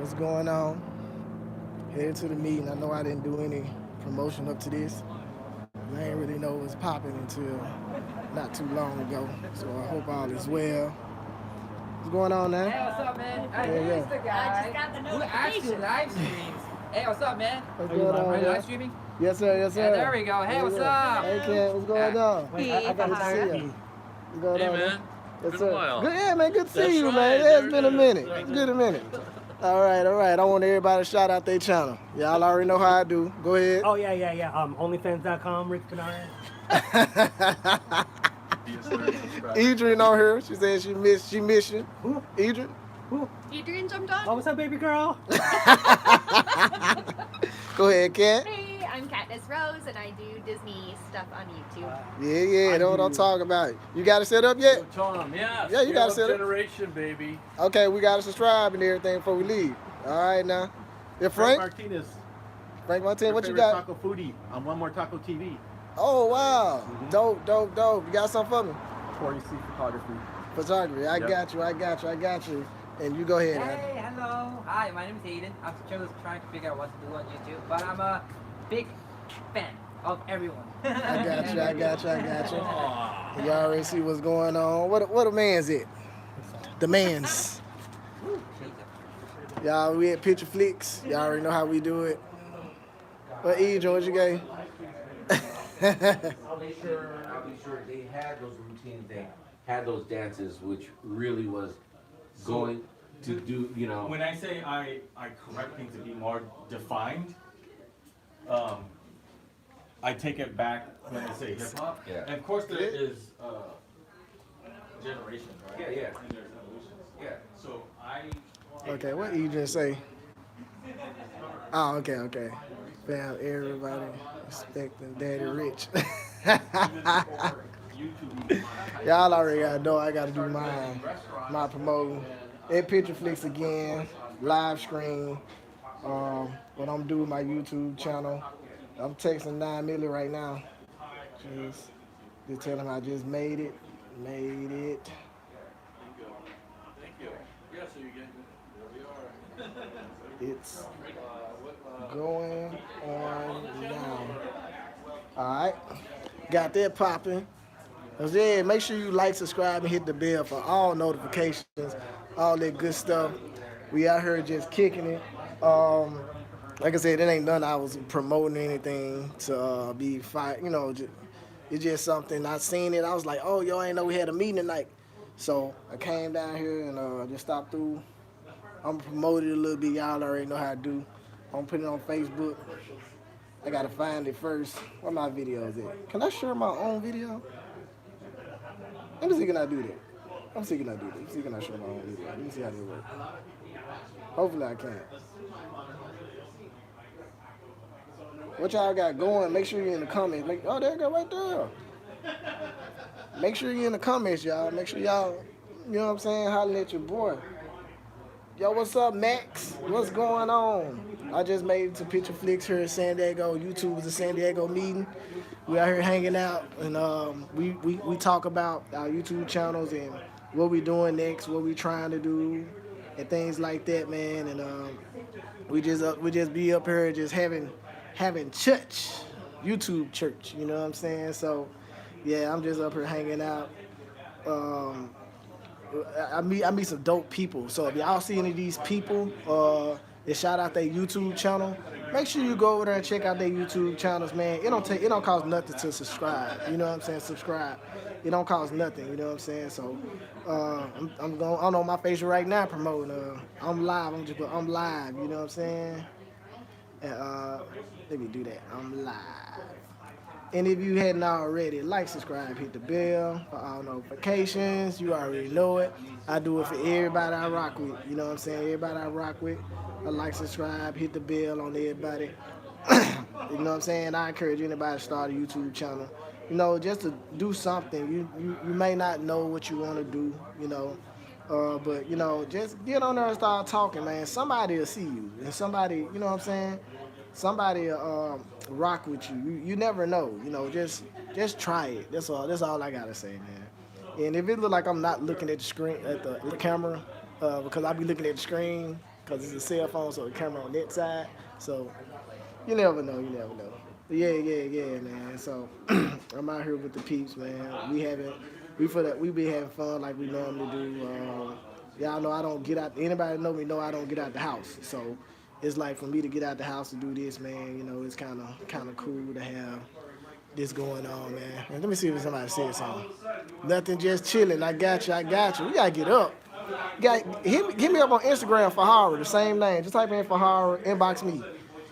What's going on? Headed to the meeting. I know I didn't do any promotion up to this. I ain't really know it was popping until not too long ago. So I hope all is well. What's going on now? Hey, what's up, man? Yeah. He's the guy I just got the who actually notification. live streams. Hey, what's up, man? What's Are you going live on, Are you man? live streaming? Yes, sir. Yes, sir. Yeah, there we go. Hey, what's up? Hey, Ken. What's going on? Wait, Hey, I got to Fa-Harra. see. What's going Hey on, man, Yes, been sir. a while. Good, yeah, man. Good to see That's you, right, man. Yeah, there it's been a it is. minute. Right It's there. been a minute. All right, all right. I want everybody to shout out their channel. Y'all already know how I do. Go ahead. Oh, yeah. OnlyFans.com, Rick Bernard. Adrian on her. She said she miss you. Who? Adrian. Who? Adrian jumped on? Oh, what's up, baby girl? Go ahead, Kat. Hey, I'm Katniss Rose, and I do Disney stuff on YouTube. Yeah, I that's what I'm do. talking about. You got it set up yet? Tom, yeah. Yeah, you gotta set it. Generation, baby. Okay, we got to subscribe and everything before we leave. All right, now. Yeah, Frank? Martinez. Frank Martin, Your what you favorite got? Taco foodie on One More Taco TV. Oh, wow. Dope. You got something for me? 40C photography. Photography. I Yep. got you. And you go ahead. Adam. Hey, hello. Hi, my name is Aiden. I'm just trying to figure out what to do on YouTube, but I'm a big fan of everyone. I got you. Aw. You already see what's going on. What a man's it? The man's. Y'all, we at Picture Flicks. Y'all already know how we do it. What Adrian, what you got? I'll be sure they had those routines, they had those dances, which really was going to do, you know. When I say I correct things to be more defined, I take it back when I say hip hop. Yeah. And of course there is generations, right? Yeah, yeah. And there's evolutions. Yeah. So I Okay, what Adrian say? Oh, okay. Fam, everybody expecting Daddy Rich. Y'all already gotta know I gotta do my promoting. At Picture Flicks again, live stream. What I'm doing my YouTube channel. I'm texting 9 million right now. Just tell him I just made it. Thank you. Yeah, so you get there we are. It's going on now. Alright. Got that popping. Yeah, make sure you like, subscribe, and hit the bell for all notifications, all that good stuff. We out here just kicking it. Like I said, it ain't none I was promoting anything to be fight. You know, it's just something I seen it. I was like, oh, yo, I ain't know we had a meeting tonight. So I came down here and just stopped through. I'm promoted a little bit. Y'all already know how to do. I'm putting it on Facebook. I gotta find it first. Where my videos at? Can I share my own video? Let me see can I do that. Let me see can I share my own video. Let me see how that works. Hopefully I can. What y'all got going? Make sure you're in the comments. Oh, there you go right there. Make sure you're in the comments, y'all. Make sure y'all, you know what I'm saying, hollering at your boy. Yo, what's up, Max? What's going on? I just made it to Picture Flicks here in San Diego. YouTubers in San Diego meeting. We out here hanging out, and we talk about our YouTube channels and what we doing next, what we trying to do, and things like that, man. And we just be up here just having church, YouTube church. You know what I'm saying? So, yeah, I'm just up here hanging out. I meet some dope people. So if y'all see any of these people that shout out their YouTube channel, make sure you go over there and check out their YouTube channels, man. It don't cost nothing to subscribe. You know what I'm saying? Subscribe. It don't cost nothing. You know what I'm saying? So I'm going. I don't know my face right now promoting. I'm live. I'm live. You know what I'm saying? And let me do that. I'm live. And if you hadn't already, like, subscribe, hit the bell for all notifications. You already know it. I do it for everybody I rock with. You know what I'm saying? Everybody I rock with. I like, subscribe, hit the bell on everybody. You know what I'm saying? I encourage anybody to start a YouTube channel. You know, just to do something. You may not know what you want to do, you know. But, you know, just get on there and start talking, man. Somebody will see you. And somebody, you know what I'm saying? Somebody rock with you. You never know. You know, just try it. That's all I gotta say, man. And if it look like I'm not looking at the screen, at the camera, because I be looking at the screen, because it's a cell phone, so the camera on that side. So you never know. Yeah, man. So I'm out here with the peeps, man. We be having fun like we normally do. Y'all know I don't get out. Anybody know me know I don't get out the house. So it's like for me to get out the house to do this, man. You know, it's kind of cool to have this going on, man. And let me see if somebody said something. Nothing, just chilling. I got you. We gotta get up. Hit me up on Instagram, Fa-Harra, the same name. Just type in Fa-Harra, inbox me. You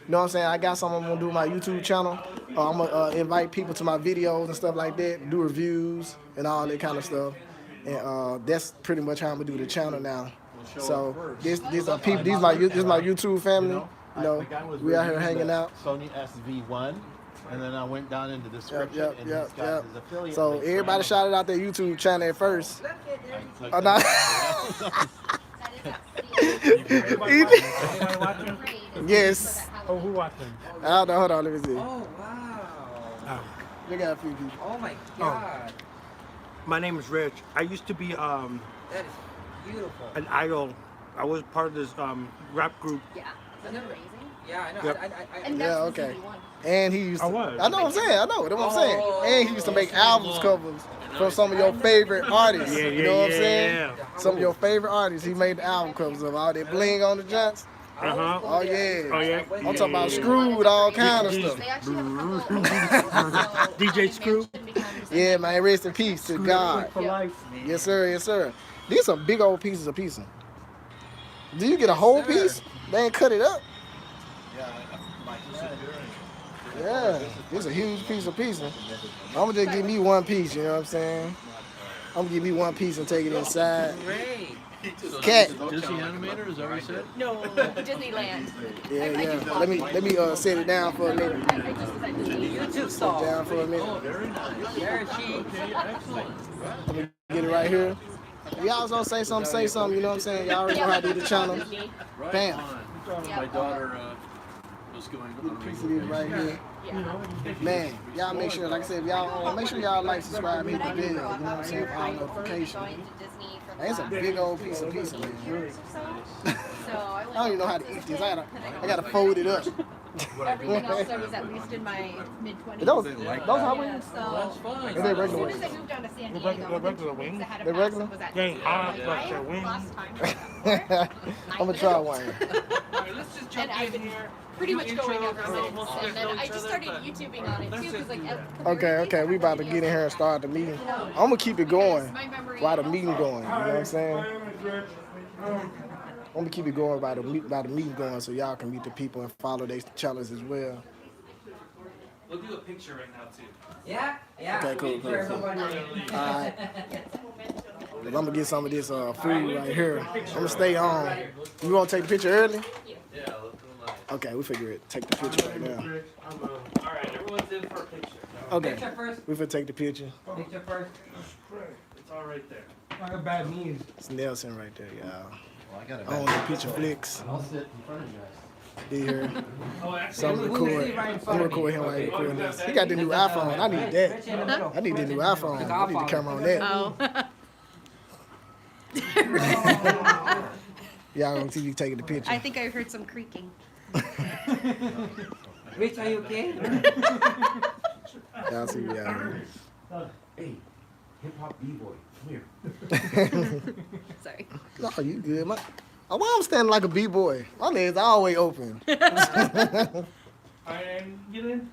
know what I'm saying? I got something I'm gonna do with my YouTube channel. I'm gonna invite people to my videos and stuff like that, do reviews and all that kind of stuff. And that's pretty much how I'm gonna do the channel now. So these my YouTube family. You know, we out here hanging out. Sony SV1. And then I went down into the description and he's got his affiliate. So link everybody shouted out their YouTube channel at first. right. Oh, no. Anybody watching? Yes. Oh, who watching? I don't know. Hold on. Let me see. Oh, wow. We got a few people. Oh, my God. My name is Rich. I used to be That is beautiful. an idol. I was part of this rap group. Yeah. Isn't it amazing? Yeah, I know. Yep. And Yeah, that's okay. the one. And he used to. I was. I know what I'm saying. I know what I'm saying. And he used to make albums covers from some of your favorite artists. Yeah, You know what I'm saying? yeah. Some of your favorite artists. He made the album covers of all that bling on the joints. Uh-huh. Oh yeah. Oh, yeah. I'm talking about Screwed, all kind of stuff. They actually have a couple. DJ Screw. Yeah, man. Rest in peace to God. For life. Yes, sir. Yes, sir. These are big old pieces of pizza. Do you get a whole piece? They ain't cut it up. Yeah, it's a huge piece of pizza. I'm gonna just give me one piece, you know what I'm saying? I'm gonna give me one piece and take it inside. Great. Cat. Disney animator, is that what you said? No, Disneyland. Yeah. Let me set it down for a minute. I just was at Disney. YouTube Sit star. down for a minute. Very nice. There she. Let me get it right here. If y'all was gonna say something, you know what I'm saying? Y'all already know how to do the channel. Right Bam. on. My daughter was going Get a on piece of this right here. Yeah. Man, y'all make sure, like I said, y'all make sure y'all like, subscribe, hit the bell, you know what I'm saying, for all notifications. Going to Disney for the That's a last big old piece of pizza, 8 man. years or so. So I I don't even know how to eat this. I gotta fold it up. everything else I was at least in my mid-20s. Those hot Yeah, wings? so fun. Is they as regular soon as wings? I moved down to San They're Diego, regular wings? I had a They're pass regular? that was at They ain't hot, Disney. but I they're wings. lost time before. I'm gonna try one. And I've been pretty much going ever since. And then I just started YouTubing on it too, because like. Okay, we about to get in here and start the meeting. I'm gonna keep it going My memory. while the meeting going. You know what I'm saying? I'm gonna keep it going by the meeting going, so y'all can meet the people and follow their channels as well. We'll do a picture right now too. Yeah. Okay, cool. All right. I'm gonna get some of this food right here. I'm gonna stay on. You wanna take the picture early? Yeah, look nice. Okay, we figure it. Take the picture right now. All right, everyone's in for a picture. Okay, Picture first. we finna take the picture. Picture first. It's all right there. I got bad knees. It's Nelson right there, y'all. Well, I got I own the picture flicks. I'll sit in front of you guys. Here. Oh, actually, So I'm record. I'm record him while he recording this. He got the new iPhone. I need that. I need the new iPhone. I need the camera on that. Oh. Y'all gonna see you taking the picture. I think I heard some creaking. Rich, are you okay? Y'all see me out here. Hey, hip hop b-boy, come here. Sorry. No, you good. Why I'm standing like a b-boy? My legs always open. all right, get in.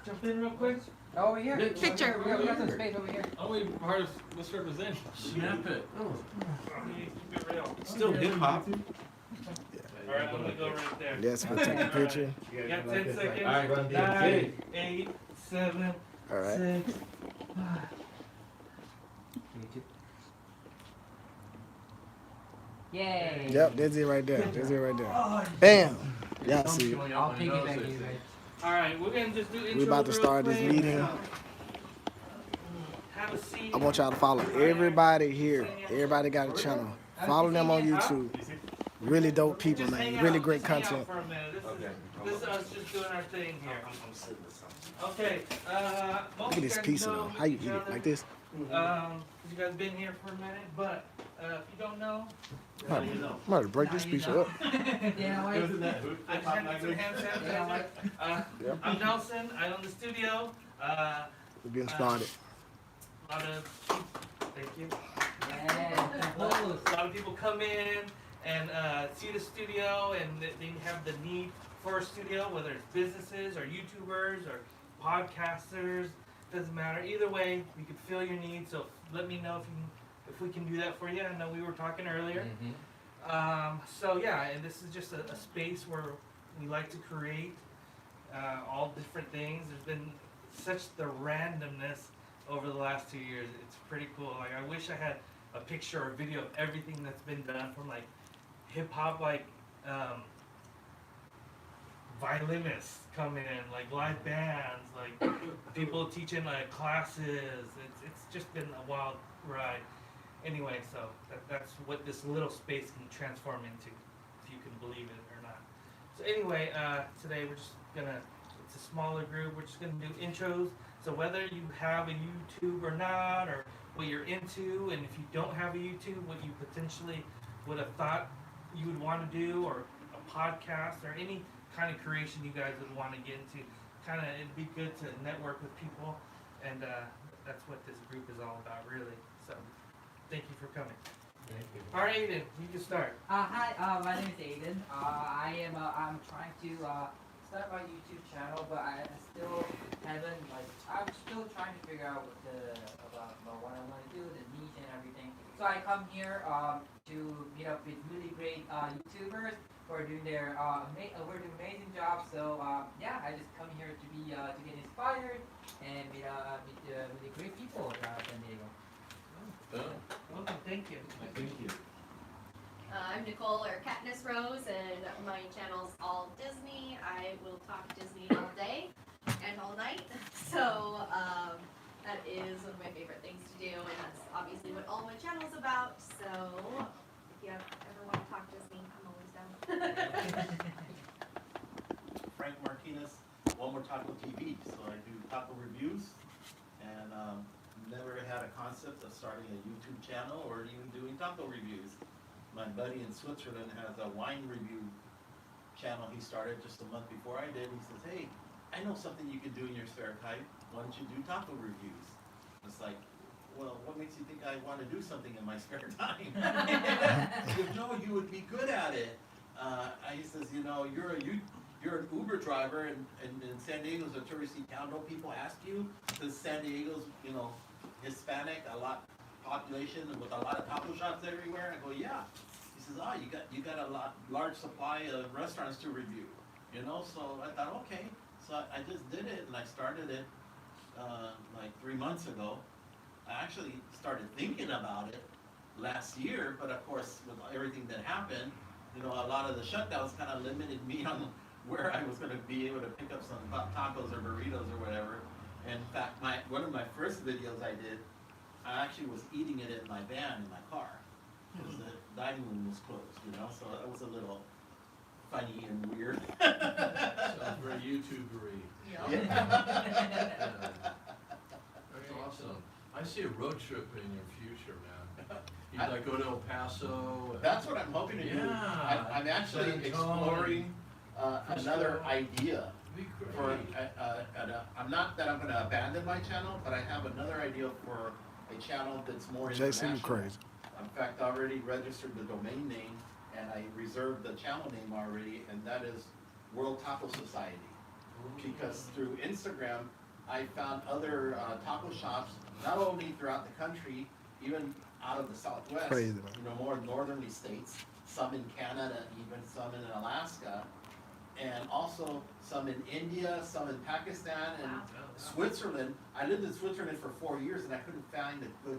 Jump in real quick. Over here. Picture. We got some space over here. Only part of misrepresenting. Snap it. Keep it real. Still hip hop. All right, I'm gonna go right there. That's for taking the picture. You got 10 seconds. All right, run the 9, 8, 7, All right. 6, 5. Yay. Yep, that's it right there. That's it right there. Bam. Y'all see it. I'll piggyback you, right? All right, we're gonna just do intro. We about to real start this quick. meeting. Have a seat. I want y'all to follow everybody here. Everybody got a channel. Follow them on YouTube. Really dope people, Just hang man. out, Really great just hang out content. for a minute. This is us just doing our thing here. Okay. Look at this pizza though. How you eat it? Like this? You guys been here for a minute, but if you don't know, Might have to break this piece up. Yeah, It was in that hood. I just had to do some hand sanitizer. Yep. I'm Nelson. I own the studio. We're getting started. A lot of thank you. Yeah, A lot of people come in and see the studio, and they have the need for a studio, whether it's businesses or YouTubers or podcasters. Doesn't matter. Either way, we can fill your needs. So let me know if we can do that for you. I know we were talking earlier. So yeah, and this is just a space where we like to create all different things. There's been such the randomness over the last 2 years. It's pretty cool. Like I wish I had a picture or video of everything that's been done, from like hip hop, like violinists coming in, like live bands, like people teaching like classes. It's just been a wild ride. Anyway, so that's what this little space can transform into, if you can believe it or not. So anyway, today we're just gonna, it's a smaller group, we're just gonna do intros. So whether you have a YouTube or not, or what you're into, and if you don't have a YouTube, what you potentially would have thought you would want to do, or a podcast, or any kind of creation you guys would want to get into. Kind of, it'd be good to network with people, and that's what this group is all about, really. So, thank you for coming. Thank you. All right, Aiden, you can start. Hi, my name is Aiden. I'm trying to start my YouTube channel, but I still haven't, I'm still trying to figure out about what I want to do, the niche and everything. So I come here to meet up with really great YouTubers who are doing their amazing jobs. So yeah, I just come here to get inspired and meet really great people around San Diego. Welcome, thank you. Thank you. I'm Nicole, or Katniss Rose, and my channel's all Disney. I will talk Disney all day and all night. So that is one of my favorite things to do, and that's obviously what all my channel's about. So if you ever want to talk Disney, I'm always down. Frank Martinez, One More Taco TV. So I do taco reviews, and never had a concept of starting a YouTube channel or even doing taco reviews. My buddy in Switzerland has a wine review channel he started just a month before I did. He says, hey, I know something you can do in your spare time. Why don't you do taco reviews? It's like, well, what makes you think I want to do something in my spare time? You know, you would be good at it. He says, you know, you're an Uber driver, and San Diego's a touristy town. Don't people ask you? Because San Diego's, you know, Hispanic, a lot population and with a lot of taco shops everywhere. I go, yeah. He says, oh, you got a large supply of restaurants to review, you know. So I thought, okay. So I just did it, and I started it like 3 months ago. I actually started thinking about it last year, but of course with everything that happened, you know, a lot of the shutdowns kind of limited me on where I was going to be able to pick up some tacos or burritos or whatever. And in fact, one of my first videos I did, I actually was eating it in my van in my car because the dining room was closed, you know, so that was a little funny and weird. Sounds very YouTubery. That's awesome. I see a road trip in your future, man. You like go to El Paso. That's what I'm hoping to do. Yeah. I'm actually San exploring another idea. Be great. For I'm not that I'm going to abandon my channel, but I have another idea for a channel that's more international. Jason, you crazy. In fact, I already registered the domain name, and I reserved the channel name already, and that is World Taco Society. Because through Instagram, I found other taco shops, not only throughout the country, even out of the Southwest, Crazy, man. you know, more northerly states, some in Canada, even some in Alaska, and also some in India, some in Pakistan, and Switzerland. I lived in Switzerland for 4 years, and I couldn't find a good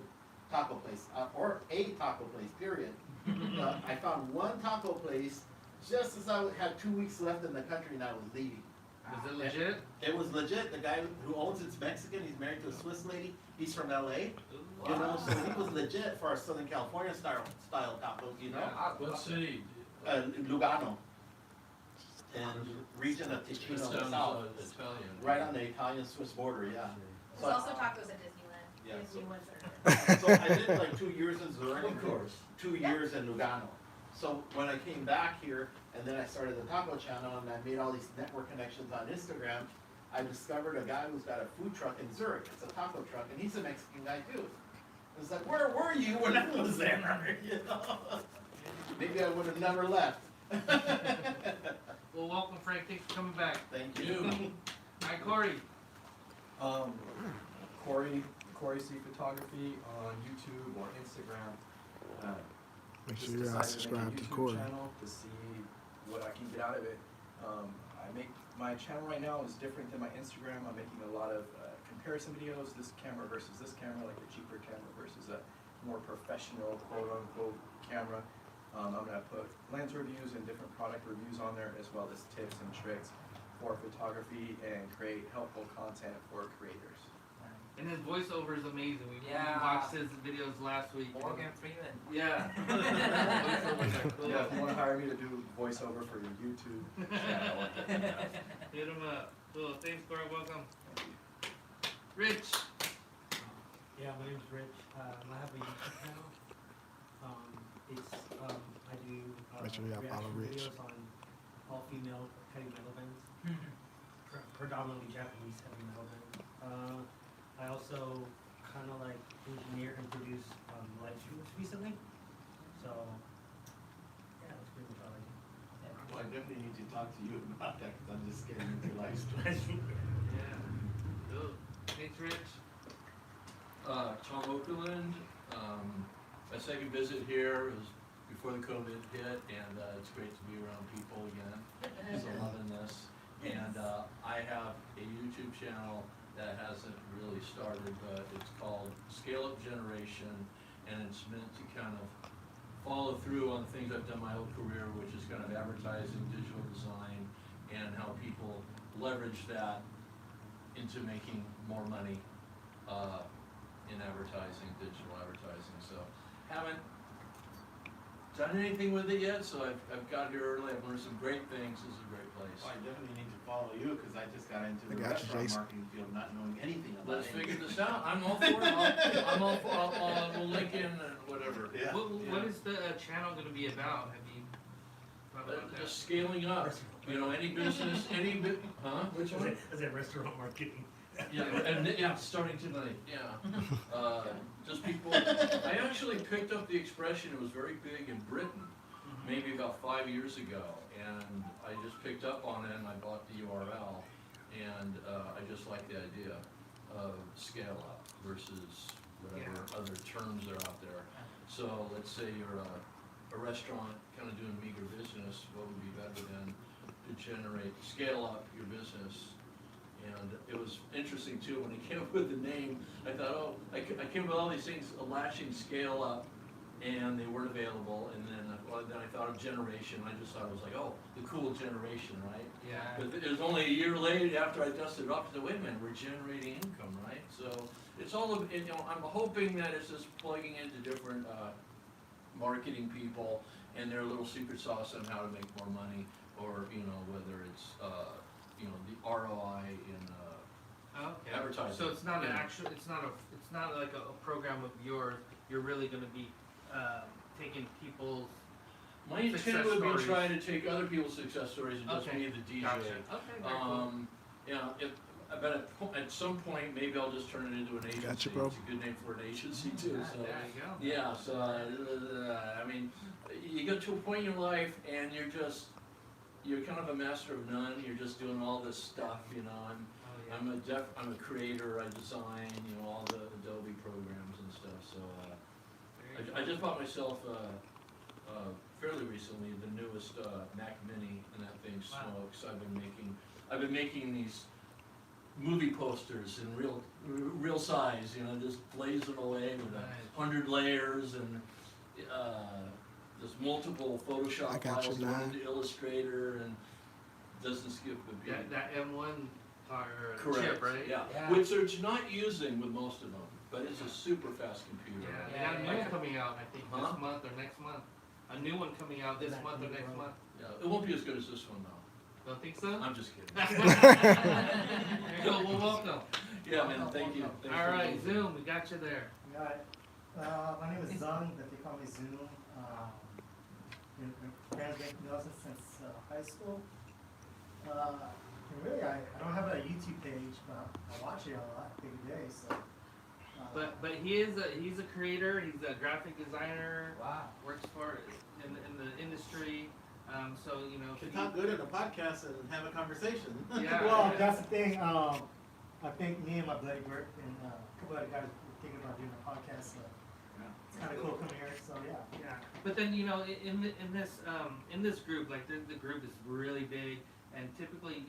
taco place, or a taco place, period. I found one taco place just as I had 2 weeks left in the country and I was leaving. Was it legit? It was legit. The guy who owns it's Mexican. He's married to a Swiss lady. He's from LA. You know, so he was legit for our Southern California style tacos, you know. What city? Lugano. And region of Ticino, That the sounds south. Italian. Right on the Italian-Swiss border, yeah. There's also tacos at Disneyland. Yeah, If so- you want to. So I did like 2 years in Zurich. Of course. 2 years in Lugano. So when I came back here, and then I started the taco channel, and I made all these network connections on Instagram, I discovered a guy who's got a food truck in Zurich. It's a taco truck, and he's a Mexican guy too. I was like, where were you when I was there? You know? Maybe I would have never left. Well, welcome, Frank. Thanks for coming back. Thank you. Hi, Corey. Corey C Photography on YouTube or Instagram. Make Just sure you guys decided to subscribe make a to YouTube Corey. channel to see what I can get out of it. I make my channel right now is different than my Instagram. I'm making a lot of comparison videos, this camera versus this camera, like the cheaper camera versus a more professional quote unquote camera. I'm gonna put lens reviews and different product reviews on there, as well as tips and tricks for photography and create helpful content for creators. And his voiceover is amazing. We Yeah. watched his videos last week. Morgan Freeman. Yeah. Voiceovers are cool. Yeah, if you wanna hire me to do voiceover for your YouTube channel, Hit him up. Cool. Thanks, Corey. Welcome. Rich. Yeah, my name's Rich. I have a YouTube channel. I do Make sure y'all follow reaction Rich. videos on all female heavy metal bands, predominantly Japanese heavy metal bands. I also kind of like engineer and produce live streams recently. So yeah, that's pretty much all I do. Well, I definitely need to talk to you about that, because I'm just getting into live streams. Yeah. Cool. Thanks, Rich. Tom Okerlund, my second visit here was before the COVID hit, and it's great to be around people again. So loving this. And I have a YouTube channel that hasn't really started, but it's called Scale Up Generation, and it's meant to kind of follow through on things I've done my whole career, which is kind of advertising, digital design, and how people leverage that into making more money in advertising, digital advertising. So haven't done anything with it yet, so I've got here early. I've learned some great things. This is a great place. Well, I definitely need to follow you, because I just got into I the got you, restaurant Jason. marketing field, not knowing anything about Let's it. figure this out. I'm all for it. I'm all for it. We'll link in and whatever. Yeah. What is the channel going to be about? Have you thought about that? Just scaling up. You know, any business, huh? Which one? Is it restaurant marketing? Yeah, and yeah, starting tonight, yeah. Just people, I actually picked up the expression, it was very big in Britain, maybe about 5 years ago, and I just picked up on it and I bought the URL, and I just like the idea of scale up versus whatever other terms are out there. So let's say you're a restaurant kind of doing meager business, what would be better than to scale up your business? And it was interesting too, when I came up with the name, I thought, oh, I came up with all these things, a lashing scale up, and they weren't available, and then I thought of generation, I just thought it was like, oh, the cool generation, right? Yeah. But it was only a year later after I dusted it off, I said, wait a minute, we're generating income, right? So it's all, I'm hoping that it's just plugging into different marketing people and their little secret sauce on how to make more money, or, whether it's, the ROI in Okay. advertising. So it's not an Yeah. actual. It's not like a program of yours. You're really going to be taking people's. My intent success would be stories. trying to take other people's success stories and just Okay. be the DJ. Gotcha. Okay. Very cool. But at some point, maybe I'll just turn it into an agency. Gotcha, bro. It's a good name for an agency too. Yeah, So there you go. yeah, so I mean, you get to a point in your life and you're kind of a master of none. You're just doing all this stuff, Oh, yeah. I'm a creator. I design, all the Adobe programs and stuff. So I just bought myself fairly recently the newest Mac Mini, and that thing smokes. I've been making these movie posters in real size. Just blazing away with 100 layers and. There's multiple I Photoshop got you, files, man. one into Illustrator, and doesn't skip a beat. That M1 or Correct. chip, right? Yeah. Yeah. Which they're not using with most of them, but it's a super fast computer. Yeah, they Yeah, got a new yeah. one coming out, I think, Huh? this month or next month. A new one coming out this month or next month. Yeah, it won't be as good as this one though. Don't think so? I'm just kidding. There you go. Well, welcome. Yeah, man. Thank you. Thanks All for right, listening. Zoom, we got you there. My name is Zung, but they call me Zoom. fans make music since high school. And really, I don't have a YouTube page, but I watch it a lot every day. So. But he's a creator. He's a graphic designer. Wow. Works for in the industry. So you know. Should talk good in a podcast and have a conversation. Yeah. Well, that's the thing. I think me and my buddy Bert and a couple other guys were thinking about doing a podcast. So it's kind of cool coming here. So yeah. Yeah. But then you know, in this group, like the group is really big, and typically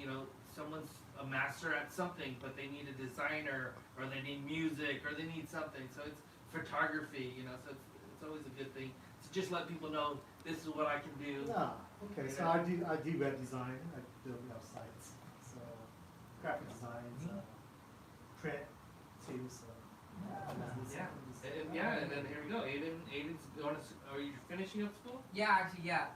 someone's a master at something, but they need a designer or they need music or they need something. So it's photography, so it's always a good thing to just let people know this is what I can do. Yeah. Okay. So I do web design. I build websites. So graphic designs, print too. So Yeah, and then here we go. Aiden's going to. Are you finishing up school? Yeah, actually, yeah.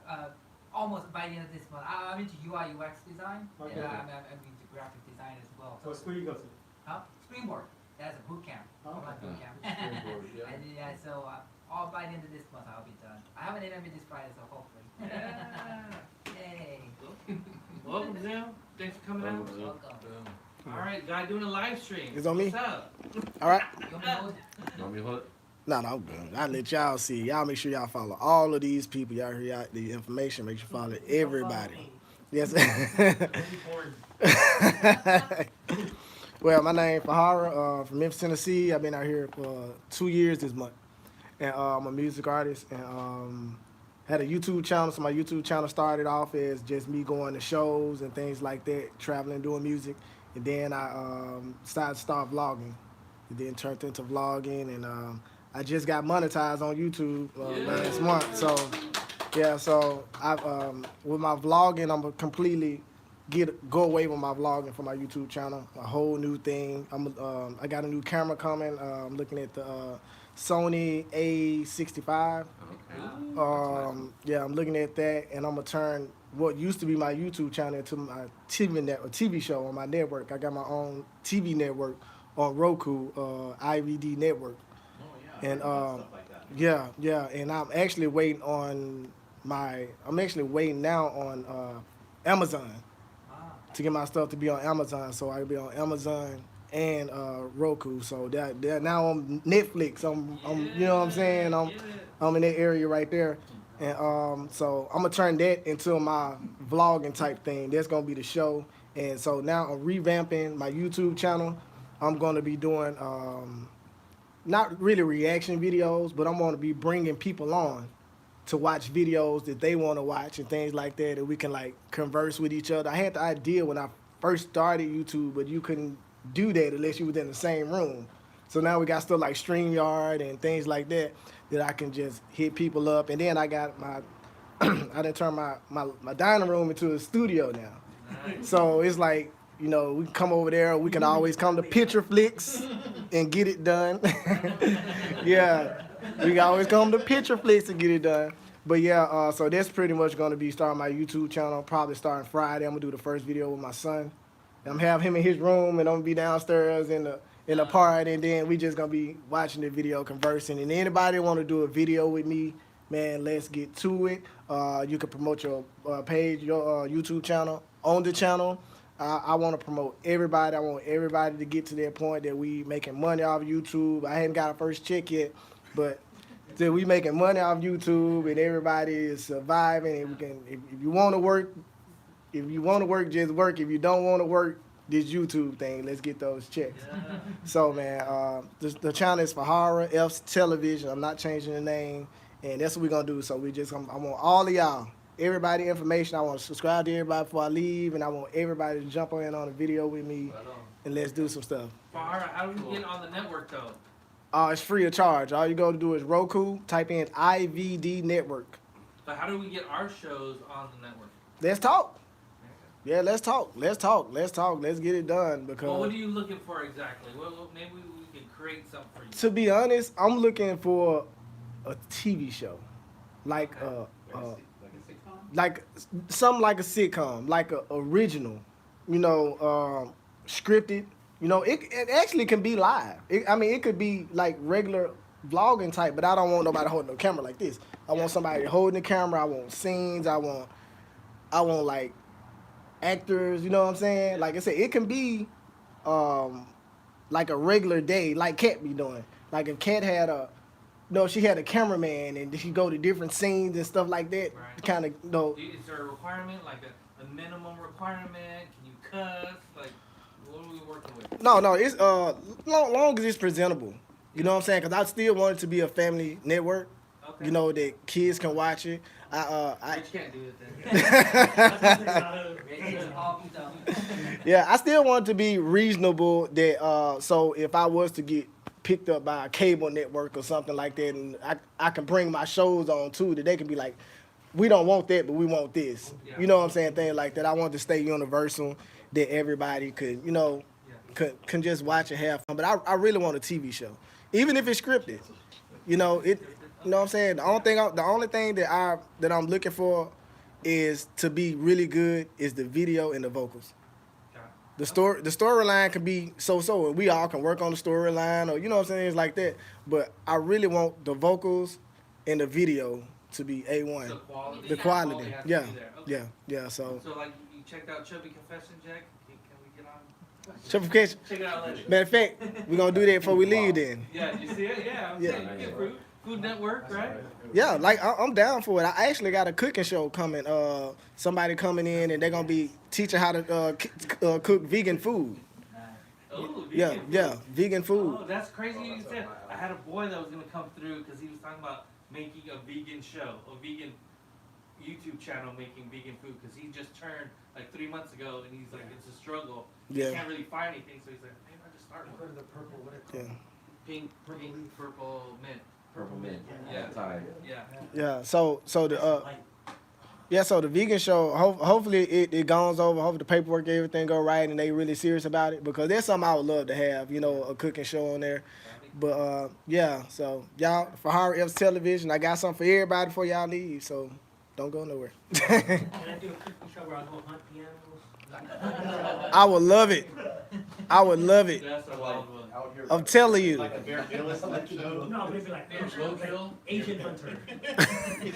Almost by the end of this month. I'm into UI UX design. Okay. And I'm into graphic design as well. What school you go to? Huh? Springboard. That's a boot camp. Oh, Online okay. boot camp. Springboard, yeah. And yeah, so all by the end of this month I'll be done. I have an interview this Friday, so hopefully. Yay. Welcome, Zim. Thanks for coming out. Welcome. All right, guy doing a live stream. It's on me? What's up? All right. You want me to hold it? Want me to hold it? No, I'm good. I'll let y'all see. Y'all make sure y'all follow all of these people. Y'all hear the information. Make sure you follow everybody. Yes. Well, my name Fa-Harra, from Memphis, Tennessee. I've been out here for 2 years this month. And I'm a music artist and had a YouTube channel. So my YouTube channel started off as just me going to shows and things like that, traveling, doing music. And then I started to start vlogging. It then turned into vlogging, and I just got monetized on YouTube last month. So yeah, so I've with my vlogging, I'm gonna completely go away with my vlogging for my YouTube channel. A whole new thing. I got a new camera coming. I'm looking at the Sony A65. Okay. Yeah, I'm looking at that, and I'm gonna turn what used to be my YouTube channel into my TV show on my network. I got my own TV network on Roku, IVD network. Oh yeah. And Stuff like that. yeah, and I'm actually waiting now on Amazon to get my stuff to be on Amazon, so I'll be on Amazon and Roku. So that now on Netflix. I'm you know what I'm saying? I'm in that area right there. And so I'm gonna turn that into my vlogging type thing. That's gonna be the show. And so now I'm revamping my YouTube channel. I'm gonna be doing not really reaction videos, but I'm gonna be bringing people on to watch videos that they want to watch and things like that, and we can like converse with each other. I had the idea when I first started YouTube, but you couldn't do that unless you was in the same room. So now we got stuff like StreamYard and things like that I can just hit people up. And then I got my, I done turned my dining room into a studio now. Nice. So it's like, we can come over there. We can always come to Picture Flicks and get it done. Yeah, we can always come to Picture Flicks and get it done. But yeah, so that's pretty much going to be starting my YouTube channel, probably starting Friday. I'm going to do the first video with my son. And I'm have him in his room, and I'm going to be downstairs in the party, and then we just going to be watching the video, conversing. And anybody want to do a video with me, man, let's get to it. You can promote your page, your YouTube channel on the channel. I want to promote everybody. I want everybody to get to that point that we making money off YouTube. I haven't got a first check yet, but that we making money off YouTube and everybody is surviving. And we can, if you want to work, just work. If you don't want to work, this YouTube thing, let's get those checks. Yeah. So man, the channel is Fa-Harra F's Television. I'm not changing the name, and that's what we're gonna do. So I want all of y'all, everybody information. I want to subscribe to everybody before I leave, and I want everybody to jump on a video with me, and let's do some stuff. Fa-Harra, how do we get on the network though? It's free of charge. All you go to do is Roku, type in IVD network. But how do we get our shows on the network? Let's talk. Yeah, let's talk. Let's get it done, because Well, what are you looking for exactly? Well, maybe we can create something for you. to be honest, I'm looking for a TV show, like like something like a sitcom, like a original, scripted. It actually can be live. It could be like regular vlogging type, but I don't want nobody holding no camera like this. I want somebody holding the camera. I want scenes. I want like actors. You know what I'm saying? Like I said, it can be like a regular day, like Kat be doing. Like if Kat had she had a cameraman and she go to different scenes and stuff like that. Right. Kind of, Is there a requirement, like a minimum requirement? Can you cuss? Like, what are we working with? No, it's long as it's presentable. You know what I'm saying? Because I still want it to be a family network. Okay. You know, that kids can watch it. But you can't do it then. Yeah, I still want it to be reasonable. That so if I was to get picked up by a cable network or something like that, and I can bring my shows on too, that they can be like, we don't want that, but we want this. Yeah. You know what I'm saying? Things like that. I want to stay universal, that everybody could, can just watch and have fun. But I really want a TV show, even if it's scripted. You know what I'm saying? The only thing that I'm looking for is to be really good is the video and the vocals. The storyline can be so, and we all can work on the storyline, or you know what I'm saying, things like that. But I really want the vocals and the video to be A1. The quality. has to Yeah. be there. Okay. Yeah. So So like you checked out Chubby Confession, Jack? Can we get on? Simplification. Check it out later. Matter of fact, we're gonna do that before we leave then. Yeah, you see it? Yeah, I'm saying you get Food Network, right? Yeah, like I'm down for it. I actually got a cooking show coming. Somebody coming in and they're gonna be teaching how to cook vegan food. Oh, Yeah, vegan food. Oh, that's crazy you said. I had a boy that was gonna come through because he was talking about making a vegan show, a vegan YouTube channel making vegan food, because he just turned like 3 months ago and he's like, it's a struggle. Yeah. He can't really find anything, so he's like, maybe I'll just start Go one. to the purple, what it Yeah. called? Pink, purple mint. Purple mint. Yeah. Tie. Yeah. Yeah. So the Light. yeah, so the vegan show, hopefully it goes over. Hopefully the paperwork, everything go right, and they really serious about it, because that's something I would love to have, a cooking show on there. But yeah, so y'all, Fa-Harra F's television, I got something for everybody before y'all leave, so don't go nowhere. Can I do a cooking show where I go hunt the animals? I would love it. I would love it. That's a wild one. Out here. I'm telling you. Like a Bear Grylls type show? No, maybe like Roadkill? Asian hunter.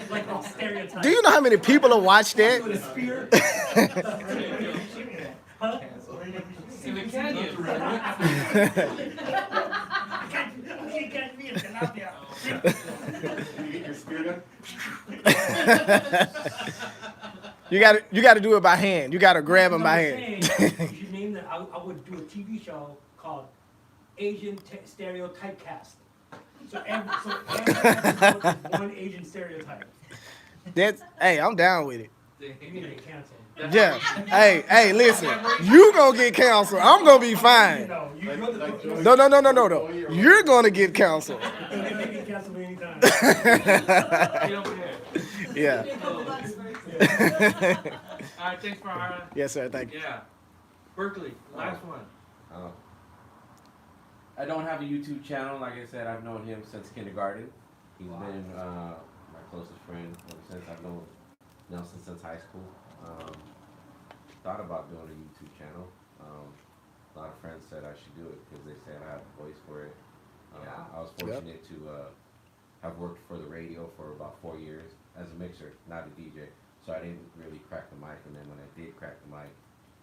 Like all stereotypes. Do you know how many people have watched With a that? spear? Huh? See, we can you? You can't be a tilapia. You get your spear gun? You got to do it by hand. You got to grab them by hand. You should name that. I would do a TV show called Asian Stereotype Cast. So every episode is one Asian stereotype. Hey, I'm down with it. You need to get canceled. Yeah. Hey, listen. You gonna get canceled. I'm gonna be fine. No, you're the No. You're gonna get canceled. You can get canceled anytime. Get over here. Yeah. All right, thanks, Fa-Harra. Yes, sir. Thank you. Yeah. Berkeley, last one. I don't have a YouTube channel. Like I said, I've known him since kindergarten. He's been my closest friend ever since. I've known Nelson since high school. Thought about doing a YouTube channel. A lot of friends said I should do it because they said I have a voice for it. I was fortunate to have worked for the radio for about 4 years as a mixer, not a DJ. So I didn't really crack the mic. And then when I did crack the mic,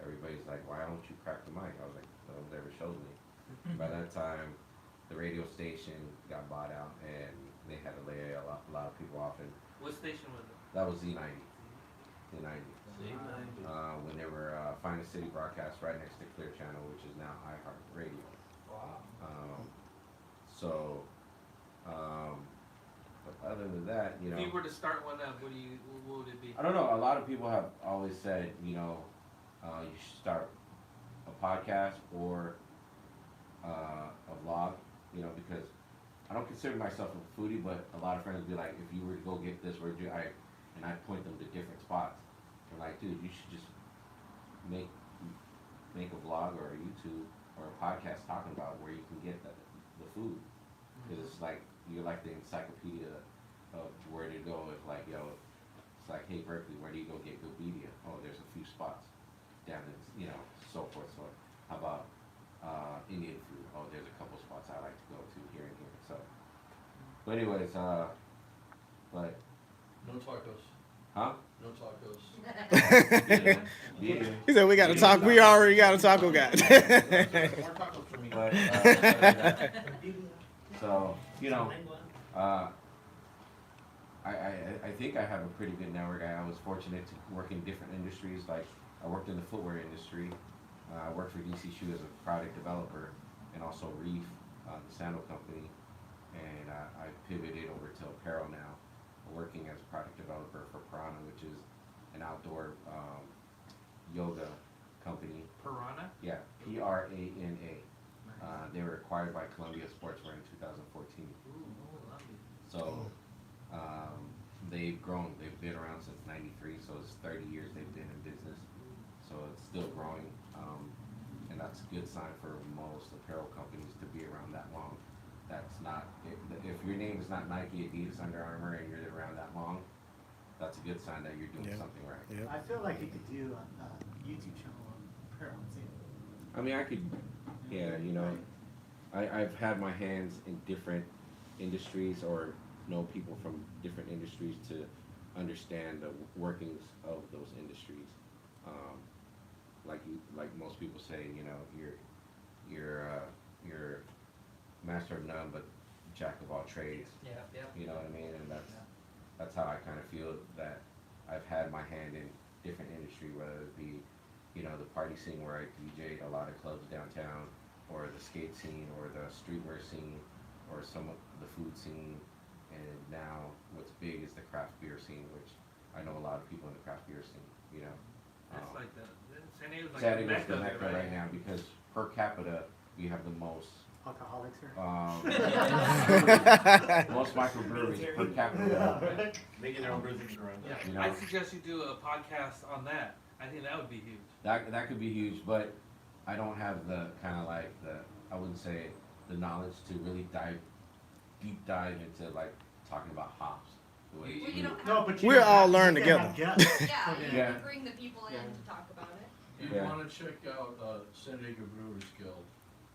everybody's like, "Why don't you crack the mic?" I was like, "No one's ever showed me." By that time, the radio station got bought out, and they had to lay a lot of people off. And What station was it? that was Z90. When they were Finest City Broadcast right next to Clear Channel, which is now iHeartRadio. Wow. But other than that, If you were to start one up, what would it be? I don't know. A lot of people have always said, you should start a podcast or a vlog, because I don't consider myself a foodie, but a lot of friends would be like, if you were to go get this, where'd you, and I point them to different spots. They're like, dude, you should just make a vlog or a YouTube or a podcast talking about where you can get the food. Because it's like, you're like the encyclopedia of where to go. If like, it's like, hey, Berkeley, where do you go get good media? Oh, there's a few spots down in, so forth. So how about Indian food? Oh, there's a couple spots I like to go to here and here. So But anyways, but No tacos. huh? No tacos. Yeah. He said we got to talk. We already got a taco guy. More tacos for me. But so I think I have a pretty good network. I was fortunate to work in different industries. Like I worked in the footwear industry. I worked for DC Shoe as a product developer, and also Reef, the sandal company. And I pivoted over to apparel now, working as a product developer for Piranha, which is an outdoor yoga company. Piranha? Yeah, Prana. They were acquired by Columbia Sportswear in 2014. So they've grown. They've been around since '93, so it's 30 years they've been in business. So it's still growing, and that's a good sign for most apparel companies to be around that long. That's not if your name is not Nike, Adidas, Under Armour, and you're around that long. That's a good sign that you're doing something right. Yeah. I feel like you could do a YouTube channel on apparel too. I mean, I could, yeah, you know, I've had my hands in different industries or know people from different industries to understand the workings of those industries. Like most people say, you know, you're master of none, but jack of all trades. Yeah, yeah. You know what I mean? And that's how I kind of feel that I've had my hand in different industry, whether it be, you know, the party scene where I DJ'd a lot of clubs downtown, or the skate scene, or the streetwear scene, or some of the food scene, and now what's big is the craft beer scene, which I know a lot of people in the craft beer scene, you know. That's like San Diego's like San the Diego's the mecca, mecca right now because per capita we have the most Alcoholics here. most microbreweries per capita. Making their own brews in around. Yeah, You know? I suggest you do a podcast on that. I think that would be huge. That could be huge, but I don't have the kind of like I wouldn't say the knowledge to really deep dive into like talking about hops. The way Well, you don't have No, but We're all learn together. Yeah, you Yeah. can bring the people in to talk about it. You Yeah. wanna check out, San Diego Brewers Guild.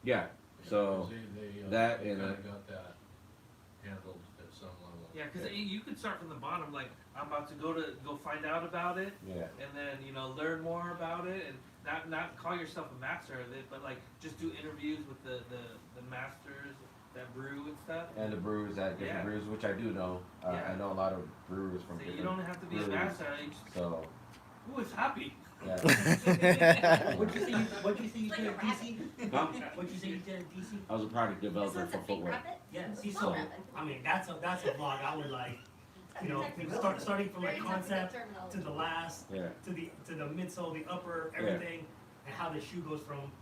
Yeah. So They that they and kinda got that handled at some level. Yeah, because you could start from the bottom. Like I'm about to go find out about it, yeah. and then learn more about it, and not call yourself a master of it, but like just do interviews with the masters that brew and stuff. And the brewers at different Yeah. breweries, which I do know. Yeah. I know a lot of brewers from So different you don't have to be a breweries. master. You just, So ooh, it's happy. yeah. What'd you say you It's did like at a DC? Huh? What'd you say you did at DC? I was a product This developer one's for a fake footwear. rabbit. Yeah, see, It's so, not rabbit. I mean, that's a vlog I would like, starting from Very like technical concept terminology. to the last, Yeah. to the midsole, the upper, everything, and how the shoe goes from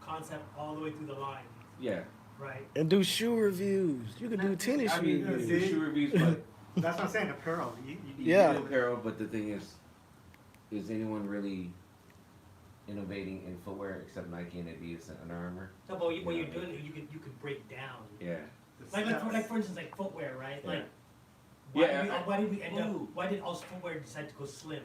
concept all the way through the line, Yeah. right? And do shoe reviews. You can do tennis I mean, shoes. you do shoe reviews, but That's what I'm saying, apparel. You Yeah. do apparel. But the thing is anyone really innovating in footwear except Nike and Adidas and Under Armour? No, but when you're doing it, you could break down. Yeah. Like for instance, like footwear, right? Yeah. Like, Yeah, why did we end up? Ooh. Why did all footwear decide to go slim?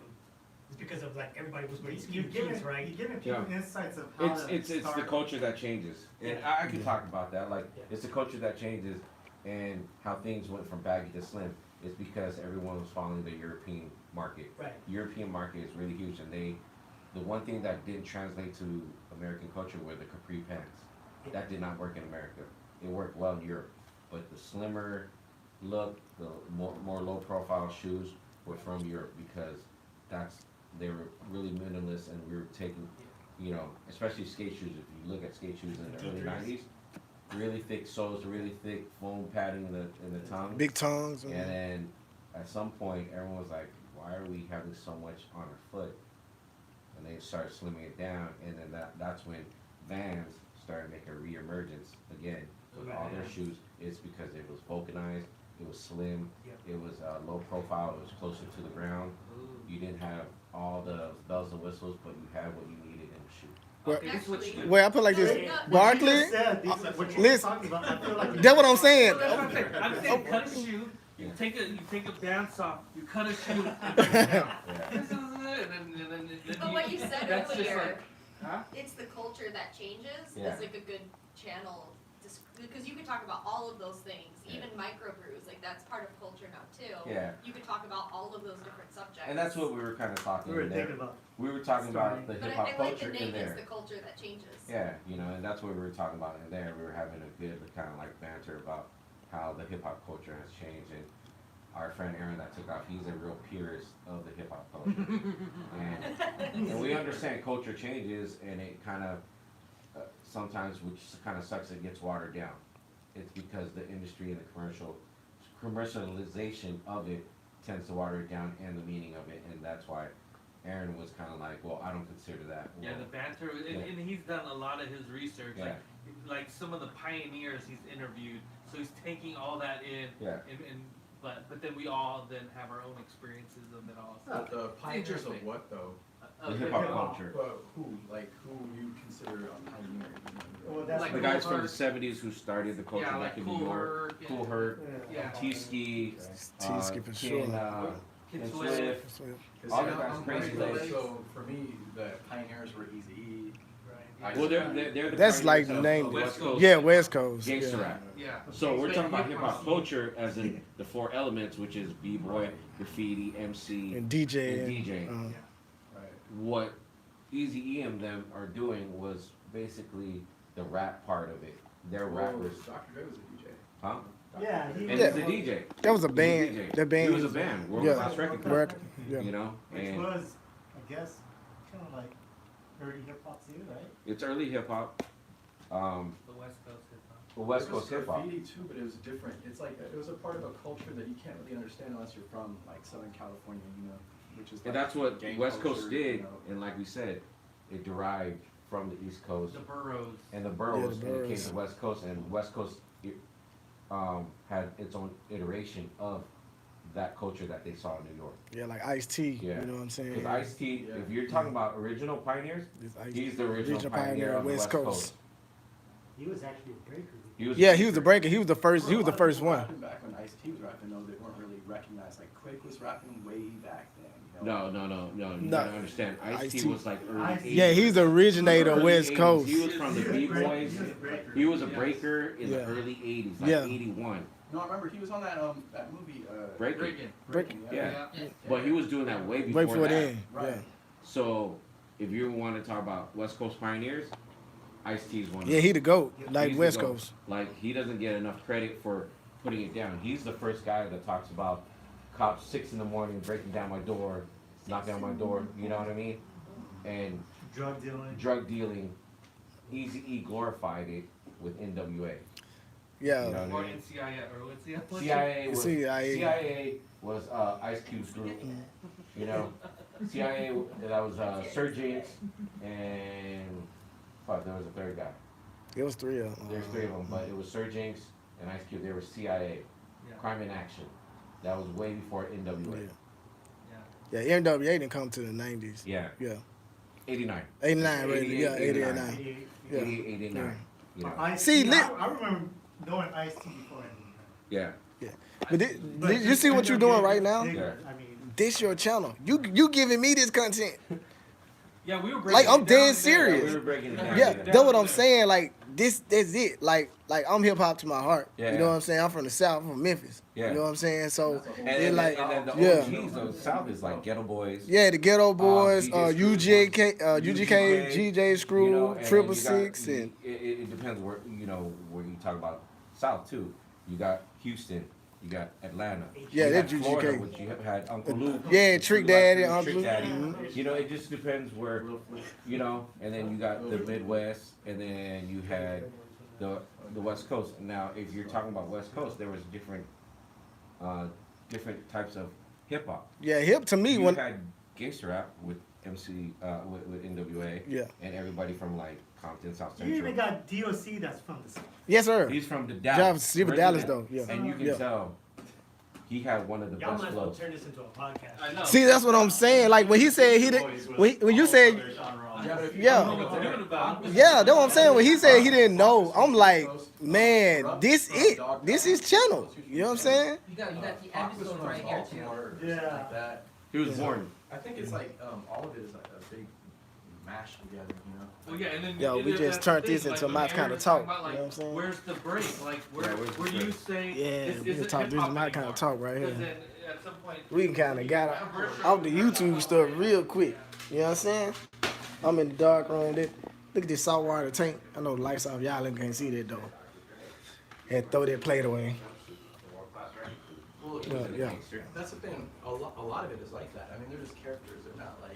It's because of like everybody was wearing skinny You're giving, jeans, right? you're giving people Yeah. insights of how It's to the start. culture that changes, and I can talk about that. Like Yeah. it's the culture that changes, and how things went from baggy to slim is because everyone was following the European market. Right. European market is really huge, and the one thing that didn't translate to American culture were the capri pants. That did not work in America. It worked well in Europe, but the slimmer look, the more low profile shoes were from Europe because they were really minimalist, and we were taking, especially skate shoes. If you look at skate shoes in the early '90s, really thick soles, really thick foam padding in the tongue. Big tongues. And then at some point, everyone was like, "Why are we having so much on our foot?" And they started slimming it down, and then that's when Vans started making a re-emergence again with all their shoes. It's because it was vulcanized, it was slim, Yep. it was low profile, it was closer to the ground. You didn't have all the bells and whistles, but you had what you needed in the shoe. Well, Okay, this is what you do. Wait, I put it like this. Barkley, What you listen. talking about, I feel like That's what I'm saying. Well, that's what I'm saying. I'm saying cut a shoe. You take a bandsaw. You cut a shoe. And break it down. Yeah. This is it, and then But what you said that's just earlier, like, huh? it's the culture that changes Yeah. is like a good channel because you could talk about all of those things, even microbrews, like that's part of culture now too. Yeah. You could talk about all of those different subjects. And that's what we were kind of talking We were in there. thinking about. We were talking about the But hip hop I like culture the in name is there. the culture that changes. Yeah, you know, and that's what we were talking about in there. We were having a good kind of like banter about how the hip hop culture has changed. And our friend Aaron that took off, he's a real purist of the hip hop culture. and we understand culture changes, and it kind of sometimes, which kind of sucks, it gets watered down. It's because the industry and the commercialization of it tends to water it down and the meaning of it, and that's why Aaron was kind of like, well, I don't consider that. Yeah, Well, the banter, and he's done a lot of his research. Yeah. Like some of the pioneers he's interviewed, so he's taking all that in. Yeah. But then we all then have our own experiences of it all. So The pioneers of interesting. what though? The hip hop culture. Who you consider a pioneer? Well, that's Like The what- guys from the '70s who started the culture Yeah, back like in New York, Cool Cool Herc Herc, Yeah. T-Ski, T-Ski for sure. Kid and Swift. Swift. So, All the guys crazy legs. So for me, the pioneers were Eazy-E. Right. Well, they're the That's like pioneers the of name. West Coast Yeah, West Coast. gangster Yeah. rap. Yeah. So we're talking about hip hop culture as in the four elements, which is b-boy, graffiti, MC, And DJ. and DJ. uh, Right. What Eazy-E and them are doing was basically the rap part of it. They're rappers, Dr. Dre was a DJ. huh? Yeah, he And Yeah. he's a DJ. that was a He's a band. DJ. The band. He was a band, world Yeah. class record World company, Yeah. you know, which and was, I guess, kind of like early hip hop too, right? it's early hip hop, The West Coast hip hop. West It was Coast hip hop. graffiti too, but it was different. It's like it was a part of a culture that you can't really understand unless you're from like Southern California, you know, which is. And like that's what gang West Coast culture, did, you know. and like we said, it derived from the East Coast The boroughs. and the boroughs, the and it came boroughs. to West Coast, and West Coast had its own iteration of that culture that they saw in New York. Yeah, like Ice-T. Yeah. You know what I'm saying? Because Ice-T, Yeah. if you're talking about original pioneers, It's Ice- he's the original pioneer of the West Coast. He was actually a breaker. Yeah, he was the breaker. He was the first. He was the A lot of first people one. rapping back when Ice-T was rapping, though, they weren't really recognized. Like Quick was rapping way back then. You know? No. You No. gotta understand. Ice-T Ice-T. was like early Ice-T. 80s. Yeah, he's the originator of Early West 80s. Coast. He was from the B-Boys. He was a Yes. breaker in the Yeah. early 80s, like Yeah. 81. No, I remember he was on that movie. Breaking. Breaking. Breaking. Yeah. Yeah. But he was doing that way before Right before that. then. Right. Yeah. So, if you want to talk about West Coast pioneers, Ice-T's one of Yeah, them. he the goat. Like He's the West GOAT. Coast. Like, he doesn't get enough credit for putting it down. He's the first guy that talks about cops 6 in the morning breaking down my door, knocking on my door, you know what I mean? And Drug dealing. drug dealing, Eazy-E glorified it with NWA. Yeah. You know what Or I mean? NCIA, or what's the other one? CIA was Ice Cube's group, you know. CIA, that was Sir Jinx, and fuck, there was a third guy. It was three of them. There's 3 of them, but it was Sir Jinx and Ice Cube. They were CIA, Yeah. Crime in Action. That was way before NWA. Yeah. Yeah, NWA didn't come to the 90s. Yeah, Yeah. 89. 89, really. Yeah, 88, 89. 88. Yeah. 88, 89. You know. Ice-T, See, I remember knowing Ice-T before. Yeah. But did you see what you're doing right now? Bigger, I mean, This your channel. You giving me this content. Yeah, we were breaking Like, I'm it down dead today. serious. We were breaking it down. Yeah, that's what I'm saying. Like, that's it. Like I'm hip hop to my heart. Yeah. You know what I'm saying? I'm from the South. I'm from Memphis. Yeah. You know what I'm saying? So And it then, like, and then the yeah. OGs of the South is like Ghetto Boys. Yeah, the Ghetto Boys, DJ UGK, GJ Screw, you know, and then Triple you got- Six, and it depends where where you talk about South too. You got Houston, you got Atlanta. Yeah, you that got Florida, UGK. which you have had Uncle Luke. Yeah, Trick Daddy, Uncle Trick Luke. Daddy. Mhm. You know, it just depends where, and then you got the Midwest, and then you had the West Coast. Now, if you're talking about West Coast, there was different types of hip hop. yeah, hip to me You when had gangster rap with with NWA. Yeah. And everybody from like Compton, South you Central. even got DOC that's from the South. yes sir. He's from the Dallas. He's from Dallas though. Yeah. And you can Yeah. tell he had one of the Y'all best might as well flows. turn this into a podcast. I know. See, that's what I'm saying. Like when he said he did, when you said, yeah, I don't know what you're doing about it. yeah, that's what I'm saying. When he said he didn't know, I'm like, man, this it. This is channel. You know what I'm saying? You got the episode right here too. Yeah. Like that. He was born. I think it's like all of it is like a big mashed together, you know? Well, yeah, and then Yo, we just turned this into my kind of talk. You know what I'm saying? Where's the break? Like, where where's the do you break? say? Yeah, we can talk. This is my kind of talk right Because here. then at some point, We can kind of got off the YouTube stuff real quick. You know what I'm saying? I'm in the dark room. Look at this saltwater tank. I know the lights off. Y'all can't see that though. Had to throw that plate away. Well, Yeah. that's the thing. A lot of it is like that. I mean, they're just characters. They're not like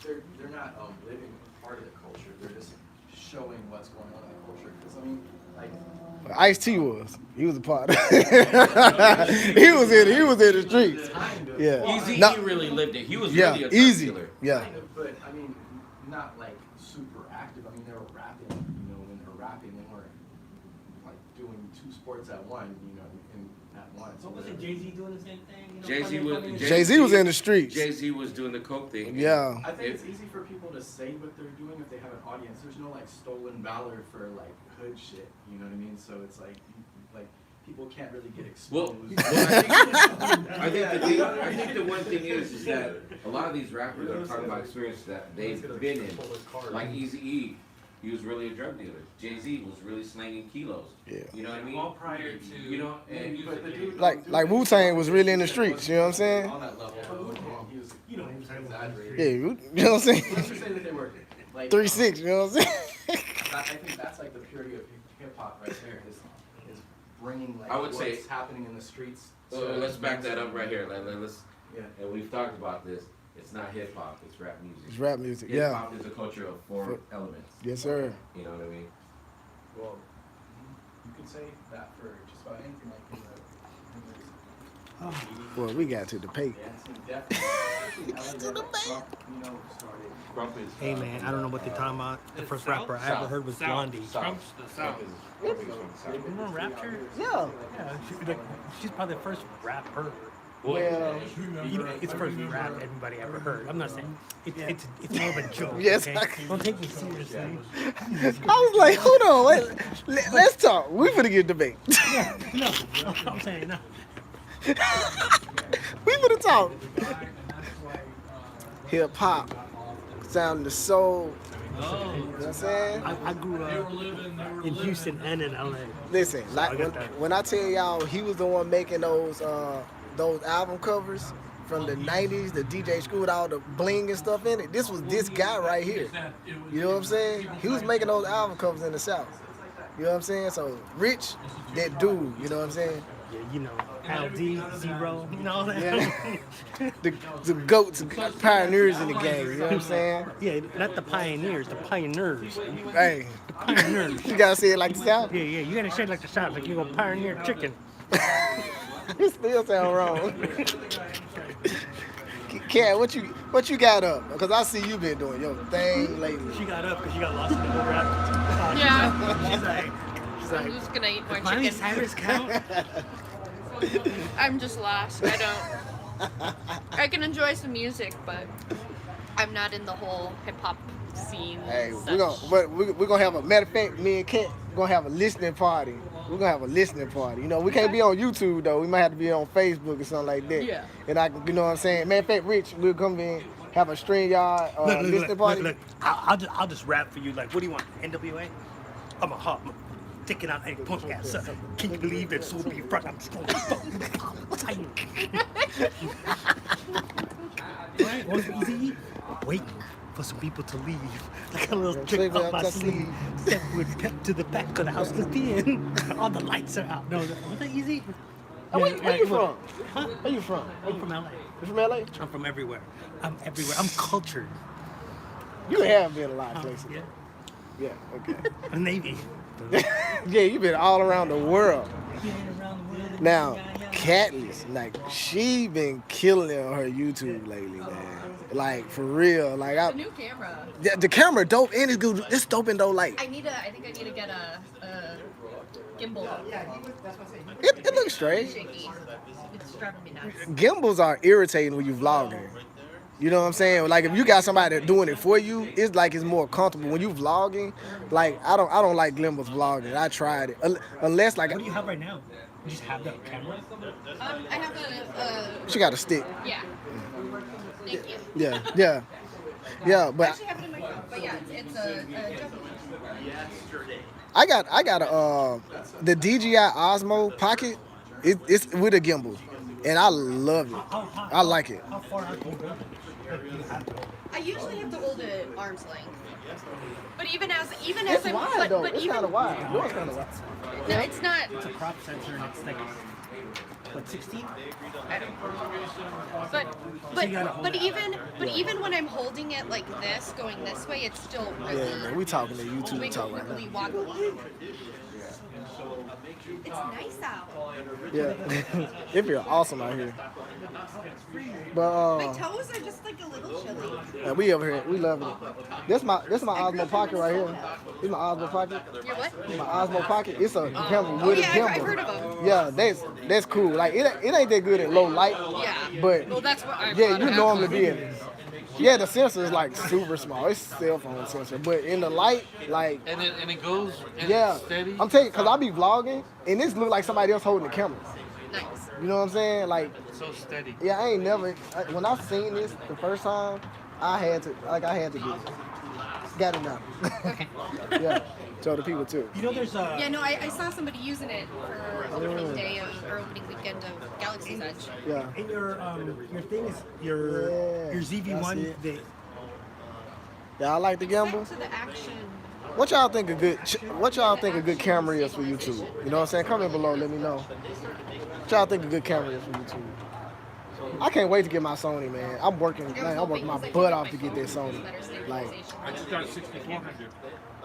they're not living part of the culture. They're just showing what's going on in the culture. Because I mean, like Ice-T was. He was a part of it. He was in the streets. kind of. Yeah. Easy, No. he really lived it. He was Yeah, really a drug easy. dealer. Yeah. Kind of, but I mean, not like super active. I mean, they were rapping. You know, when they're rapping, they weren't like doing two sports at one. You know, at once. What was it, Jay-Z doing the same thing? You know, Jay-Z funny- was funny- Jay-Z was in the streets. Jay-Z was doing the coke thing. Yeah. I think it's easy for people to say what they're doing if they have an audience. There's no like stolen valor for like hood shit. You know what I mean? So it's like people can't really get Well, exposed. I think the one thing is that a lot of these rappers are talking about experiences that they've been in. Like Eazy-E, he was really a drug dealer. Jay-Z was really slanging kilos. Yeah. You know what I mean? all prior to You know, and But the dude, Like Wu-Tang was really in the streets. You know what I'm saying? on that level, he was, You know what I'm saying? exaggerated. Yeah. You know what I'm saying? Let's just say that they were like 3-6. You know what I'm saying? I think that's like the purity of hip hop right there. Is bringing like I would what's say- happening in the streets. let's back that up right here. Let's, Yeah. and we've talked about this. It's not hip hop. It's rap music. It's rap music. Hip Yeah. hop is a culture of four elements. Yes, sir. You know what I mean? Well, you could say that for just about anything like Well, we got to debate. yeah, definitely. To the you know, started. Grump is. Hey man, I don't know what they're talking about. The first South? rapper I ever heard was Blondie. Trump's the South. Remember Rapture? Yeah. Yeah, she's probably the first rapper. Well, You know, it's the first rap everybody ever heard. I'm not saying it's more of a joke. Yes, okay? Don't take me seriously. I was like, hold on, wait. Let's talk. We finna get debate. Yeah, no, I'm saying no. We finna talk. Hip hop, sound the soul. You know what I'm saying? I grew up in Houston and in LA. Listen, like I get that. when I tell y'all, he was the one making those album covers from the 90s, the DJ Screw with all the bling and stuff in it. This was this guy right here. You know what I'm saying? He was making those album covers in the South. You know what I'm saying? So, Rich, that dude, you know what I'm saying? Yeah, you know, LD, Zero, you know all that. Yeah. the goats, the pioneers in the game, you know what I'm saying? Yeah, not the pioneers, the pioneers. Hey, Pioneers. you gotta say it like the South. Yeah, you gotta say it like the South, like you go pioneer chicken. It still sound wrong. Kat, what you got up? Because I see you been doing your thing lately. She got up because she got lost in the whole rap. Yeah. She's I'm like, just gonna eat more Miley chicken. Cyrus count? I'm just lost. I can enjoy some music, but I'm not in the whole hip hop scene. Hey, such. we're gonna have a matter of fact, me and Kat gonna have a listening party. We're gonna have a listening party. You know, we can't be on YouTube though. We might have to be on Facebook or something like that. Yeah. And you know what I'm saying? Matter of fact, Rich, we'll come in, have a StreamYard listening party. Look. I'll just rap for you. Like, what do you want? NWA? I'm a hot. Sticking out a punk ass. Can you believe that so be front? I'm strong. Right? Want some easy? Waiting for some people to leave. Like a little trick up my sleeve. Step with pep to the back of the house. Look in. All the lights are out. No, was that easy? Where you from? Huh? Where you from? I'm from LA. You from LA? I'm from everywhere. I'm everywhere. I'm cultured. You have been a lot of places. Yeah. Yeah, okay. The Navy. Yeah, you've been all around the world. Now, Catless, like, she been killing it on her YouTube lately, man. Like, for real. Like, The new camera. the camera dope and it's good. It's dope and dope light. I think I need to get a gimbal. It looks straight. Shaky. It's driving me nuts. Gimbals are irritating when you vlogging. You know what I'm saying? Like if you got somebody doing it for you, it's like it's more comfortable. When you vlogging, like I don't like gimbals vlogging. I tried it. Unless like What do you have right now? You just have the camera? I have a. She got a stick. Yeah. Thank you. Yeah, but I actually have it in my phone. But yeah, it's a Yesterday. I got the DJI Osmo Pocket. It's with a gimbal, and I love it. I like it. How far out can you go? I usually have to hold it arm's length. But even as It's I'm wide though. but It's even kind of wide. Yours kind of wide. no, it's not. It's a crop sensor and it's like, what, 16? But even when I'm holding it like this, going this way, it's still really Yeah, man. We talking to YouTube talk right wiggly now. wobbly. It's nice out. Yeah, it feels awesome out here. But My toes are just like a little chilly. yeah, we over here, we loving it. This my Osmo Pocket right here. This is my Osmo Pocket. Your what? My Osmo Pocket. It's a camera Oh with a yeah, gimbal. I've heard of them. Yeah, that's cool. Like it ain't that good at low light. Yeah. But Well, that's what I yeah, brought you it normally out. be in. Yeah, the sensor is like super small. It's cell phone sensor, but in the light, like And it goes and yeah, it's steady. I'm telling you, cause I be vlogging, and this look like somebody else holding the camera. Nice. You know what I'm saying? Like, so steady. yeah, I ain't never. When I seen this the first time, I had to get it. Got it now. Okay. Yeah, show the people too. You know, there's a. Yeah, no, I saw somebody using it for opening day or opening weekend of Galaxy's Edge. Yeah. And your thing is your Yeah, your that's ZV-1. it. Yeah, I like the gimbal. Back to the action. What y'all think a good camera is for YouTube? You know what I'm saying? Comment below, let me know. What y'all think a good camera is for YouTube? I can't wait to get my Sony, man. I'm working my butt off to get that Sony. Like, I just got a 6400.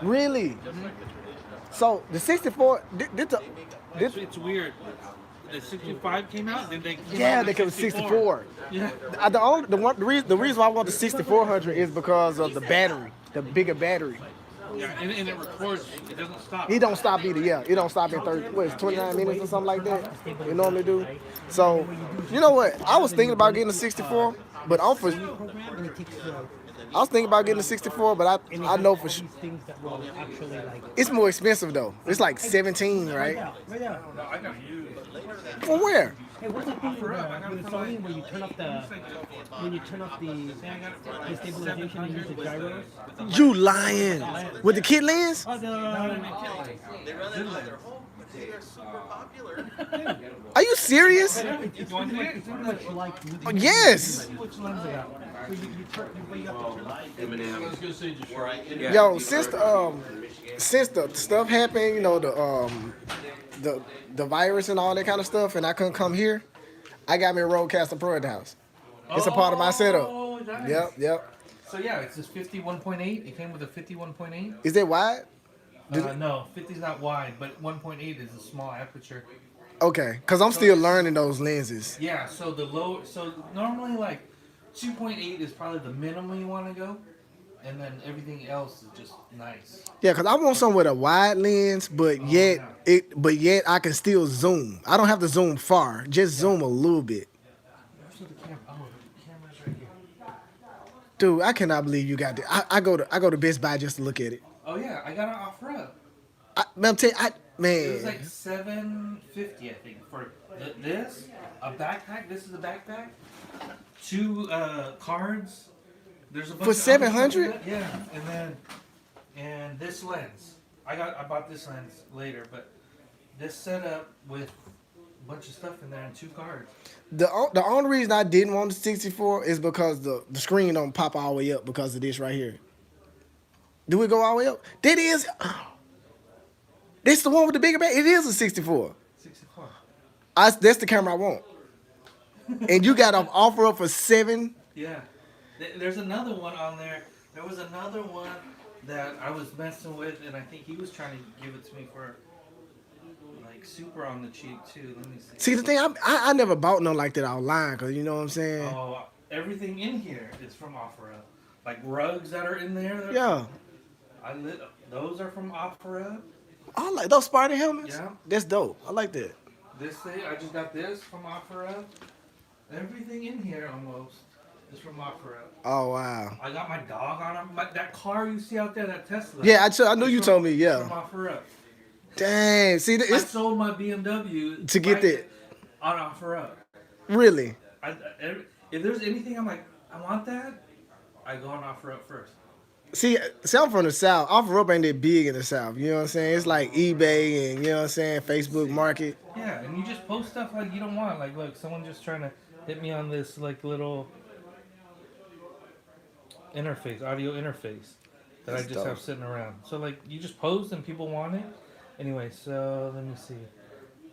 really? So the 64, It's weird. The 65 came out, then they came yeah, out they with could 64. Yeah. The reason why I want the 6400 is because of the battery, the bigger battery. Yeah, and it records. It doesn't stop. He don't stop either, yeah. It don't stop in 29 minutes or something like that. You normally do. So, you know what? I was thinking about getting a 64, but I was thinking about getting a 64, but I know for sure. Things that will actually like. It's more expensive though. It's like 17, right? Right there. No, I got used. For where? Hey, what's the thing with the Sony where you turn off the stabilization and use the gyros? You lying? With the kit lens? Oh, the They run it like their home. They're super popular. Are you serious? it's pretty much like Yes. which lens it out. So you turn you have to turn I was gonna say just right. Yo, since the stuff happened, you know, the virus and all that kind of stuff, and I couldn't come here, I got me a Rodecaster Pro at the house. It's a part of my setup. Oh, nice. Yep. So yeah, it's this 51.8. It came with a 51.8. Is that wide? No, 50 is not wide, but 1.8 is a small aperture. Okay, cause I'm still learning those lenses. Yeah, so so normally like 2.8 is probably the minimum you want to go, and then everything else is just nice. Yeah, cause I want something with a wide lens, but yet I can still zoom. I don't have to zoom far, just zoom a little bit. So the camera, the camera's right here. Dude, I cannot believe you got that. I go to Best Buy just to look at it. Oh yeah, I got it off up. I'm telling you, It was like man. $750, I think, for this, a backpack. This is a backpack. 2 cards. There's a bunch For of other stuff in $700? that. Yeah, and this lens. I bought this lens later, but this setup with a bunch of stuff in there and 2 cards. The only reason I didn't want the 64 is because the screen don't pop all the way up because of this right here. Do we go all the way up? That is. This the one with the bigger battery. It is a 64. 64. That's the camera I want. And you got an offer up for $7. Yeah. There's another one on there. There was another one that I was messing with, and I think he was trying to give it to me for like super on the cheap too. Let me see. See, the thing, I never bought none like that online, cause you know what I'm saying. Oh, everything in here is from OfferUp. Like rugs that are in there. Yeah. Those are from OfferUp. I like those Spartan helmets. Yeah. That's dope. I like that. This thing, I just got this from OfferUp. Everything in here almost is from OfferUp. Oh wow. I got my dog on it. That car you see out there, that Tesla. Yeah, I knew you told me. Yeah. From OfferUp. Dang. See, I sold my BMW to get that on OfferUp. Really. If there's anything I'm like, I want that, I go on OfferUp first. See, I'm from the South. OfferUp ain't that big in the South. You know what I'm saying? It's like eBay and, you know what I'm saying, Facebook Market. Yeah, and you just post stuff like you don't want. Like, look, someone just trying to hit me on this like little interface, audio interface that That's I just dope. have sitting around. So like, you just post and people want it. Anyway, so let me see.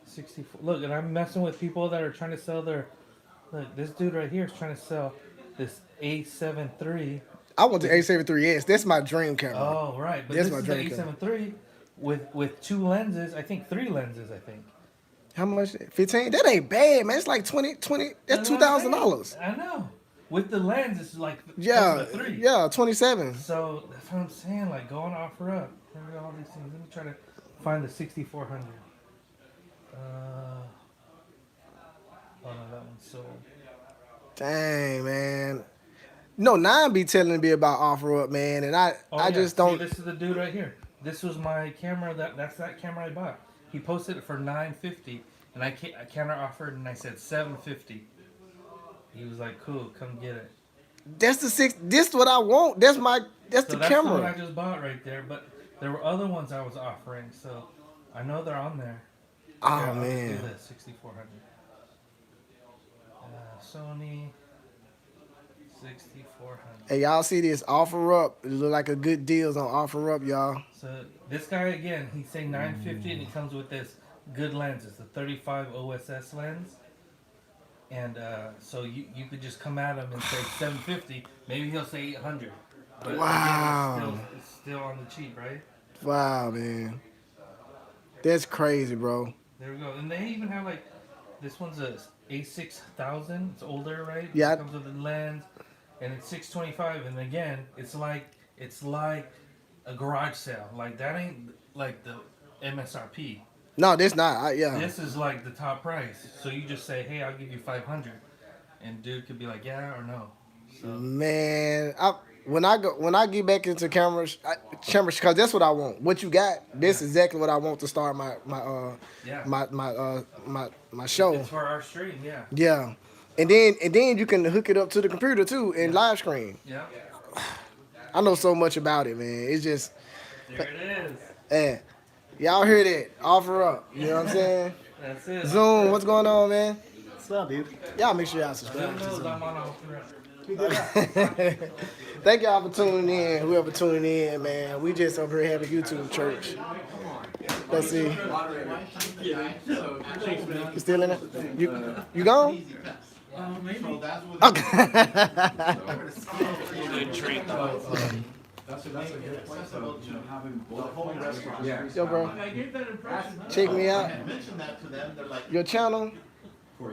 64. Look, and I'm messing with people that are trying to sell their. Look, this dude right here is trying to sell this A7 III. I want the A7 IIIS. That's my dream camera. Oh, right. But That's this my is the dream camera. A7 III with 2 lenses. I think 3 lenses, I think. How much? 15? That ain't bad, man. It's like 20. That's $2,000. I know. With the lens, it's like Yeah, 3. yeah, 27. So that's what I'm saying. Like, go on OfferUp. Look at all these things. Let me try to find the 6400. Oh no, that one's sold. Dang, man. No, 9 be telling me about OfferUp, man, and I just don't. See, this is the dude right here. This was my camera. That's that camera I bought. He posted it for $950, and I counter offered, and I said $750. He was like, "Cool, come get it." That's the 6. This what I want. That's So the that's the one camera. I just bought right there. But there were other ones I was offering, so I know they're on there. Oh, Here, I'll just man. do this 6400. Sony 6400. Hey, y'all see this OfferUp? It look like a good deals on OfferUp, y'all. So this guy again, he's saying $950, and he comes with this good lenses, the 35 OSS lens. And so you could just come at him and say $750. Maybe he'll say $800. But Wow. again, it's still on the cheap, right? Wow, man. That's crazy, bro. There we go. And they even have like this one's a A6000. It's older, right? Yeah. It comes with a lens, and it's $625. And again, it's like a garage sale. Like that ain't like the MSRP. No, that's not. Yeah. This is like the top price. So you just say, hey, I'll give you $500, and dude could be like, yeah or no. So Man, when I get back into cameras, because that's what I want. What you got? This is exactly what I want to start my show. it's for our stream, yeah. Yeah, and then you can hook it up to the computer too and live stream. Yeah. I know so much about it, man. It's just, There it is. yeah. Y'all hear that? OfferUp. You know what I'm saying? That's it. Zoom, what's going on, man? What's up, dude? Y'all make sure y'all Who subscribe to knows? Zoom. I'm on OfferUp. Thank y'all for tuning in. Whoever tuning in, man. We just over here having YouTube church. Let's see. You still in it? You gone? Okay. Good treat though. That's a good point. So, having the whole restaurant. Yo, bro. I gave that impression. Check me out. I mentioned that to them. They're like, Your channel. they were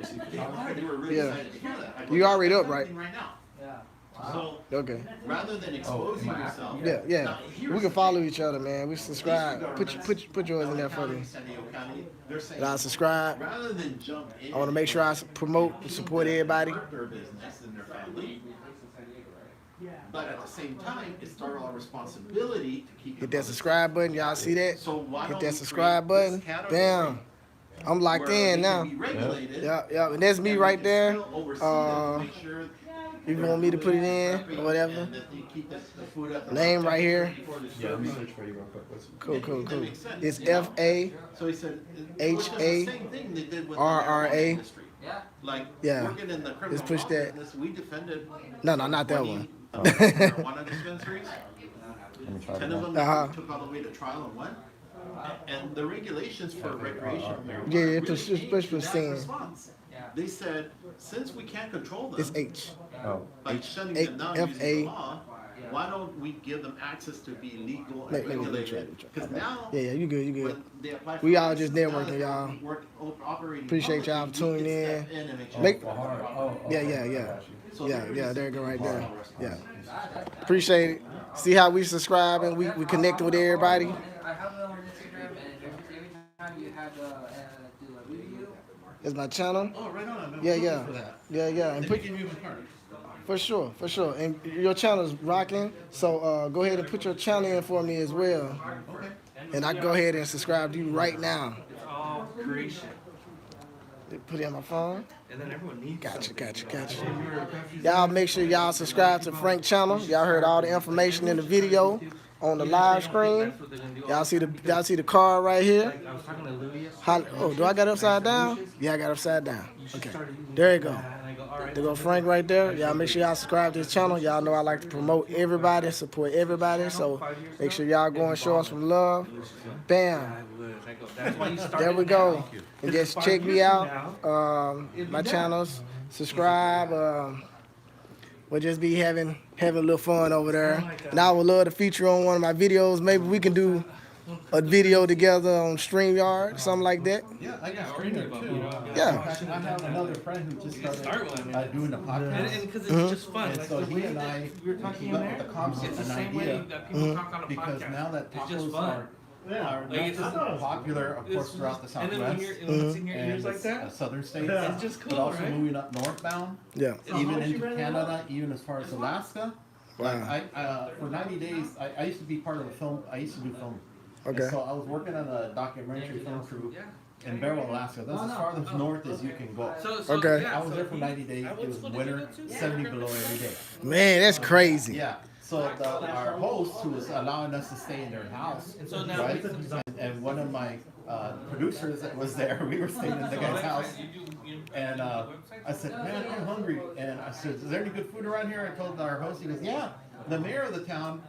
really Yeah. excited to hear that. I go, You already "That's up, right? something now." Yeah. So Okay. rather than exposing yourself, Yeah. now, here's We can the follow thing. each other, man. We subscribe. Put yours in there for me. San Diego County, they're saying, And I subscribe. rather than jump in, I want to make sure I promote and support everybody. their business and their family. But at the same time, it's our responsibility to keep Hit that subscribe button. Y'all see that? So why Hit don't that we subscribe create this button. category Damn. I'm locked where in they now. can be regulated, Yeah. And that's me and right we can there. still oversee them to make sure If you want me to put it in or whatever. and that they keep the food at the Name right here. before the Yeah, let me service. search for you real quick. Cool. That makes sense, It's you know? FA. So he said, H which is the A same thing they did with the R marijuana A. industry. Yeah. Like, Yeah. working in the criminal Let's push law that. business, we defended No, not that 20, one. marijuana dispensaries. 10 of them Uh-huh. took all the way to trial and won. And the regulations for recreational marijuana Yeah, really push came push to for that sin. response. Yeah. They said, since we can't control them It's H. by shutting A- them down F- using A- the law, why don't we give them access to be legal and Let me regulated? try. Because now, Yeah, you good. when they apply for We all license, just now networking, that y'all. we work operating Appreciate y'all publicly, tuning we can in. step in and make sure Make- that Yeah. So Yeah, there is there you go right there. personal Yeah. responsibility. Appreciate it. See how we subscribe and we connect with everybody. And I have it on Instagram, and every time you have do a review. It's my channel. Oh, right on. I've been Yeah. looking for that. Yeah. And They put, give you a card. for sure. And your channel's rocking. So go ahead and put your channel in for me as well. Okay. And I can go ahead and subscribe to you right now. It's all creation. Put it on my phone. And then everyone needs Gotcha, something, gotcha, you know. gotcha. Hey, we were refusing- Y'all make sure y'all subscribe to Frank channel. Y'all heard all the information in the video on the live screen. Y'all see the card right here. Like, I was talking to Louis yesterday. Oh, do I got upside down? Yeah, I got upside down. Okay, there you go. And I go, all right. There go Frank right there. Y'all make sure y'all subscribe to his channel. Y'all know I like to promote everybody, support everybody. So make sure y'all go and show us some love. Bam. There we go. And just check me out. My channels. Subscribe. We'll just be having a little fun over there. And I would love to feature on one of my videos. Maybe we can do a video together on StreamYard, something like that. Yeah, I got streamer too. Yeah. I have another friend who just started doing a podcast. And because it's just fun. And Like so the he way and that I we were talking came in up there, with a concept, it's the an same way idea, that people talk on a because podcast. now that It's just tacos fun. are Like, not popular, of course, throughout the And then when Southwest it's in your and ears like that, southern states, it's just cool, but also right? moving up northbound, Yeah. even into Canada, even as far as Alaska. Like Wow. I for 90 days, I used to be part of a film. I used to do film. Okay. And so I was working on a documentary film crew in Barrow, Alaska. That's as far as north as you can go. Okay. I was there for 90 days. It was winter, 70 below every day. Man, that's crazy. Yeah. So our host, who was allowing us to stay in their house, right? And one of my producers that was there, we were staying in the guy's house. And I said, man, I'm hungry. And I said, is there any good food around here? I told our host, he goes, yeah, the mayor of the town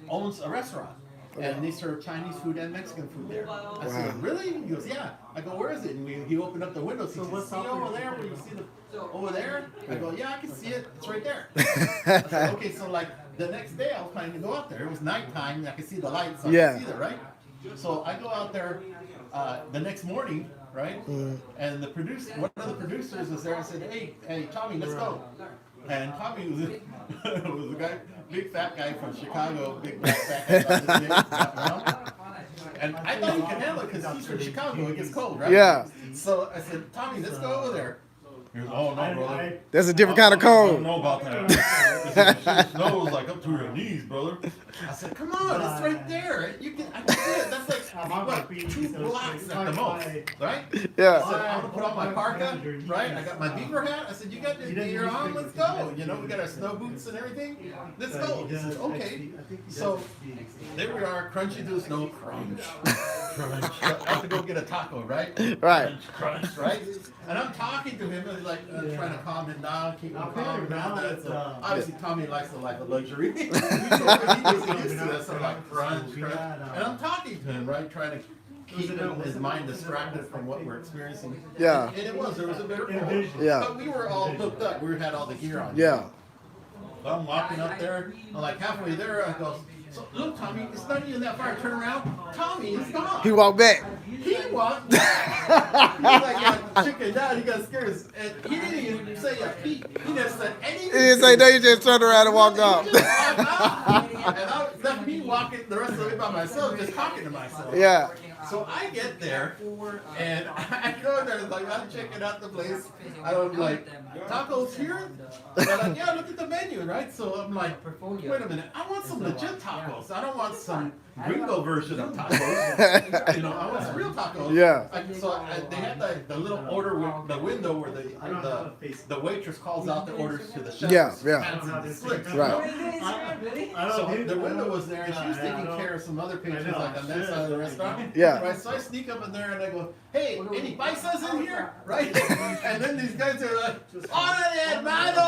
owns a restaurant. And they serve Chinese food and Mexican food there. I said, really? He goes, yeah. I go, where is it? And he opened up the window. So he said, see over there where you see the, over there? I go, yeah, I can see it. It's right there. I said, okay, so like the next day I was planning to go out there. It was nighttime and I could see the lights, so I could see it, right? So I go out there the next morning, right? And the one of the producers was there. I said, hey, Tommy, let's go. And Tommy was was a guy, big fat guy from Chicago, big fat guy about this big, and I thought he could handle it because he's from Chicago. It gets cold, right? Yeah. So I said, Tommy, let's go over there. He goes, oh no, brother. That's a different kind of I don't cold. know about that. Snow was like up to your knees, brother. I said, come on, it's right there. I can see it. That's like what, 2 blocks at the most, right? Yeah. I said, I'm gonna put on my parka, right? I got my beaver hat. I said, you got this gear on? Let's go. You know, we got our snow boots and everything. Let's go. He says, okay. So there we are, crunchy through the snow. Crunch. I have to go get a taco, right? Right. Crunch, right? And I'm talking to him and like trying to calm him down, keep him calm and all that. So obviously Tommy likes the life of luxury. He wasn't used to that, so I'm like crunch. And I'm talking to him, right, trying to keep his mind distracted from what we're experiencing. Yeah. And there was a bitter cold. Yeah. But we were all hooked up. We had all the gear on. Yeah. So I'm walking up there. I'm like halfway there. I go, so look, Tommy, it's not even that far. I turn around. Tommy is gone. He walked back. He walked back. He like chicken out. He got scared. And he didn't even say a peep. He just said anything. He didn't say no, he just turned around and walked off. He just walked out. And I left me walking the rest of the way by myself, just talking to myself. Yeah. So I get there, and I go there, like, I'm checking out the place. I was like, tacos here? They're like, yeah, look at the menu, right? So I'm like, wait a minute, I want some legit tacos. I don't want some gringo version of tacos. You know, I want some real tacos. Yeah. They had the little order with the window where the waitress calls out the orders to the chef. Yeah. Hands in the slips, Right. So the window was there, and she was taking care of some other patrons, like on that side of the restaurant. Yeah. Right, so I sneak up in there and I go, hey, any paisas in here? Right? And then these guys are like, ¡Órale, hermano!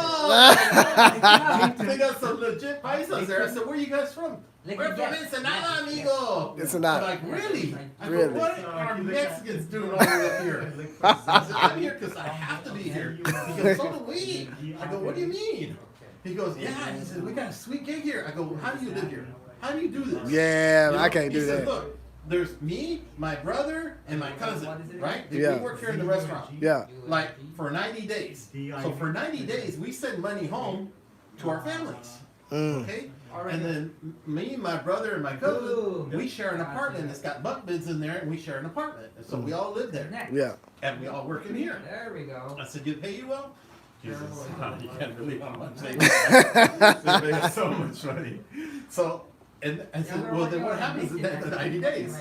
They got some legit paisas there. I said, where are you guys from? We're from Ensenada, amigo. Ensenada. They're like, really? I go, Really? what are Mexicans doing all the way up here? I said, I'm here because I have to be here. He goes, so do we. I go, what do you mean? He goes, yeah. He said, we got a sweet gig here. I go, how do you live here? How do you do this? Yeah, You know, I can't do he said, that. look, there's me, my brother, and my cousin, right? Yeah. We work here in the restaurant. Yeah. Like, for 90 days. So for 90 days, we send money home to our families. Okay? And then me, my brother, and my cousin, we share an apartment. It's got bunk beds in there, and we share an apartment. And so we all live there. Yeah. And we all work in here. There we go. I said, do they pay you well? He says, you can't believe how much they pay. They pay us so much money. So And I said, well, then what happens in the 90 days?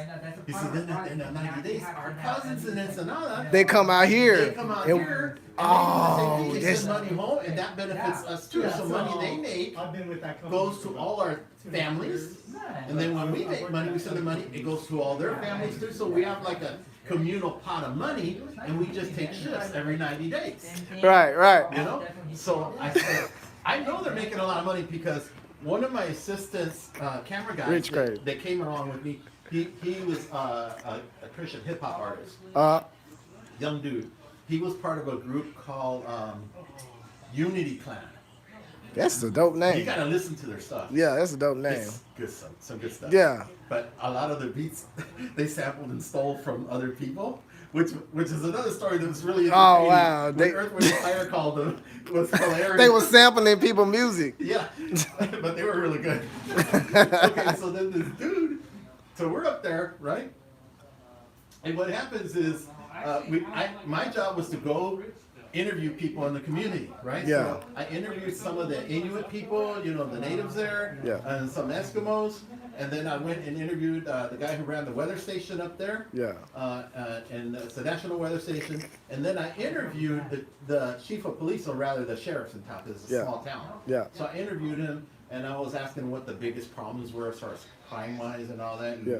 He said, then in the 90 days, our cousins and this and all that, They come out here. they come out and- here, Oh, and they this. send money home, and that benefits us too. So money they make I've been with that company. goes to all our families, and then when we make money, we send the money, it goes to all their families too. So we have like a communal pot of money, and we just take shifts every 90 days. Right. You know? So I said, I know they're making a lot of money because one of my assistants, camera guys, Rich Craig. that came along with me, he was a Christian hip hop artist, young dude. He was part of a group called Unity Clan. That's a dope You name. gotta listen to their stuff. Yeah, that's a dope name. It's good stuff, some good stuff. Yeah. But a lot of the beats they sampled and stole from other people, which is another story that was really entertaining. Oh, wow. When They- Earth, Wind & Fire called them, it was hilarious. They were sampling people's music. Yeah, but they were really good. Okay, so then this dude, so we're up there, right? And what happens is, my job was to go interview people in the community, right? Yeah. So I interviewed some of the Inuit people, you know, the natives there, Yeah. and some Eskimos, and then I went and interviewed the guy who ran the weather station up there. Yeah. And it's the national weather station. And then I interviewed the chief of police, or rather the sheriff's in town, 'cause it's a Yeah. small town. Yeah. So I interviewed him, and I was asking what the biggest problems were as far as crime-wise and all that. And Yeah.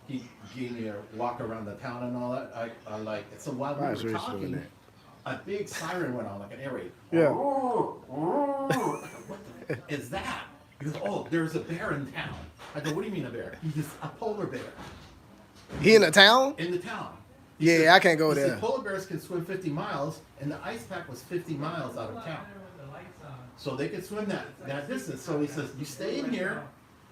he gave me a walk around the town and all that. I like, so while Nice we were race doing talking, that. a big siren went on, like an air raid. Yeah. What the is that? He goes, oh, there's a bear in town. I go, what do you mean a bear? He goes, a polar bear. He in the town? In the town. Yeah, I can't go He there. said polar bears can swim 50 miles, and the ice pack was 50 miles out of town. So they could swim that distance. So he says, you stay in here,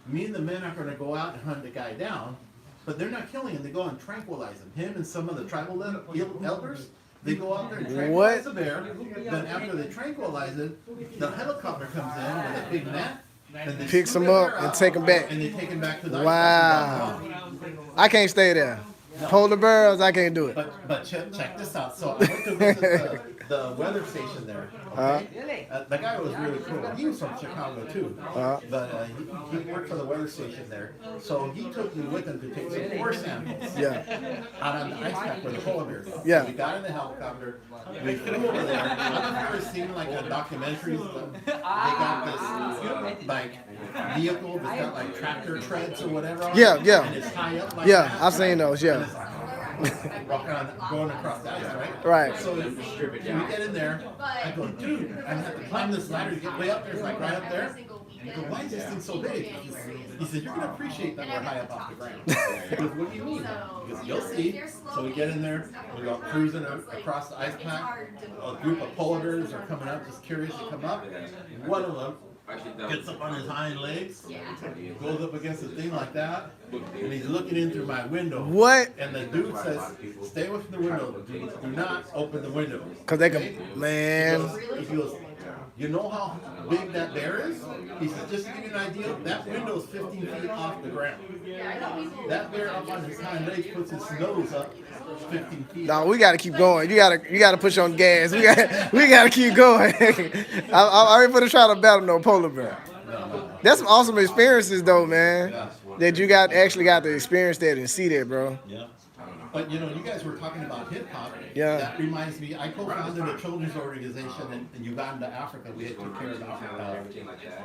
me and the men are gonna go out and hunt the guy down, but they're not killing him, they go and tranquilize him. Him and some of the tribal elders, they go out there and tranquilize the bear, then after they tranquilize it, the helicopter comes in with a big net, and they Picks scoop him the up bear and out, take him back. And they take him back to the ice Wow. pack and dump him off. I can't stay there. Polar bears, I can't do it. But check this out. So I went to visit the weather station there. Okay? The guy was really cool. He was from Chicago too. But he worked for the weather station there. So he took me with him to take some core samples. Yeah. Out on the ice pack where the polar bears are. Yeah. So we got in the helicopter. We flew over there. I don't know if you've ever seen like a documentary. They got this like vehicle that's got like tractor treads or whatever on Yeah, it, yeah. and it's high up like Yeah, that. I've seen those, yeah. And it's walking on, going across the ice, right? Right. So we get in there. I go, dude, I have to climb this ladder to get way up there. It's like right up there. I go, why is this thing so big? He said, you're gonna appreciate that we're high up off the ground. He goes, what do you mean? He goes, you'll see. So we get in there. We go cruising across the ice pack. A group of polar bears are coming up, just curious to come up. One of them gets up on his hind legs, goes up against the thing like that, and he's looking in through my window. What? And the dude says, stay away from the window. Do not open the window. Cause they can, man. He goes, you know how big that bear is? He says, just to give you an idea, that window is 15 feet off the ground. That bear up on his hind legs puts his nose up 15 feet. No, we gotta keep going. You gotta push on gas. We gotta keep going. I ain't gonna try to battle no polar bear. That's some awesome experiences though, man. That you actually got to experience that and see that, bro. Yeah. But you know, you guys were talking about hip hop. Yeah. That reminds me, I co-founded a children's organization in Uganda, Africa. We had took care of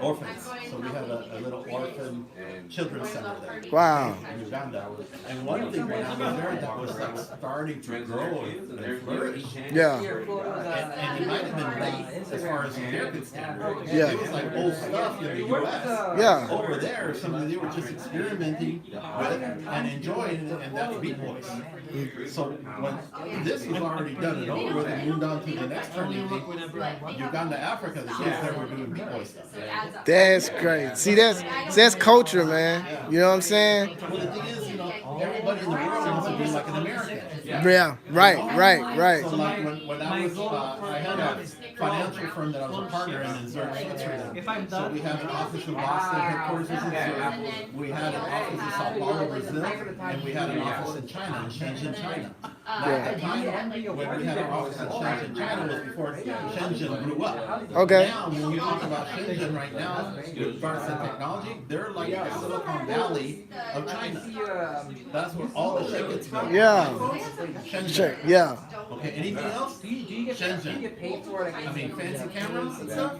orphans. So we have a little orphan children's center there. Wow. In Uganda. And one thing when I was there that was like starting to grow and flourish. Yeah. And it might have been late as far as American standards. Yeah. It was like old stuff in the U.S. Yeah. Over there, they were just experimenting with and enjoying, and that's Beat Boys. So when this was already done and over with and moved on to the next turning thing, Uganda, Africa, the kids there were doing Beat Boy stuff. That's great. See, that's culture, man. You know what I'm saying? Well, the thing is, you know, everybody in the world wants to be like an American. Yeah. Right. So like when I was, I had financial firm that I was a partner in Zurich, Switzerland. So we have an office in Boston, headquarters in Zurich. We had an office in Sao Paulo, Brazil, and we had an office in China, in Shenzhen, China. Now, at the time when we had our office in Shenzhen, China was before Shenzhen grew up. Okay. Now, when we talk about Shenzhen right now, with regards to technology, they're like the Silicon Valley of China. That's where all the shit gets built. Yeah. Shenzhen. Yeah. Okay, anything else? Shenzhen. I mean, fancy cameras and stuff?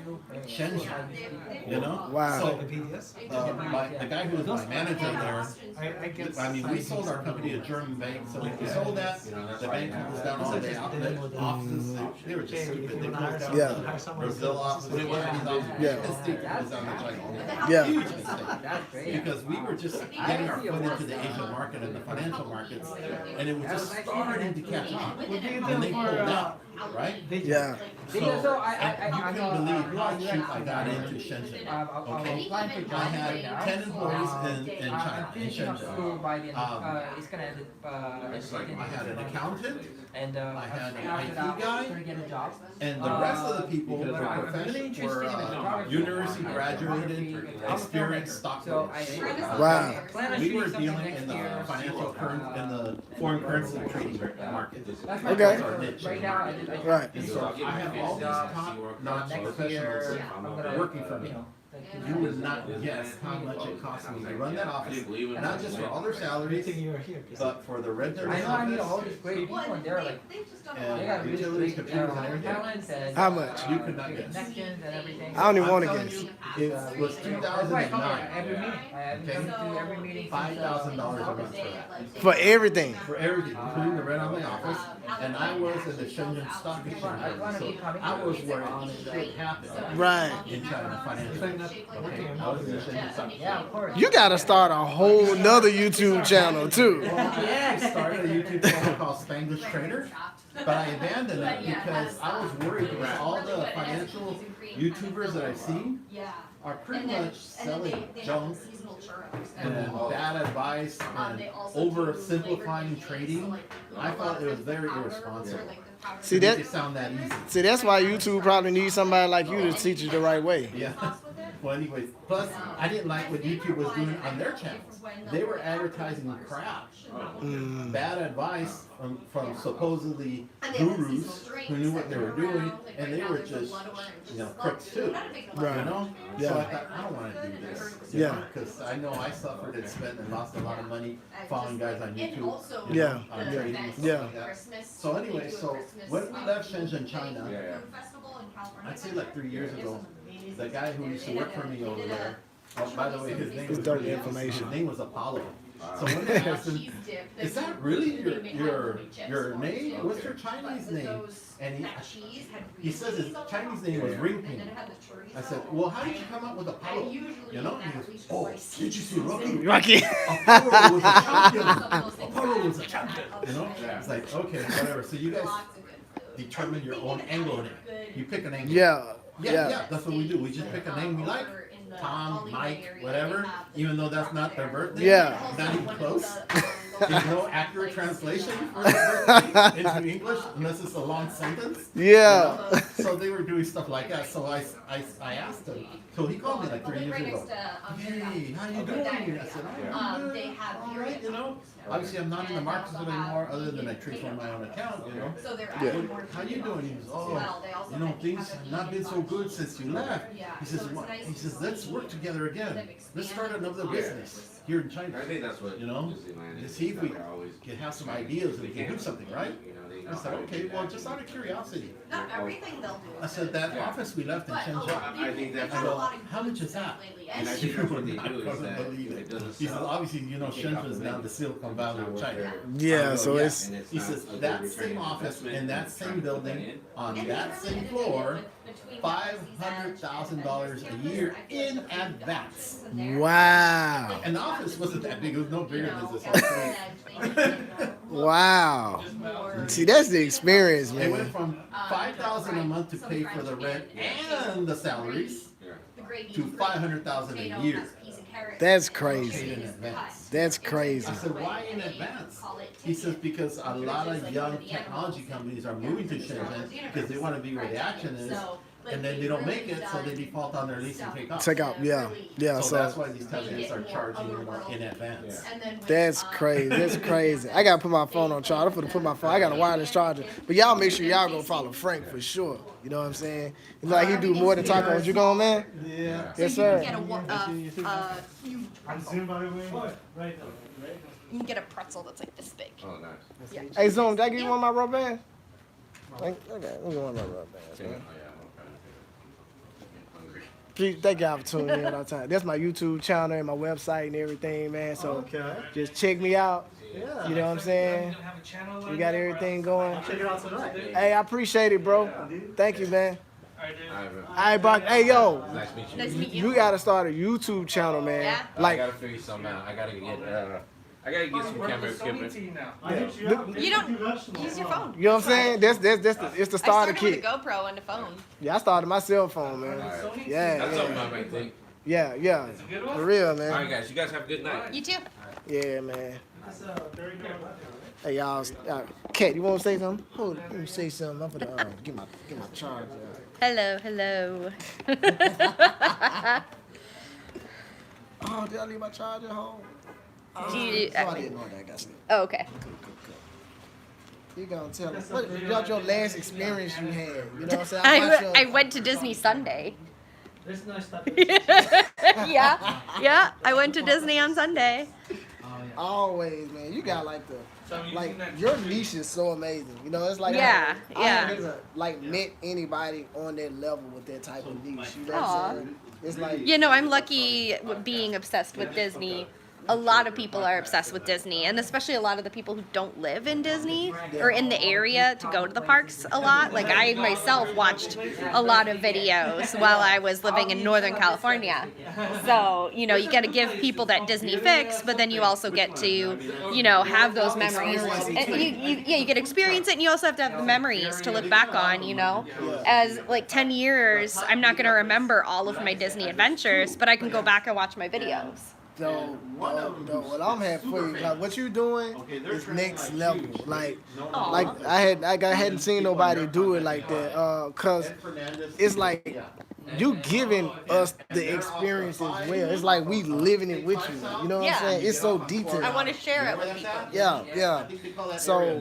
Shenzhen. You know? Wow. So, the guy who was my manager there, I mean, we sold our company to a German bank, so when we sold that, the bank closed down all the offices. They were just stupid. They closed down the Brazil office. They went to these offices. Yeah. Stupid closed down the China. Yeah. Huge mistake. Because we were just getting our foot into the Asian market and the financial markets, and it was just starting to catch on. And they pulled out, right? Yeah. So, and you couldn't believe how cheap I got into Shenzhen. Okay, I had 10 employees in China, in Shenzhen. I had an accountant, I had an IT guy, and the rest of the people were professional, university graduated, experienced stockbrokers. Wow. We were dealing in the financial currency, in the foreign currency trading market. Okay. That's our niche. Right. And so I have all these top-notch professionals working for me. You would not guess how much it costs me to run that office, not just for all their salaries, but for the rent of the office, and utilities, computers, and everything. How much? You could not guess. I don't even want to guess. It was 2009. Okay? $5,000 a month for that. For everything. For everything, including the rent on my office, and I was in the Shenzhen Stock Exchange, so I was where shit happened. Right. In China, financially. Okay, I was in the Shenzhen Stock Exchange. You gotta start a whole nother YouTube channel too. Well, I actually started a YouTube channel called Spanglish Trader, but I abandoned it because I was worried because all the financial YouTubers that I've seen are pretty much selling junk and bad advice and oversimplifying trading. I thought it was very irresponsible. See Make that? it sound that easy. See, that's why YouTube probably needs somebody like you to teach you the right way. Yeah. Well, anyways, plus I didn't like what YouTube was doing on their channels. They were advertising crap, bad advice from supposedly gurus who knew what they were doing, and they were just, crooks too. Right. You know? Yeah. So I thought, I don't want to do this. Yeah. Because I know I suffered and spent and lost a lot of money following guys on YouTube. Yeah. On trading and stuff Yeah. like that. So anyway, so when we left Shenzhen, China, I'd say like 3 years ago, the guy who used to work for me over there, by the way, his name was dirty information. His name was Apollo. So when they asked him, is that really your name? What's your Chinese name? And he says his Chinese name was Ringping. I said, well, how did you come up with Apollo? You know? He goes, oh, did you see Rocky? Rocky. Apollo was a champion. Apollo was a champion. You know? It's like, okay, whatever. So you guys determine your own angle in it. You pick an angle. Yeah, that's what we do. We just pick a name we like. Tom, Mike, whatever, even though that's not their birthday. Yeah. Not even close. There's no accurate translation for their birthday into English unless it's a long sentence. Yeah. You know? So they were doing stuff like that. So I asked him. So he called me like 3 years ago. Hey, how you doing? I said, I'm good. All right, you know. Obviously, I'm not in the markets anymore, other than I trade from my own account, you know. Yeah. How you doing? He goes, oh, you know, things have not been so good since you left. He says, what? He says, let's work together again. Let's start another business here in China. I think that's what, you know, to see if we can have some ideas and we can do something, right? I said, okay, well, just out of curiosity. Not everything they'll do. I said, that office we left in Shenzhen, I think that's I go, how much is that? And I think that's what they do is Couldn't that believe it it. doesn't He says, sell. obviously, you know, Shenzhen is now the Silicon Valley of China. Yeah, I go, so it's- And He not says, a good that return same on office investment, in that and same trying to put that building, in. on that same floor, $500,000 a year in advance. Wow. And the office wasn't that big, it was no bigger than this whole Wow. See, that's the experience, It went man. from $5,000 a month to pay for the rent and the salaries to $500,000 a year. That's paid crazy. in advance. That's crazy. I said, why in advance? He says, because a lot of young technology companies are moving to Shenzhen because they want to be where the action is, and then they don't make it, so they default on their lease and take off. Take out, yeah. So that's why these companies are charging in advance. That's crazy. That's crazy. I gotta put my phone on charge. I'm gonna put my phone. I got a wireless charger. But y'all make sure y'all go follow Frank for sure. You know what I'm saying? It's like he do more than talk on. You going, man? Yeah. Yes, So you sir. can get huge pretzel. You can get a pretzel that's like this big. Oh, nice. Yeah. Hey, Zoom, did I give you one of my rubber bands? Okay, let me get one of my rubber bands, Yeah, oh, man. yeah, okay. I'm hungry. Please, thank y'all for tuning in all the time. That's my YouTube channel and my website and everything, man. So just check me out. Yeah. You know what I'm saying? Have a channel We like got that? everything going. Check it out tonight. Hey, I appreciate it, bro. Thank you, man. Alright, dude. All right, bro. All right, Brock. Hey, yo, Nice to meet you. Nice to meet you. you gotta start a YouTube channel, man. Yeah? I Like, gotta figure something out. I gotta get some Work camera with Sony equipment. team now. You don't use your phone. you know what I'm saying? It's the I starter started with a kit. GoPro and a phone. Yeah, I started my cell phone, man. Alright. Yeah, That's something I yeah, might think. yeah, yeah. It's a good one? For real, All right, man. guys. You guys have a good night. You too. Yeah, man. Hey, y'all. Kat, you want to say something? Hold on, let me say something. I'm gonna get my charger. Hello, hello. Oh, did I leave my charger home? Do you- Oh, I didn't know that. I got it. Oh, okay. You gonna tell us what your last experience you had? You know what I'm saying? watched I went to Disney Sunday. There's nice stuff. Yeah. I went to Disney on Sunday. Always, man. You got like So I'm like using that your tree. niche is so amazing. You know, it's like Yeah, I yeah. never like met anybody on that level with that type of niche. You know what Aw. I'm saying? It's like You know, I'm lucky with being obsessed with Disney. A lot of people are obsessed with Disney, and especially a lot of the people who don't live in Disney or in the area to go to the parks a lot. Like I myself watched a lot of videos while I was living in Northern California. So, you know, you got to give people that Disney fix, but then you also get to, you know, have those memories. And you get to experience it, and you also have to have the memories to look back on, you know. As like 10 years, I'm not going to remember all of my Disney adventures, but I can go back and watch my videos. so what I'm happy for you. Like what you doing is next level. Like I hadn't seen nobody do it like that. Cause it's like you giving us the experience as well. It's like we living it with you. You know what I'm saying? It's so detailed. I want to share it with people. Yeah. So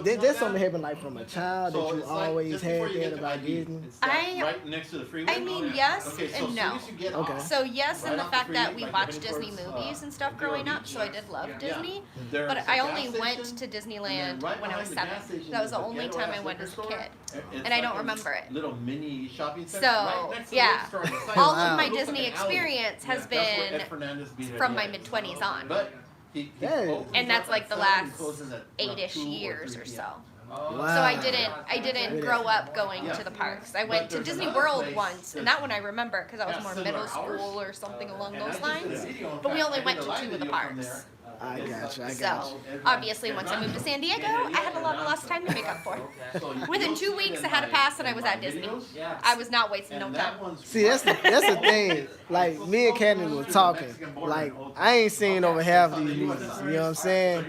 there's there's something happened like from a child that you always had that about Disney. right next to the freeway. I mean, yes Okay, so and as no. soon as you get Okay. off, So yes, Right in the off the fact that freeway, we like watched heading Disney towards, movies and stuff Vero growing up, Beach, so I did love Disney. there's But a I gas only went station, to and Disneyland then right when I was behind the 7. gas station That was the is a only ghetto-ass time I went liquor as a store. kid. It's And I like don't a remember it. Little mini shopping center. So, right next to the yeah. bookstore on the side. All Wow. of my Looks like Disney an alley. experience has That's where been Ed Fernandez beat it from at. my mid-20s on. But he Yeah. opens And that's up like at the 7 and last closes at around 8-ish 2 or years 3 or p.m. so. Wow. So I didn't grow up going to the parks. I went to there's Disney another World place once, and that's that one I remember because I was got more similar middle school hours. or something along And I those just did a lines. video. In But we fact, only I went did to a live 2 of the video from parks. there. I got you. So obviously, once I moved to San Diego, I had a lot of lost time to make up for. Within 2 weeks, I had a pass and I was at Disney. I was not wasting no time. See, that's the thing. Like me and Candy was talking. Like I ain't seen over half these movies. You know what I'm saying?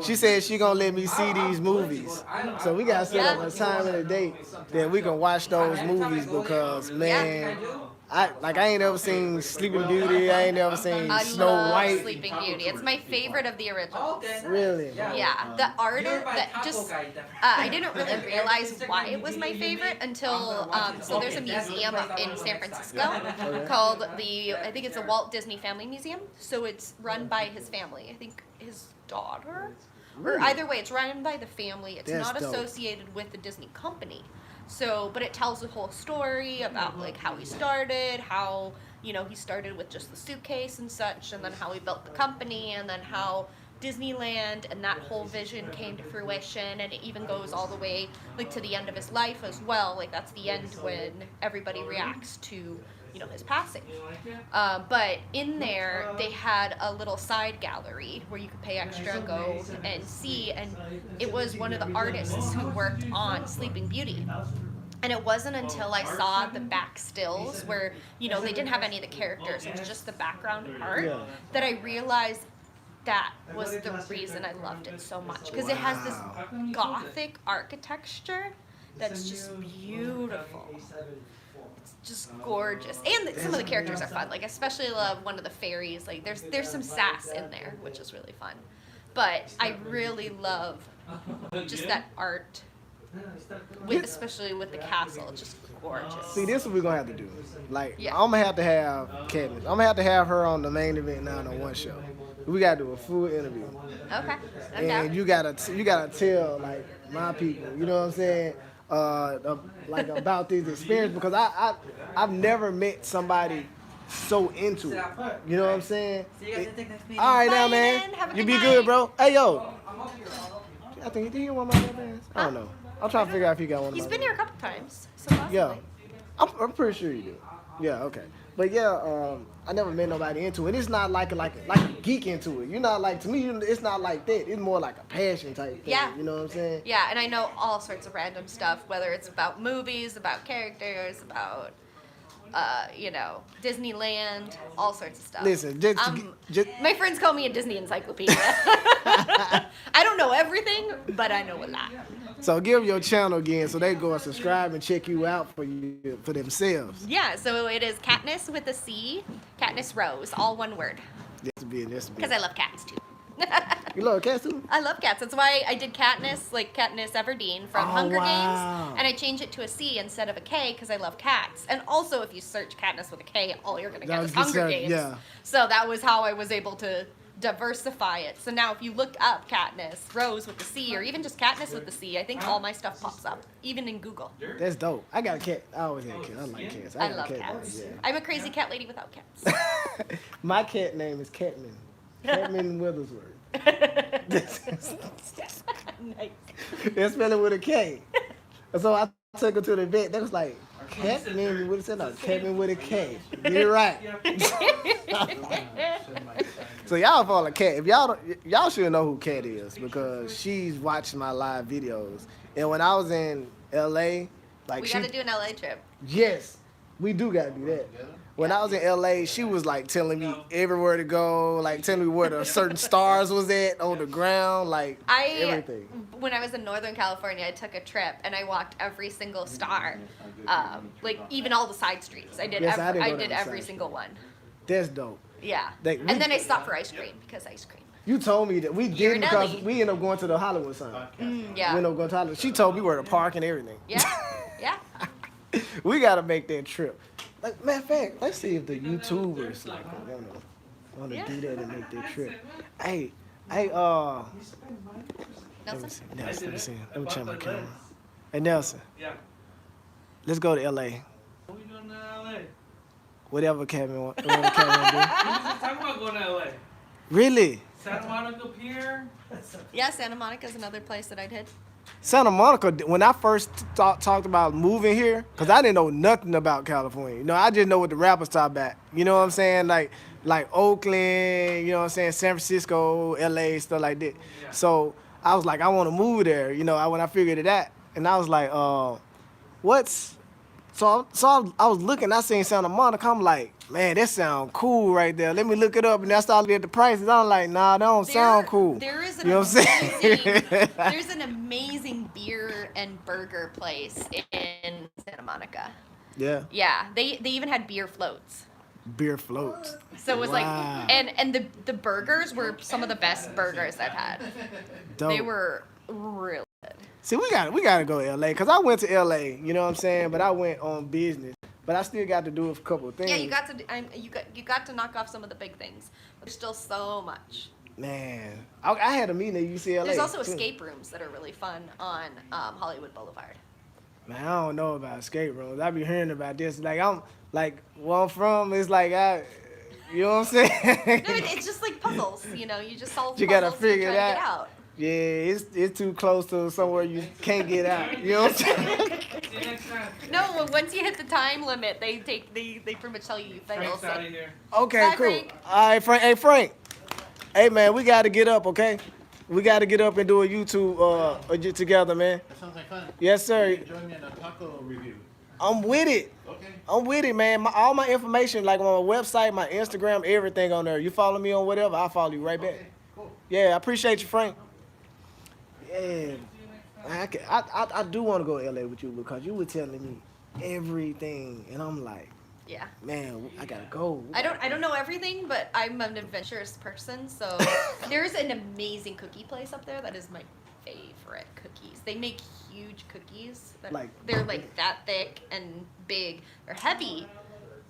She said she gonna let me see these movies. So we gotta set up a time and a date that we can watch those movies because man, I ain't never seen Sleeping Beauty. I ain't never seen I Snow love White. Sleeping Beauty. It's my favorite of the originals. Really? Yeah, the artist that just I didn't really realize why it was my favorite until so there's a museum up in San Francisco called I think it's the Walt Disney Family Museum. So it's run by his family. I think his daughter. Or either way, it's run by the family. It's That's not dope. associated with the Disney company. So, but it tells the whole story about like how he started, how, you know, he started with just the suitcase and such, and then how he built the company, and then how Disneyland and that whole vision came to fruition, and it even goes all the way like to the end of his life as well. Like that's the end when everybody reacts to, you know, his passing. But in there, they had a little side gallery where you could pay extra and go and see, and it was one of the artists who worked on Sleeping Beauty. And it wasn't until I saw the back stills where, you know, they didn't have any of the characters, it was just the background art, Yeah. that I realized that was the reason I loved it so much. Because it has this gothic architecture that's just beautiful. It's just gorgeous. And some of the characters are fun. Like, especially love one of the fairies. Like, there's some sass in there, which is really fun. But I really love just that art. Especially with the castle, it's just gorgeous. See, this is what we're gonna have to do. Like, Yeah. I'm gonna have to have Katniss. I'm gonna have to have her on the main event now on one show. We gotta do a full interview. Okay, I'm And down. you gotta tell like my people, you know what I'm saying, like about this experience, because I've never met somebody so into it. You know what I'm saying? See you guys at the next meeting. All right now, Bye, man. then. Have a You good be good, night. bro. Hey yo, I'm up here. I think he want my bands. I don't know. I'm trying to figure out if he got one of He's my been here a bands. couple times, so possibly. Yeah, I'm pretty sure you do. Yeah, okay. But yeah, I never met nobody into it. It's not like a geek into it. You're not like, to me, it's not like that. It's more like a passion type thing. Yeah. You know what I'm saying? Yeah, and I know all sorts of random stuff, whether it's about movies, about characters, about, you know, Disneyland, all sorts of stuff. Listen, just My friends call me a Disney encyclopedia. I don't know everything, but I know a lot. so give your channel again so they go and subscribe and check you out for themselves. Yeah, so it is Katniss with a C, Katniss Rose, all one word. This would be. Because I love cats too. You love cats too? I love cats. That's why I did Katniss, like Katniss Everdeen from Oh, Hunger wow. Games, and I changed it to a C instead of a K because I love cats. And also, if you search Katniss with a K, all you're gonna That get was is Hunger just, Games. yeah. So that was how I was able to diversify it. So now, if you look up Katniss Rose with the C, or even just Katniss with the C, I think all my stuff pops up, even in Google. That's dope. I got a cat. I always had a cat. I like cats. I got love a cat. cats. Yeah. I'm a crazy cat lady without cats. My cat name is Catman. Catman Withersworth. Nice. They spell it with a K. And so I took her to the vet. They was like, Catman with a Catman with a K. Get it right. So y'all follow Cat. If y'all should know who Cat is because she's watching my live videos. And when I was in LA, like We she, gotta do an LA trip. yes, we do gotta do that. When I was in LA, she was like telling me everywhere to go, like telling me where the certain stars was at on the ground, like everything. When I was in Northern California, I took a trip and I walked every single star, like even all the side streets. I did. Yes, I I did go did down the every side single one. That's dope. Yeah. Like, And then I stopped for ice cream because ice cream. You told me that we You're did because Nelly. we ended up going to the Hollywood sign. Yeah. We ended up going to Hollywood. She told me where to park and everything. Yeah. Yeah. We gotta make that trip. Like, matter of fact, let's see if the YouTubers like wanna do that and make that trip. Hey, let me see. Nelson, let me see. Let me check my camera. Hey Nelson, Yeah. let's go to LA. What are we doing in LA? Whatever Kevin want. Whatever Kevin want to do. We were just talking about going to LA. Really? Santa Monica Pier. Yeah, Santa Monica is another place that I'd hit. Santa Monica, when I first talked about moving here, because I didn't know nothing about California. You know, I just know what the rappers talk about. You know what I'm saying? Like Oakland, you know what I'm saying? San Francisco, LA, stuff like that. Yeah. So I was like, I want to move there. You know, when I figured it out. And I was like, So I was looking, I seen Santa Monica. I'm like, man, that sound cool right there. Let me look it up. And I started looking at the prices. I'm like, nah, that don't sound cool. There is You know what I'm saying? there's an amazing beer and burger place in Santa Monica. Yeah, Yeah, they even had beer floats. beer floats. So it was Wow. like, and the burgers were some of the best burgers I've had. Dope. They were really good. See, we gotta go to LA because I went to LA. You know what I'm saying? But I went on business. But I still got to do a couple of things. Yeah, you got to knock off some of the big things. But there's still so much. Man, I had a meeting at UCLA. There's also too. escape rooms that are really fun on Hollywood Boulevard. Man, I don't know about escape rooms. I be hearing about this. Like where I'm from, it's like you know what I'm saying? No, it's just like puzzles. You know, you just solve You puzzles gotta figure to it try to get out. out. Yeah, it's too close to somewhere you can't get out. You know what I'm saying? See you next time. No, once you hit the time limit, they pretty much tell you failed. Frank's out of here. Okay, Bye, cool. Frank. All right, Frank. Hey, Frank. Hey, man, we got to get up, okay? We got to get up and do a YouTube together, man. That sounds like fun. Yes, sir. You can join me in a taco review. I'm with it. Okay. I'm with it, man. All my information, like on my website, my Instagram, everything on there. You follow me on whatever, I'll follow you right back. Okay, cool. Yeah, I appreciate you, Frank. Yeah. I do want to go to LA with you because you were telling me everything, and I'm like, Yeah. man, I gotta go. I don't know everything, but I'm an adventurous person, so there's an amazing cookie place up there that is my favorite cookies. They make huge cookies. They're like that thick and big. They're heavy.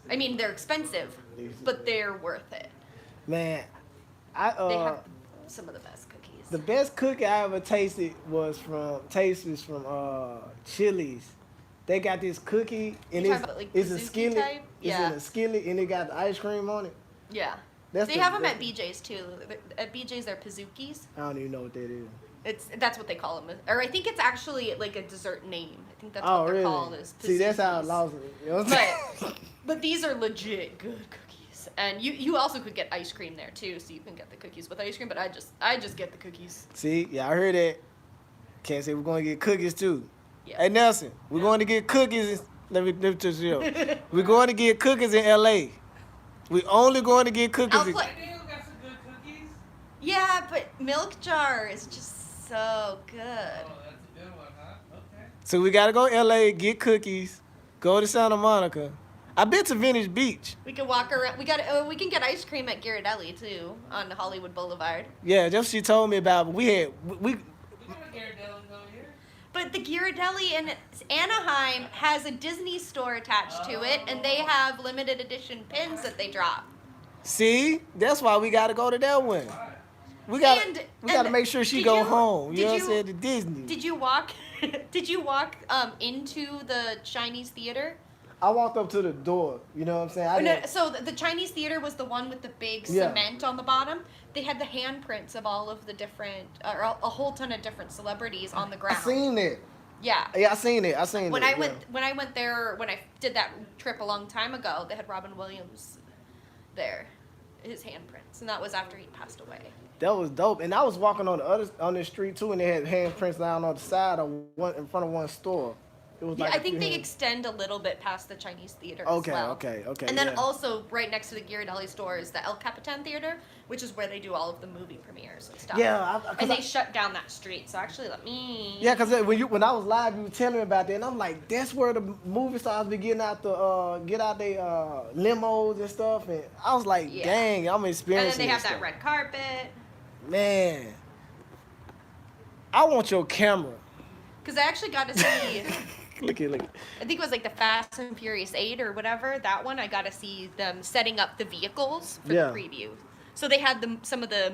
I mean, they're expensive, but they're worth it. Man, They have some of the best cookies. the best cookie I ever tasted was from Chili's. They got this cookie and You it's, talking about, like, it's a Pizookie skillet. type? It's Yeah. in a skillet and it got the ice cream on it. Yeah. That's They the have them best. at BJ's too. At BJ's, they're Pizookies. I don't even know what that is. That's what they call them, or I think it's actually like a dessert name. I think that's Oh, what they're really? called. Is See, that's how I Pizookies. lost it. You know what I'm saying? But these are legit good cookies, and you also could get ice cream there too, so you can get the cookies with ice cream. But I just get the cookies. See, yeah, I heard that. Can't say we're going to get cookies too. Yeah. Hey, Nelson, we're going to get cookies. Let me just you. We're going to get cookies in L.A. We only going to get cookies. I'll play. Yeah, but milk jar is just so good. So we got to go to L.A., get cookies, go to Santa Monica. I've been to Venice Beach. We can walk around. We can get ice cream at Ghirardelli too on Hollywood Boulevard. Yeah, just she told me about. But we But the Ghirardelli in Anaheim has a Disney store attached to it, and they have limited edition pins that they drop. see. That's why we got to go to that one. We got to make sure she go home. You know what I'm saying? To Disney. Did you walk? Did you walk into the Chinese theater? I walked up to the door. You know what I'm saying? So the Chinese theater was the one with the big cement on the bottom. They had the handprints of all of the different, or a whole ton of different celebrities on the ground. I seen it. Yeah. Yeah, I seen it. When I went there, when I did that trip a long time ago, they had Robin Williams there, his handprints, and that was after he passed away. That was dope. And I was walking on the street too, and they had handprints down on the side of one in front of one store. It was like I think they extend a little bit past the Chinese theater Okay, as well. okay. And then also right next to the Ghirardelli store is the El Capitan Theater, which is where they do all of the movie premieres and stuff. Yeah, and they shut down that street. So actually, let me. Yeah, because when I was live, you were telling me about that, and I'm like, that's where the movie stars be getting out their limos and stuff, and I was like, dang, I'm experiencing. And then they have this that red carpet. Man, I want your camera. Because I actually got to see. Look at. I think it was like the Fast and Furious 8 or whatever. That one, I got to see them setting up the vehicles for the preview. So they had some of the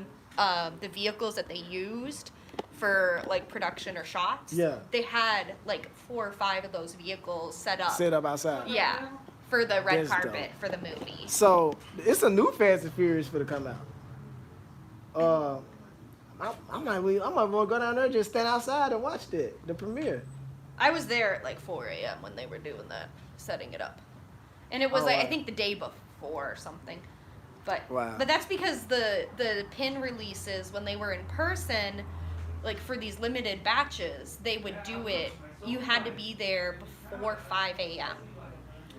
vehicles that they used for like production or shots. Yeah. They had like 4 or 5 of those vehicles set up. Set up outside. Yeah, for the red That's carpet dope. for the movie. So it's a new Fast and Furious for to come out. I might want to go down there and just stand outside and watch the premiere. I was there at like 4 a.m. when they were doing that, setting it up, and it was I think the day before or something. But but that's because the pin releases when they were in person, like for these limited batches, they would do it. You had to be there before 5 a.m.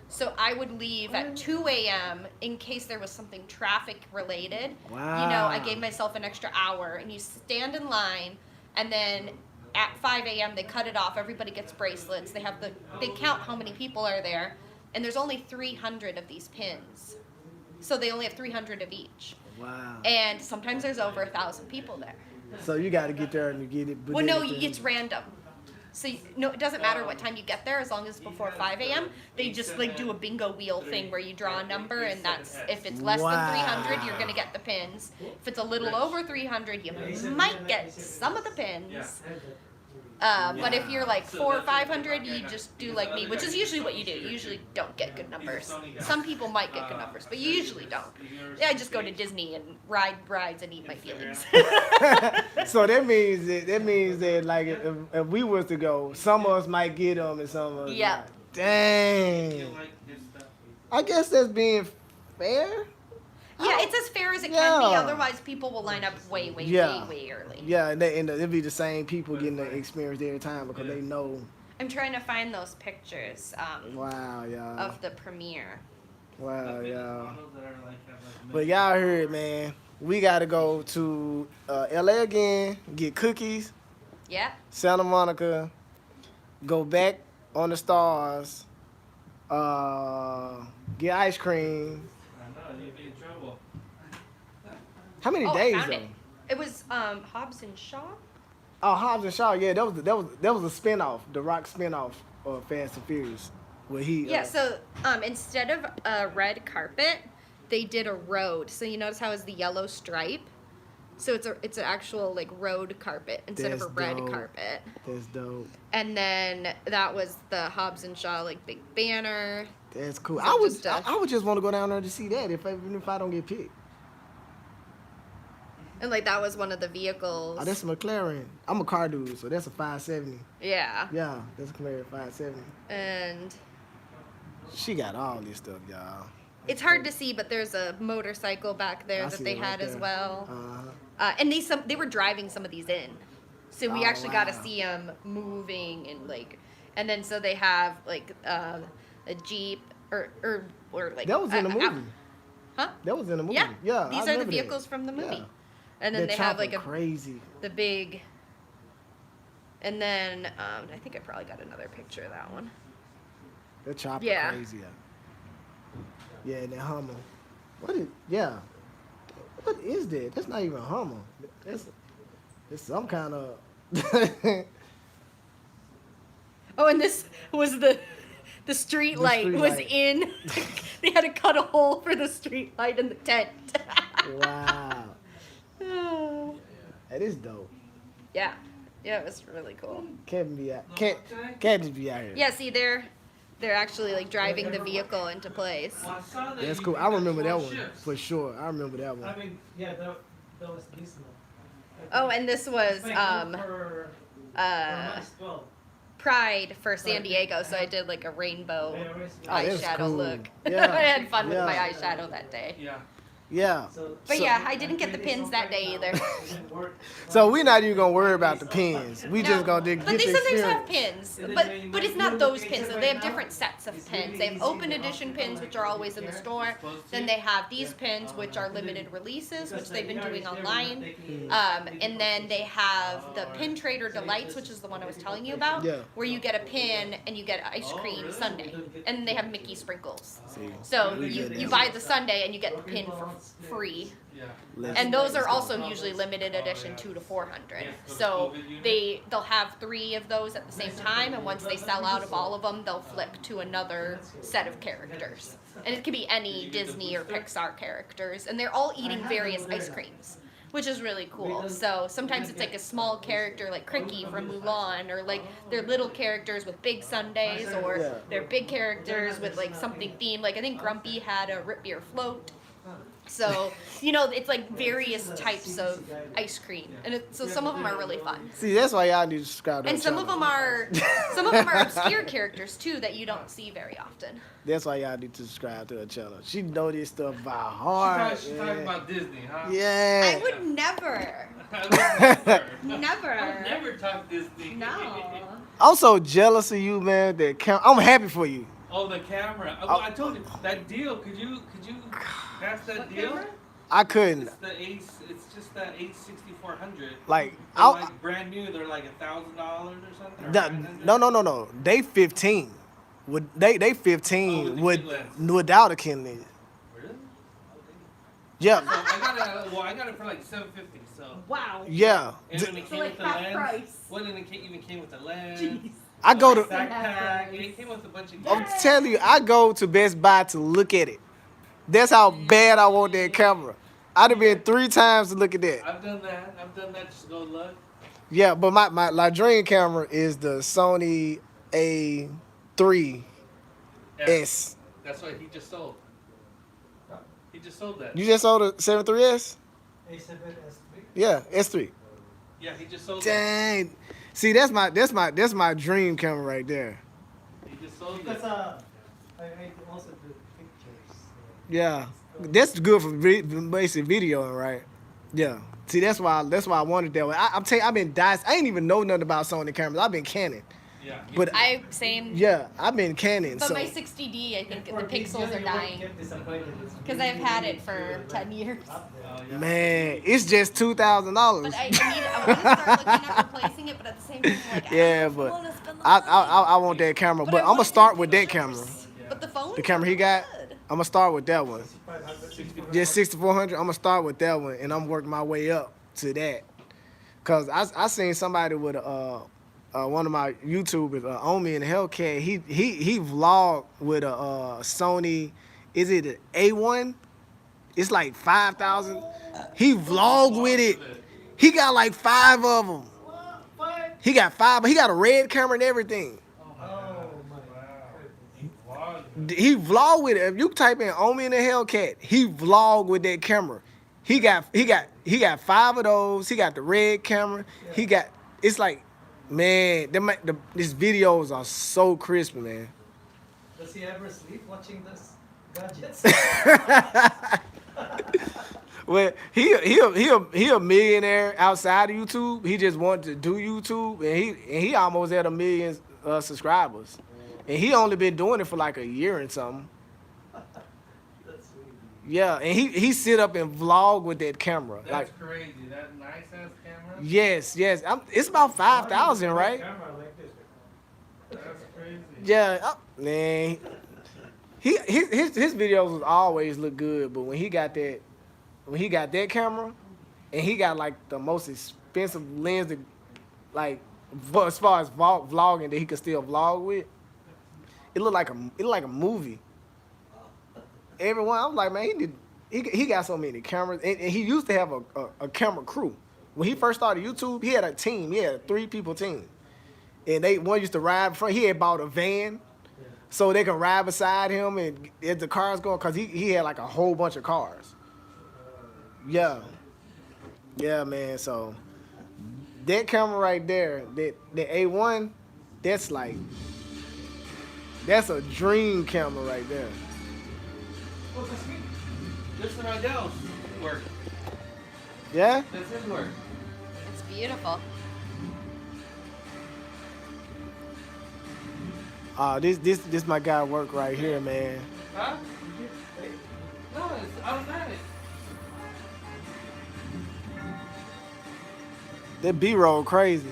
So I would leave at 2 a.m. in case there was something traffic related. Wow. You know, I gave myself an extra hour, and you stand in line, and then at 5 a.m. they cut it off. Everybody gets bracelets. They count how many people are there, and there's only 300 of these pins. So they only have 300 of each. Wow. And sometimes there's over 1,000 people there. So you got to get there and get it. Well, no, it's random. So no, it doesn't matter what time you get there as long as it's before 5 a.m. They just like do a bingo wheel thing where you draw a number, and that's if it's less than 300, you're gonna get the pins. If it's a little over 300, you might get some of the pins. But if you're like 400 or 500, you just do like me, which is usually what you do. You usually don't get good numbers. Some people might get good numbers, but you usually don't. I just go to Disney and ride rides and eat my feelings. So that means that like if we was to go, some of us might get them and some of us not. Dang. I guess that's being fair. Yeah, it's as fair as it can be. Yeah. Otherwise, people will line up way, way, Yeah. way, way early. Yeah, and it'll be the same people getting the experience every time because they know. I'm trying to find those pictures Wow, y'all. of the premiere. Wow, y'all. Models that are like have like But y'all heard, man. We gotta go to LA again, get cookies, Yeah. Santa Monica, go back on the stars, get ice cream. I know you'd be in trouble. How many Oh, I days found though? it. It was Hobbs and Shaw. Oh, Hobbs and Shaw. Yeah, that was a spinoff, the Rock spinoff of Fast and Furious, where he. Yeah. So instead of a red carpet, they did a road. So you notice how it's the yellow stripe. So it's an actual like road carpet instead of a That's red dope. carpet. That's dope. And then that was the Hobbs and Shaw like big banner. That's cool. So I would just, I would just want to go down there to see that even if I don't get picked. And like that was one of the vehicles. Oh, that's a McLaren. I'm a car dude, so that's a 570. Yeah. Yeah, that's a McLaren 570. And She got all this stuff, y'all. it's hard to see, but there's a motorcycle back there I that see they it right had as there. well. Uh-huh. And they were driving some of these in, so we Oh, actually got to wow. see them moving and like, and then so they have like a Jeep or like That was in the movie. Huh? That was in the movie. Yeah. Yeah. These I are the remember that. vehicles from the movie. Yeah. And then That they have chopper like crazy. the big. And then I think I probably got another picture of that one. That chopper Yeah. crazy. Yeah, and that Hummer. What is? Yeah. What is that? That's not even a Hummer. It's some kind of. Oh, and this was the street light street was light. in. They had to cut a hole for the street light in the tent. Wow. That is dope. Yeah, it was really cool. Can't be out. Can't just be out here. Yeah, see, they're actually like driving the vehicle into place. Well, I saw that That's you cool. did I that remember that 12 one shifts. for sure. I remember that one. I mean, yeah, that was decent. Oh, and this was It's like one per month, 12. Pride for San Diego, so I did like a rainbow Oh, that's eyeshadow cool. look. Yeah. I had fun with Yeah. my eyeshadow that day. Yeah. Yeah. But yeah, I didn't get the pins that day either. So we're not even gonna worry about the pins. We just gonna get But they the sometimes experience. have pins, but it's not those pins. So they have different sets of pins. They have open edition pins, which are always in the store. Then they have these pins, which are limited releases, which they've been doing online. And then they have the Pin Trader Delights, which is the one I was telling you about, Yeah. where you get a pin and you get ice cream sundae, and they have Mickey sprinkles. See, So we you get you that. buy the sundae and you get the pin for free. Yeah. And those are also usually limited edition 2 to 400. So they'll have 3 of those at the same time, and once they sell out of all of them, they'll flip to another set of characters. And it can be any Disney or Pixar characters, and they're all eating various ice creams, which is really cool. So sometimes it's like a small character like Cricky from Mulan, or like they're little characters with big sundaes, or Yeah. they're big characters with like something themed. Like I think Grumpy had a root beer float. So, it's like various types of ice cream, and so some of them are really fun. See, that's why y'all need to subscribe to And our some of channel. them are obscure characters too that you don't see very often. That's why y'all need to subscribe to her channel. She know this stuff by heart. She's talking about Disney, huh? Yeah. I would never, I would never. I would never talk Disney. No. I'm so jealous of you, man. I'm happy for you. Oh, the camera. Oh. I told you that deal. Could you pass that deal? I couldn't. It's the Ace. It's just that Ace 6400. Like, They're like brand new. They're like $1,000 or something. Or No. They 15. They 15 with the kit lens. without a kit lens. Really? Yeah. So I got it for like $750. So. Wow. Yeah. And then it came like with the half lens. price. Well, then it even came with the lens. Jeez. I go to. Backpack. It came with a bunch of. I'm telling you, I go to Best Buy to look at it. That's how bad I want that camera. I'd have been 3 times to look at that. I've done that just to go look. Yeah, but my dream camera is the Sony A3S. That's what he just sold. He just sold that. You just sold a 73S? A7, S3. Yeah, S3. Yeah, he just sold that. Dang. See, that's my dream camera right there. He just sold Because it. I also do pictures. Yeah. That's good for basic videoing, right? Yeah. See, that's why I wanted that way. I'm telling you, I've been diced. I ain't even know nothing about Sony cameras. I've been Canon. Yeah. But Same. yeah, I've been Canon. But So my 60D, I think For the video, pixels are you won't dying get disappointed. It's because I've had it for 10 years. Yeah. man, it's just $2,000. But I want to start looking at replacing it, but at the same time, like, Yeah, I but want to spend the I want that camera. But I I'm gonna want start the with that pictures. camera. But the phone. The camera he got, Good. I'm gonna start with that one. Just 6400. I'm gonna start with that one, and I'm working my way up to that. Cause I seen somebody with one of my YouTubers, Omi in the Hellcat. He vlogged with a Sony. Is it an A1? It's like 5,000. He vlogged with it. He got like 5 of them. He got 5. But he got a red camera and everything. He vlogged with it. If you type in Omi in the Hellcat, he vlogged with that camera. He got 5 of those. He got the red camera. He got, it's like, man, these videos are so crispy, man. Does he ever sleep watching this gadgets? Well, he a millionaire outside of YouTube. He just wanted to do YouTube, and he almost at 1 million subscribers, and he only been doing it for like a year and something. Yeah, and he sit up and vlog with that camera. That's like crazy. That nice ass camera. yes, it's about 5,000, right? That's crazy. Yeah, man. His videos was always look good, but when he got that camera, and he got like the most expensive lens that, like, as far as vlogging that he could still vlog with, it looked like a movie. Everyone, I was like, man, he got so many cameras, and he used to have a camera crew. When he first started YouTube, he had a team. He had a 3-people team, and one used to ride in front. He had bought a van, so they could ride beside him, and as the cars going, cause he had like a whole bunch of cars. Yeah, man. So that camera right there, the A1, that's a dream camera right there. Oh, that's me. Mr. Rydell's work. Yeah? That's his work. It's beautiful. This my guy work right here, man. Huh? No, it's automatic. That B-roll crazy.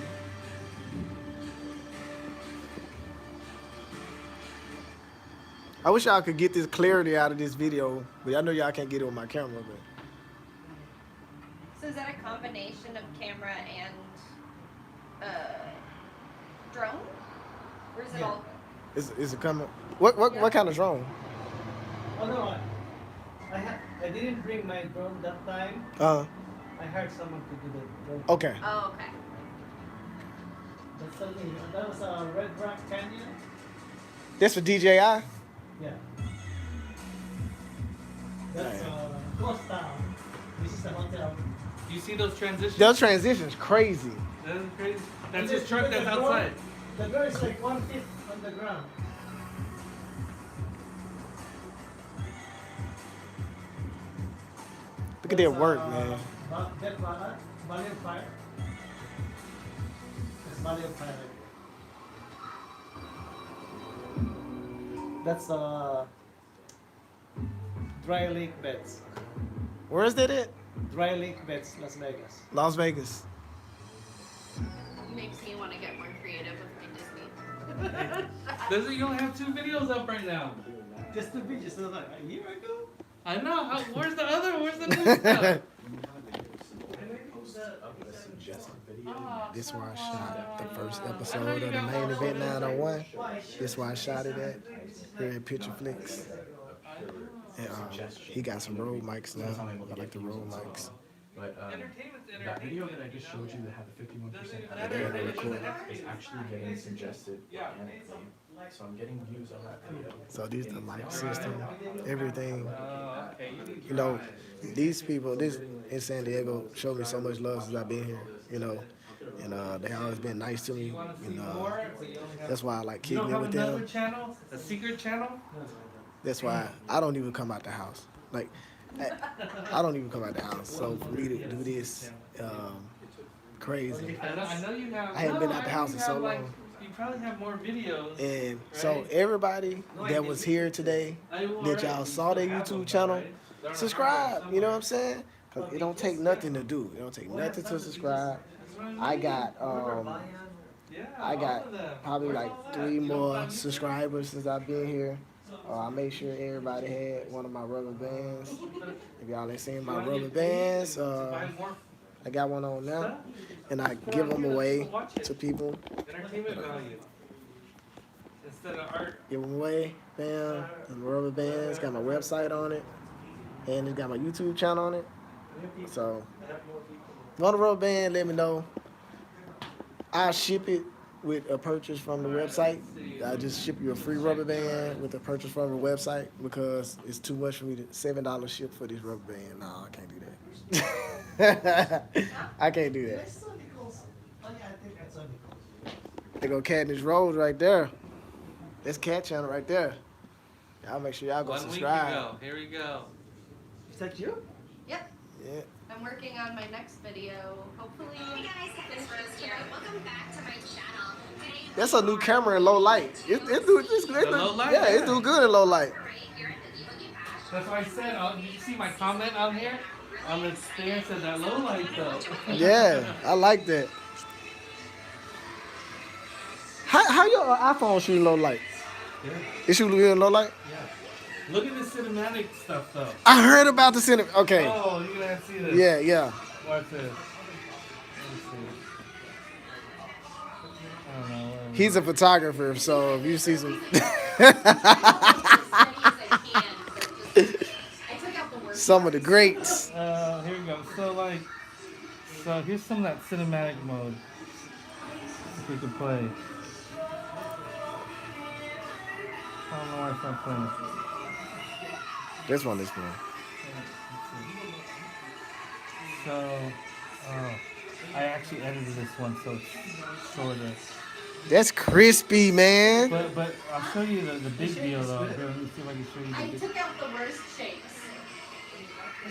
I wish y'all could get this clarity out of this video, but I know y'all can't get it with my camera. But So is that a combination of camera and drone, or is it all? it's a camera. What kind of drone? Oh no, I didn't bring my drone that time. I hired someone to do the drone. Okay. Oh, okay. That's something. That was a Red Rock Canyon. That's for DJI. Yeah. That's close town. This is the hotel. Do you see those transitions? Those transitions crazy. That is crazy. That's his truck that's outside. The door is like 1 feet on the ground. Look at their work, man. That Valiant Fire. That's Valiant Fire. That's Dry Lake Beds. Where is that at? Dry Lake Beds, Las Vegas. Las Vegas. Makes me want to get more creative with my Disney. Doesn't you only have 2 videos up right now? Just 2 videos, so like a year ago. I know. Where's the other? Where's the new stuff? This where I shot the first episode of the main event 901. This where I shot it at. Here at Picture Flicks. And he got some Rode mics now. I like the Rode mics. But that video that I just showed you that had the 51% is actually getting suggested organically. So I'm getting views on that video. So these the mic system, everything. You know, these people, this in San Diego, showed me so much love since I've been here. You know, and they always been nice to me. And that's why I like kicking it with them. Channel? A secret channel? That's why I don't even come out the house. Like, I don't even come out the house, so for me to do this, crazy. I know you have. I haven't been out the house in so like, long. You probably have more videos. And so everybody that was here today, that y'all saw their YouTube channel, subscribe. You know what I'm saying? Cause it don't take nothing to do. It don't take nothing to subscribe. I got probably like 3 more subscribers since I've been here. I made sure everybody had one of my rubber bands. If y'all ain't seen my rubber bands, I got one on now, and I give them away to people. Entertainment value. Instead of art. Give them away, bam. And rubber bands got my website on it, and it's got my YouTube channel on it. So, if you want a rubber band, let me know. I'll ship it with a purchase from the website. I just ship you a free rubber band with a purchase from the website because it's too much for me to $7 ship for this rubber band. No, I can't do that. I can't do that. They go Katniss Rose right there. That's Cat Channel right there. Y'all make sure y'all go 1 subscribe. week ago. Here we go. Is that you? Yep. Yeah. I'm working on my next video. Hopefully, Hey guys, Katniss Rose here. Welcome back to my channel. Today, That's a new camera in low light. It low light? Yeah, it do good in low light. That's why I said, did you see my comment on here? On the thing said that low light though. Yeah, I like that. How your iPhone shoot in low light? Yeah. It shoot good in low light? Yeah. Look at the cinematic stuff though. I heard about the cinema. Okay. Oh, you're gonna have to see this. Yeah, yeah. Watch this. Let me see. I don't know. He's a photographer, so if you see some. Some of the greats. Here we go. So here's some of that cinematic mode. If we can play. I don't know why it's not playing. This one is one. So, I actually edited this one, so it's shorter. That's crispy, man. But I'll show you the big deal though. Here, let me see if I can show you I the big. took out the worst shapes.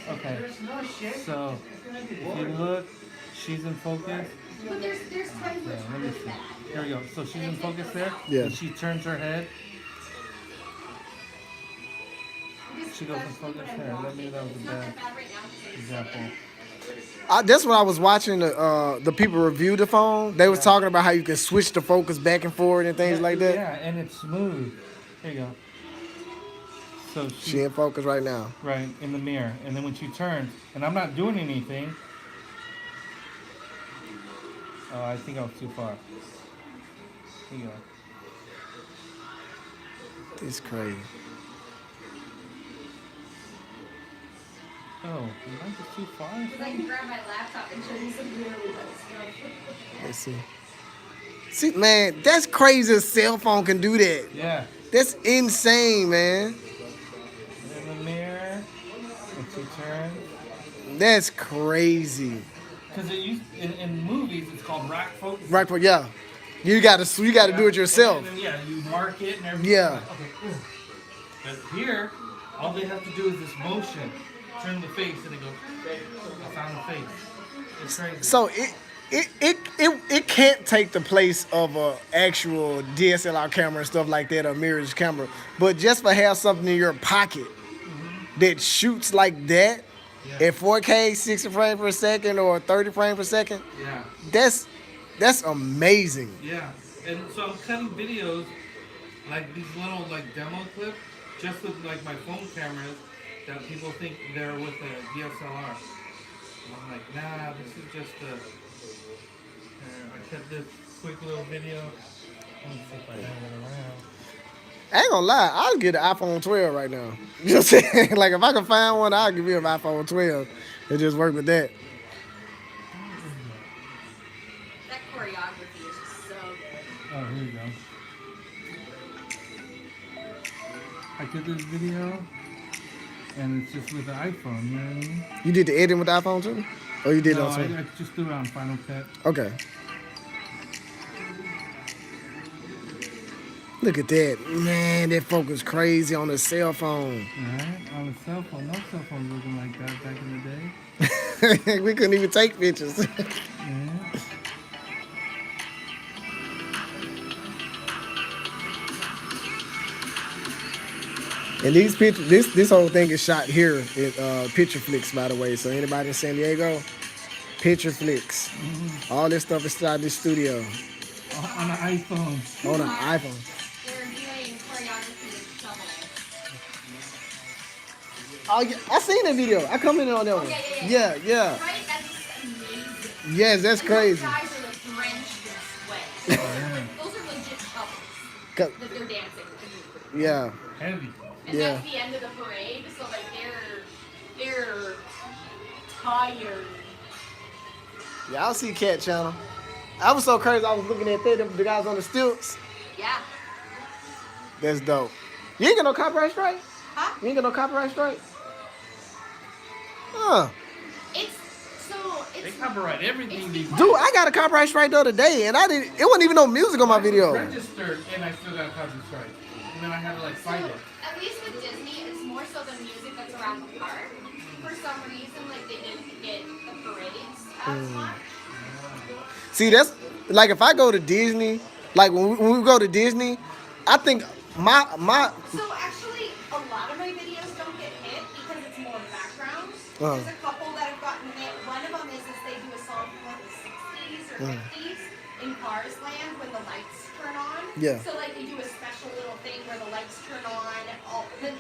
Okay. So if you look, she's in focus. But there's times where Yeah, it's let me really see. bad. Here we go. So she's in focus there. Yeah. And she turns her head. She goes in focus there. Maybe that was a bad example. That's when I was watching the people review the phone. They was talking about how you can switch the focus back and forward and things like that. Yeah, and it's smooth. Here you go. So She in focus right now. Right, in the mirror. And then when she turns, and I'm not doing anything. Oh, I think I was too far. Here you go. It's crazy. Oh, you might be too far. Because I can grab my laptop and show you some really bad stuff. Let's see. See, man, that's crazy. A cell phone can do that. Yeah. That's insane, man. In the mirror, when she turns. That's crazy. Because it used in movies, it's called rack focus. Right, but yeah, you gotta do it yourself. And then, yeah, you mark it and everything. Yeah. Okay. But here, all they have to do is this motion. Turn the face and it goes. I found the face. It's crazy. So it can't take the place of a actual DSLR camera and stuff like that, or mirrorless camera. But just for have something in your pocket that shoots like that at 4K, 60 frames per second, or 30 frames per second. Yeah. That's amazing. Yeah. And so I'm cutting videos like these little like demo clips just with like my phone cameras that people think they're with a DSLR. And I'm like, nah, this is just a. I cut this quick little video. Let me see if I have it around. I ain't gonna lie, I'll get an iPhone 12 right now. You know what I'm saying? Like if I can find one, I'll give you an iPhone 12 and just work with that. That choreography is just so good. Oh, here you go. I did this video, and it's just with the iPhone, you know what I mean? You did the editing with the iPhone too? Or you did No, it on I just threw it on Final Cut. Okay. Look at that. Man, that focus crazy on the cell phone. Alright, on the cell phone. No cell phone looking like that back in the day. We couldn't even take pictures. Yeah. And these pictures, this whole thing is shot here at Picture Flicks, by the way. So anybody in San Diego, Picture Flicks. All this stuff is shot in this studio. On an iPhone. On an iPhone. They're doing choreography with shovels. Oh, yeah, I seen that video. I commented on that one. Yeah. Right? That's amazing. Yes, that's crazy. Those guys are like drenched in sweat. Those are legit shovels that they're dancing with. Yeah. Heavy. And that's the end of the parade, so like they're tired. Yeah, I'll see Cat Channel. I was so crazy. I was looking at the guys on the stilts. Yeah. That's dope. You ain't got no copyright strike? Huh? You ain't got no copyright strike? Huh. They copyright everything these days. Dude, I got a copyright strike the other day, and it wasn't even no music on my video. Registered, and I still got a copyright strike. And then I had to like fight it. At least with Disney, it's more so the music that's around the park. For some reason, like they didn't get the parades as much. See, that's like if I go to Disney, like when we go to Disney, I think my So actually, a lot of my videos don't get hit because it's more background. There's a couple that have gotten hit. One of them is they do a song from like the 60s or 50s in Cars Land when the lights turn on. Yeah. So like they do a special little thing where the lights turn on,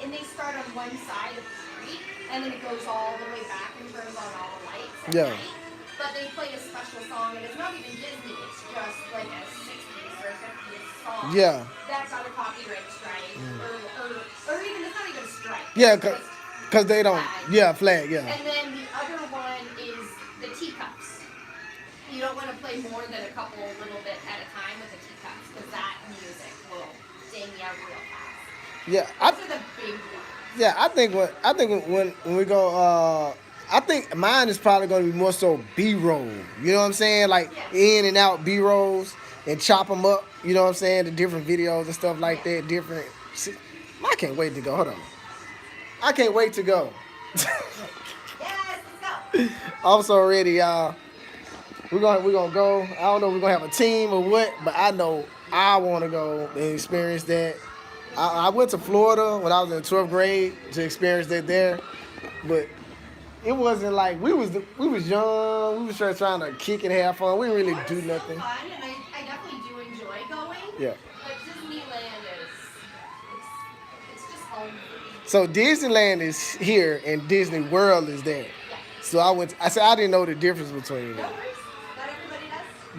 and they start on one side of the street, and then it goes all the way back and turns on all the lights at night. But they play a special song, and it's not even Disney, it's just like a 60s or 50s song. Yeah. That got a copyright strike, or even, it's not even a strike. Yeah, cause they don't. Flag. Yeah. And then the other one is the teacups. You don't want to play more than a couple little bit at a time with the teacups, because that music will ding you real fast. Yeah. Those are the big ones. Yeah, I think when we go, I think mine is probably going to be more so B-roll. You know what I'm saying? Like in and out B-rolls and chop them up. You know what I'm saying? The different videos and stuff like that. Different. I can't wait to go. Hold on. I can't wait to go. Yes, let's go. I'm so ready, y'all. We're gonna go. I don't know if we're gonna have a team or what, but I know I want to go and experience that. I went to Florida when I was in 12th grade to experience that there, but it wasn't like we was young. We was just trying to kick and have fun. We didn't really do nothing. Fun, and I definitely do enjoy going. Yeah. But Disneyland it's just home for me. So Disneyland is here and Disney World is there. So I said I didn't know the difference between them. No worries. Not everybody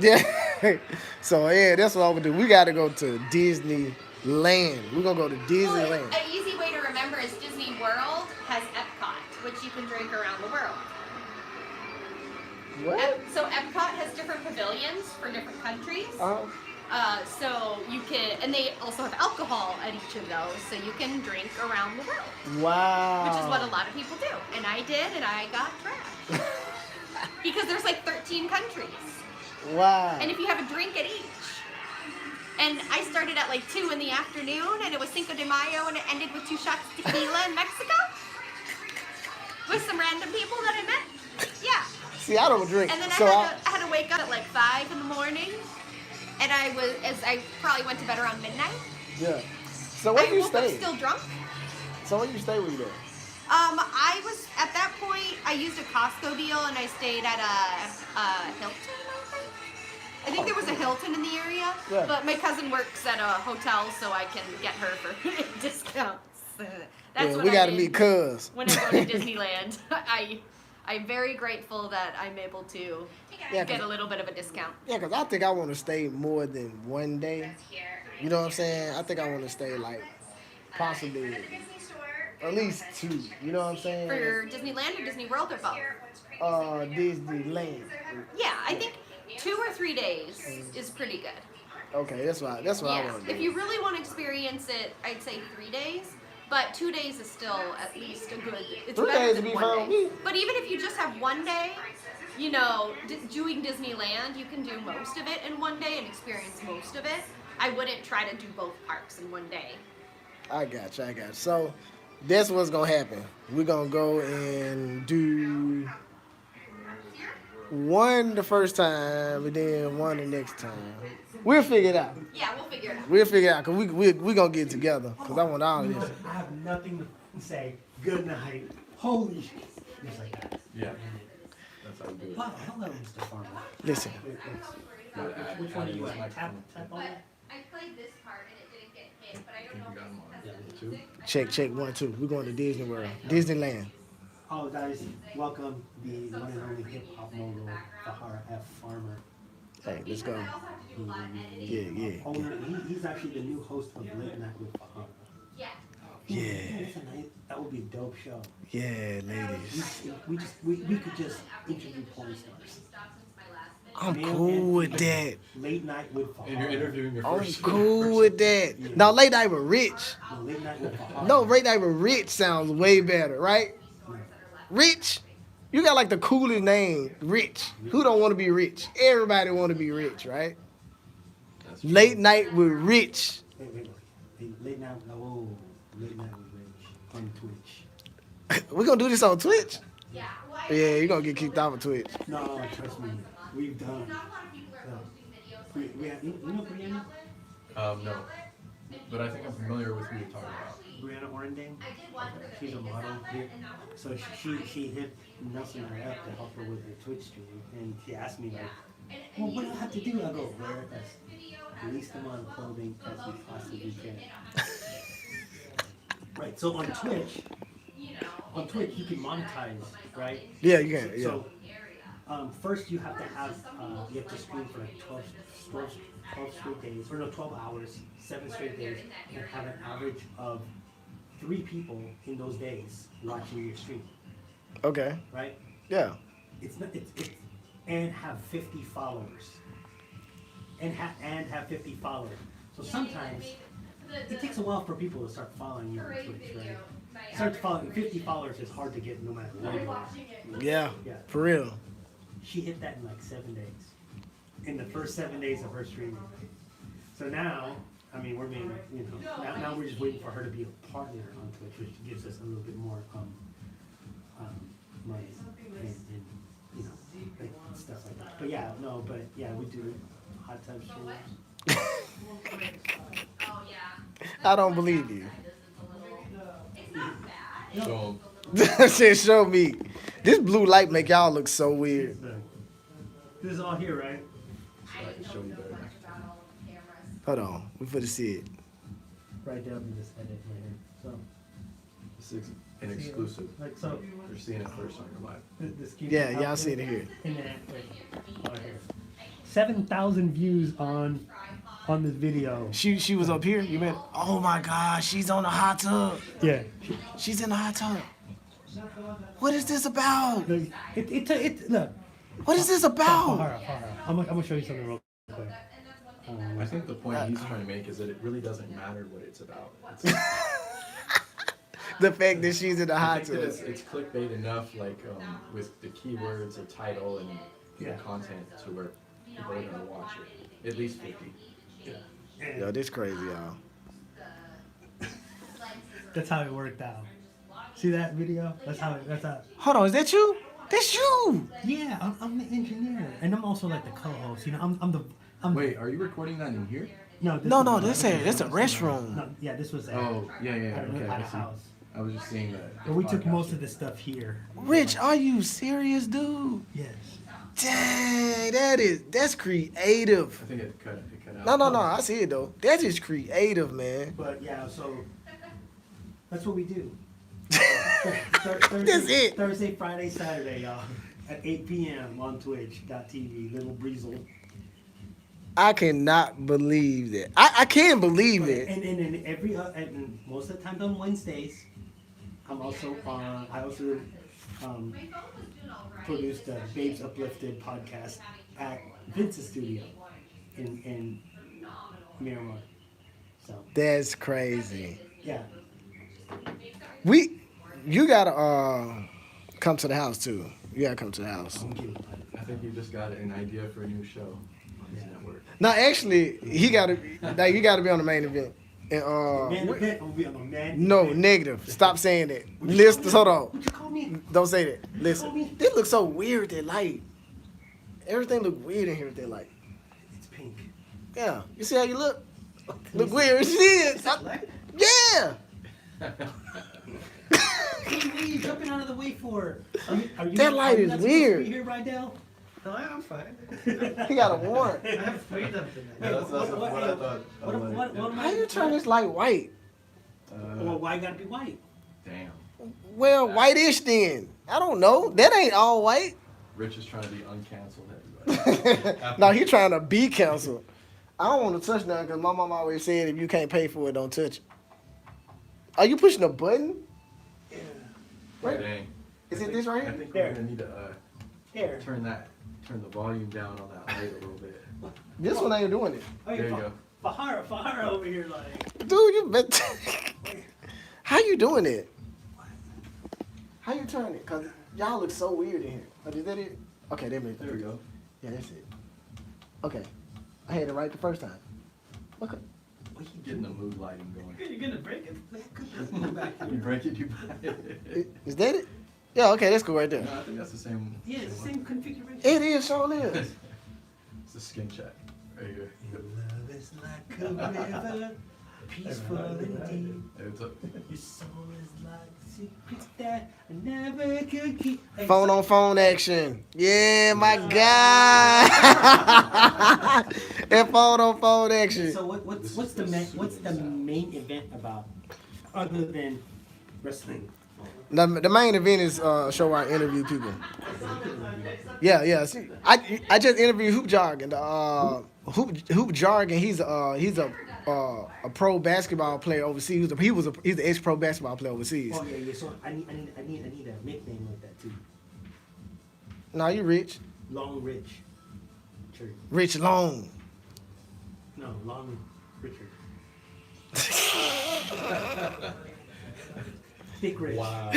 does. Yeah. So yeah, that's what I'm gonna do. We gotta go to Disneyland. We're gonna go to Disneyland. An easy way to remember is Disney World has Epcot, which you can drink around the world. What? So Epcot has different pavilions for different countries. So you can, and they also have alcohol at each of those, so you can drink around the world. Wow. Which is what a lot of people do, and I did, and I got trashed. Because there's like 13 countries. Wow. And if you have a drink at each. And I started at like 2 in the afternoon, and it was Cinco de Mayo, and it ended with 2 shots of tequila in Mexico. With some random people that I met. Yeah. See, I don't drink. And then so I had to wake up at like 5 in the morning. And I probably went to bed around midnight. Yeah. So where you woke up stay? still drunk. So where you stay with you there? I was, at that point, I used a Costco deal, and I stayed at a Hilton, I think there was a Hilton in the area, but my cousin works at a hotel, so I can get her for discounts. That's what we got I to did meet Cuz. when I go to Disneyland. I'm very grateful that I'm able to get a little bit of a discount. Yeah, because I think I want to stay more than one day. You know what I'm saying? I think I want to stay like possibly at least 2. You know what I'm saying? For Disneyland or Disney World or both? Disneyland. Yeah, I think 2 or 3 days is pretty good. Okay, that's what I want to do. If you really want to experience it, I'd say 3 days. But 2 days is still at least a good. It's 3 better days than would be 1 fine day. with me. But even if you just have 1 day, you know, doing Disneyland, you can do most of it in 1 day and experience most of it. I wouldn't try to do both parks in one day. I got you. So that's what's gonna happen. We're gonna go and do one the first time, and then one the next time. We'll figure it out. Yeah, we'll figure it out. We'll figure it out, cause we gonna get together. Cause I want all of this. I have nothing to say. Good night. Holy shit. Just like that. Yeah. That's how we do it. Wow, hello, Mr. Farmer. Listen. Which one are you at? Tap on But it? I played this part and it didn't get hit, but I don't know if it's Check 1, 2. We're going to Disney World, Disneyland. Oh, guys, welcome the one and only hip hop mogul, Fa-Harra F. Farmer. Hey, let's go. Yeah. Owner, he's actually the new host of Late Night with Fa-Harra. Yeah. That would be a dope show. Yeah, ladies. We could just interview porn stars. I'm cool with that. Late Night with Fa-Harra. And you're interviewing your I'm first. cool with that. Now, Late Night with Rich. Late Night with Fa-Harra. No, Late Night with Rich sounds way better, right? Rich. You got like the coolest name, Rich. Who don't want to be rich? Everybody want to be rich, right? Late Night with Rich. Wait. Late Night, oh, Late Night with Rich on Twitch. We're going to do this on Twitch? Yeah, you're going to get kicked off of Twitch. No, trust me, we've done. You know Brianna? No. But I think I'm familiar with who you're talking about. Brianna Orendane? She's a model here. So she hit Nelson and I up to help her with her Twitch stream. And she asked me like, well, what do I have to do? I go, wear as least amount of clothing as you possibly can. Right, so on Twitch you can monetize, right? Yeah, you can, yeah. So first you have to have, you have to stream for like 12 straight days, or no, 12 hours, 7 straight days, and have an average of 3 people in those days watching your stream. Okay. Right? Yeah. And have 50 followers. And have 50 followers. So sometimes it takes a while for people to start following you on Twitch, right? Start following 50 followers is hard to get no matter where you are. Yeah, for real. She hit that in like 7 days. In the first 7 days of her streaming. So now, I mean, we're being, now we're just waiting for her to be a partner on Twitch, which gives us a little bit more money and like stuff like that. But yeah, we do hot tub streams. I don't believe you. So, That shit show me. This blue light make y'all look so weird. This is all here, right? I can show you better next time. Hold on, we finna see it. Right there, we just edit right here. So. This is an exclusive. Like so. You're seeing it first on your live. Yeah, y'all see it here. And then, right here. 7,000 views on this video. She was up here. You meant? Oh my gosh, she's on the hot tub. Yeah. She's in the hot tub. What is this about? Look. What is this about? Fa-Harra. I'm gonna show you something real quick. I think the point he's trying to make is that it really doesn't matter what it's about. The fact that she's in the I hot think tub. that it's clickbait enough, like with the keywords, the title, and the content to where people are gonna watch it. At least 50. Yeah. Yo, this crazy, y'all. That's how it worked out. See that video? That's how. Hold on, is that you? That's you. Yeah, I'm the engineer, and I'm also like the co-host. Wait, are you recording that in here? No, that's a restroom. No, yeah, this was. Yeah. Okay. At I a see. house. I was just seeing that. But we took most of the stuff here. Rich, are you serious, dude? Yes. Dang, that's creative. I think it cut out. No, I see it though. That is creative, man. But yeah, so that's what we do. That's it. Thursday, Friday, Saturday, y'all. At 8 p.m. on Twitch.tv. Little Breezel. I cannot believe that. I can't believe it. And and most of the time on Wednesdays, I also produce the Babes Uplifted podcast at Vince's studio in Miramar. So That's crazy. yeah. You gotta come to the house too. You gotta come to the house. I think you just got an idea for a new show. Crazy network. No, actually, he gotta like you gotta be on the main event. And Man event, I'm gonna be on the man. no, event. negative. Stop saying that. Listen, hold on. What you call me? Don't say that. Call me? Listen, this looks so weird. That light. Everything look weird in here with that light. It's pink. Yeah, you see how you look? Look weird. Shit. Yeah. What are you jumping out of the way for? Are you, That light are you is not supposed to weird. be here, Rydell? No, I'm fine. He got a warrant. I have freedom tonight. Yeah, that's what I thought. What am How I? you turn this light white? Well, why gotta be white? Damn. Well, whitish then. I don't know. That ain't all white. Rich is trying to be uncanceled. Everybody. No, he trying to be canceled. I don't want to touch nothing because my mom always said if you can't pay for it, don't touch it. Are you pushing a button? Yeah. Right. Dang. Is it this right I here? think There. we're gonna need to Here. turn the volume down on that light a little bit. This one ain't doing it. Oh, There you go. Fa-Harra over here, like. Dude, you bet. How you doing it? How you turn it? Cause y'all look so weird in here. Oh, is that it? Okay, there There we go. Yeah, that's it. Okay, I had it right the first time. Okay. Getting the mood lighting going. You're gonna break it. You break it, you buy it. Is that it? Yeah. Okay, that's cool right there. No, I think that's the same. Yeah, it's the same configuration. It is, sure is. It's a skin check. Right here. Love is like a river, peaceful and deep. It's a, Your soul is like secrets that I never could keep. Hey, Phone on phone action. Yeah, my guy. That phone on phone action. So what's the main event about, other than wrestling? The main event is show our interview people. Yeah. See, I just interviewed Hoop Jog and Hoop Jog, and he's a pro basketball player overseas. He's an ex-pro basketball player overseas. Oh yeah. So I need a nickname like that too. No, you rich. Long Rich. Richard. Rich Long. No, Long Richard. Thick Rich. wow.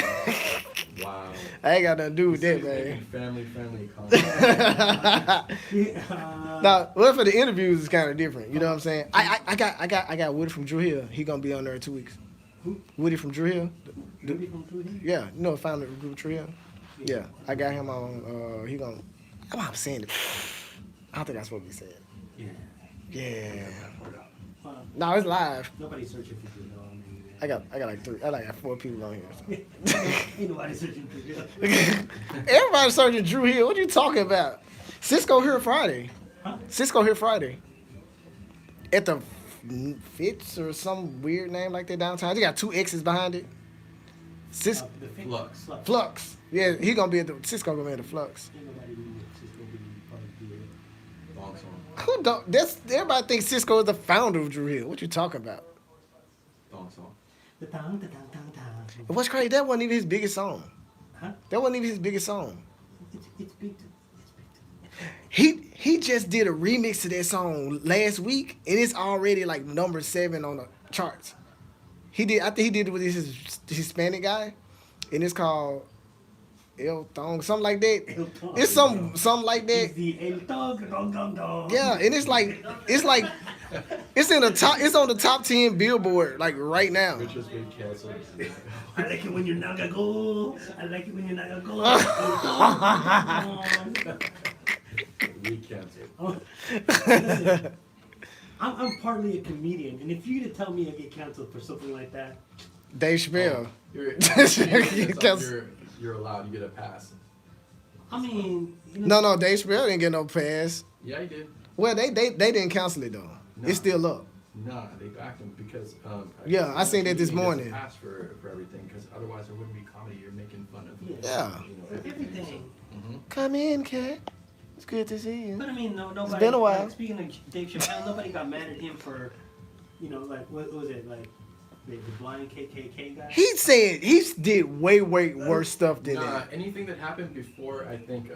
Wow. I ain't got nothing to do with that, Making man. family content. Now, well, for the interviews, it's kind of different. You know what I'm saying? I got Woody from Drew Hill. He gonna be on there in 2 weeks. Who? Woody from Drew Hill. Woody from Drew Hill? Yeah, you know, founder of Drew Hill. Yeah, I got him on. He gonna. I'm saying it. I don't think that's what we said. Yeah. Yeah. Well, No, it's live. nobody's searching for Drew Hill. I mean, I got like 4 people on here. So. Ain't nobody searching for Drew Hill. Everybody's searching Drew Hill. What you talking about? Cisco here Friday. Huh? Cisco here Friday. At the Fitz or some weird name like that downtown. They got 2 X's behind it. The Fin- Flux. Flux. Yeah, he gonna be at the Cisco gonna be at the Flux. Ain't nobody knew Cisco being part of Drew Hill. Long song. Who don't? That's everybody thinks Cisco is the founder of Drew Hill. What you talking about? Long song. The town. And what's crazy? That wasn't even his biggest song. Huh? That wasn't even his biggest song. It's big. It's big. He just did a remix to that song last week, and it's already like number 7 on the charts. I think he did it with this Hispanic guy, and it's called El Thong, something like that. El Thong. It's something like that. It's the El Thong. Yeah, and it's on the top 10 Billboard like right now. Rich has been canceled. I like it when you're not gonna go. I like it when you're not gonna go. Re-canceled. Listen, I'm partly a comedian, and if you to tell me I get canceled for something like that, Dave Chappelle. You're allowed. You get a pass. I mean, you know, No, Dave Chappelle didn't get no pass. Yeah, he did. Well, they didn't cancel it though. No. It's still up. Nah, they backed him because. Yeah, I seen that this he gets a morning. Pass for everything, because otherwise there wouldn't be comedy. You're making fun of. Yeah. You know, everything. Come in, Kat. It's good to see you. But I mean, nobody. It's been a while. Like, speaking of Dave Chappelle, nobody got mad at him for, like what was it, like the blind KKK guy? He said he did way worse stuff than Nah, that. anything that happened before, I think,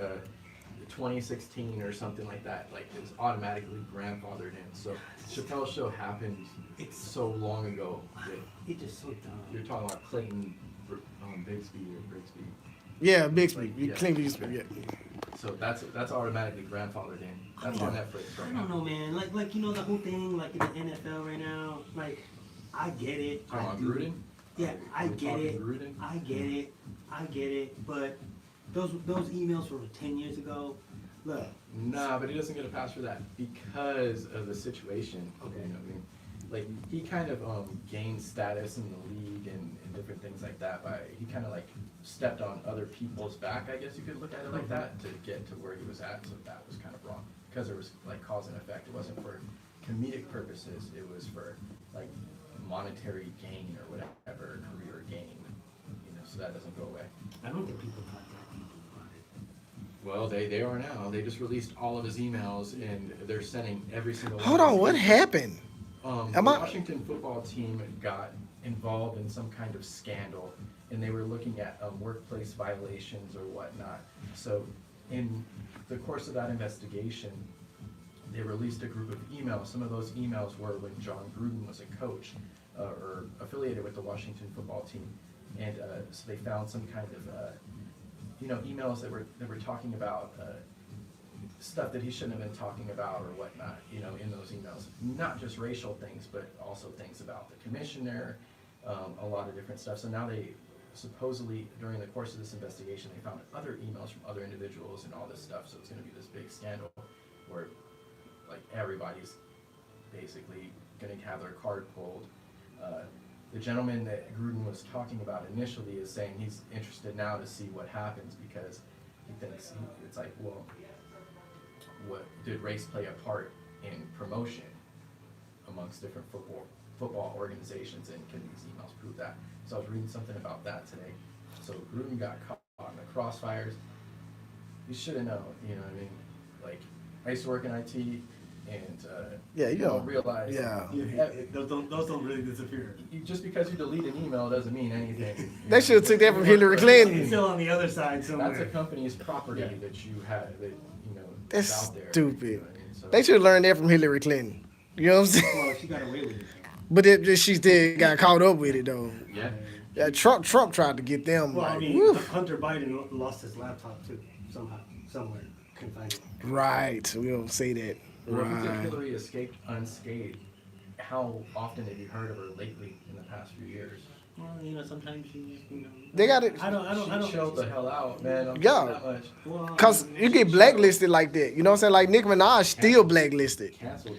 2016 or something like that, like it's automatically grandfathered in. So Chappelle's show happened so long ago that It's just so dumb. you're talking about Clayton Bigsby or Brigsby. Yeah, Bixby. Like, You yeah. Clint Bixby. Yeah. So that's automatically grandfathered in. That's on Netflix right I now. don't know, man. Like you know the whole thing, like in the NFL right now. Like, I get it. Talking I about do. Gruden? Yeah, I Are we get talking it. Gruden? I get it. I get it. But those emails were 10 years ago. Look. Nah, but he doesn't get a pass for that because of the situation. Okay. You know what I mean? Like, he kind of gained status in the league and different things like that by, he kind of like stepped on other people's back, I guess you could look at it like that, to get to where he was at, so that was kind of wrong. Because there was like cause and effect, it wasn't for comedic purposes, it was for like monetary gain or whatever, career gain, you know, so that doesn't go away. I don't think people contact people about it. Well, they are now. They just released all of his emails, and they're sending every single one. Hold of on, his what emails. happened? The Washington football team got involved in some kind of scandal, and they were looking at workplace violations or whatnot. So, in the course of that investigation, they released a group of emails. Some of those emails were when John Gruden was a coach or affiliated with the Washington football team, and so they found some kind of emails that were talking about stuff that he shouldn't have been talking about or whatnot, in those emails. Not just racial things, but also things about the commissioner, a lot of different stuff. So now they supposedly, during the course of this investigation, they found other emails from other individuals and all this stuff. So it's going to be this big scandal where, like, everybody's basically going to have their card pulled. The gentleman that Gruden was talking about initially is saying he's interested now to see what happens because he thinks it's like, well, what did race play a part in promotion amongst different football organizations, and can these emails prove that? So I was reading something about that today. So Gruden got caught in the crossfires. You should have known, you know what I mean? Like, I used to work in IT, and Yeah, you don't know. realize. Yeah. Those don't really disappear. Just because you delete an email doesn't mean anything. They should have took that from Hillary Clinton. It's still on the other side somewhere. That's a company's property that you have, that, That's is out there. stupid. You know what I mean? So, They should have learned that from Hillary Clinton. You know what I'm saying? Well, she got away with it. But she still got caught up with it though. yeah. Yeah, Trump tried to get them. Well, like, I mean, woo. Hunter Biden lost his laptop too, somehow, somewhere. Couldn't find it. Right, we don't say that. Well, if you think Right. Hillary escaped unscathed, how often have you heard of her lately in the past few years? Well, sometimes she, They got it. I don't. She chilled the hell out, man. I'm Yeah. telling you that much. Well, Cause you get blacklisted like that. You know what I'm saying? Like Nicki Minaj still blacklisted. Canceled.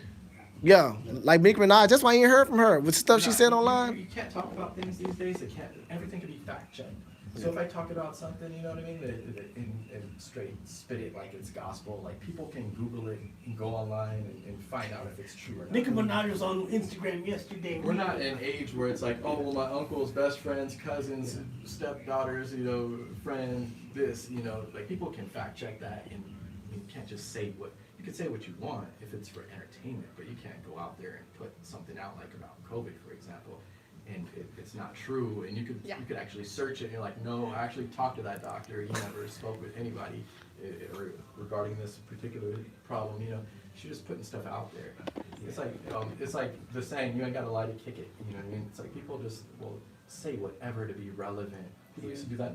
Yeah, like Nicki Minaj. That's why you ain't heard from her with stuff she said online. You can't talk about things these days. Everything can be fact checked. So if I talk about something, you know what I mean, and straight spit it like it's gospel, like people can Google it and go online and find out if it's true or not. Nicki Minaj was on Instagram yesterday. We're not in an age where it's like, oh, well, my uncle's best friend's cousin's stepdaughter's, friend, this, like people can fact check that, and you can't just say you can say what you want if it's for entertainment, but you can't go out there and put something out like about COVID, for example, and it's not true, and you could actually search it, and you're like, no, I actually talked to that doctor, he never spoke with anybody regarding this particular problem, she's just putting stuff out there. It's like the saying, you ain't got to lie to kick it, you know what I mean? It's like people just will say whatever to be relevant. People used to do that,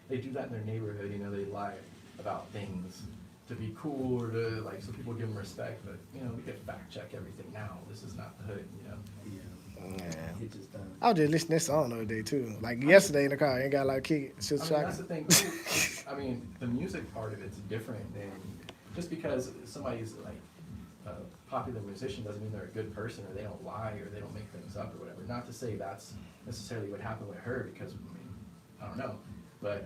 they do that in their neighborhood, they lie about things to be cool or to, so people give them respect, but, we can fact check everything now. This is not the hood, Yeah. I was just listening to this song the other day too. Like yesterday in the car, I ain't got like kick it. It's just that's the thing too. The music part of it's different than just because somebody's like a popular musician doesn't mean they're a good person or they don't lie or they don't make things up or whatever. Not to say that's necessarily what happened with her because I don't know, but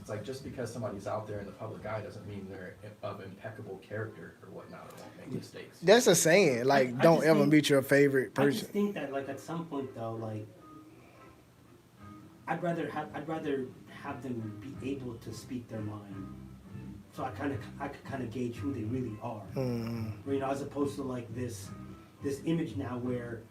it's like just because somebody's out there in the public eye doesn't mean they're of impeccable character or whatnot or won't make mistakes. That's a saying. Like, I don't just ever think- meet your favorite I person. just think that at some point though, I'd rather have them be able to speak their mind. So I could kind of gauge who they really are. As opposed to this image now where,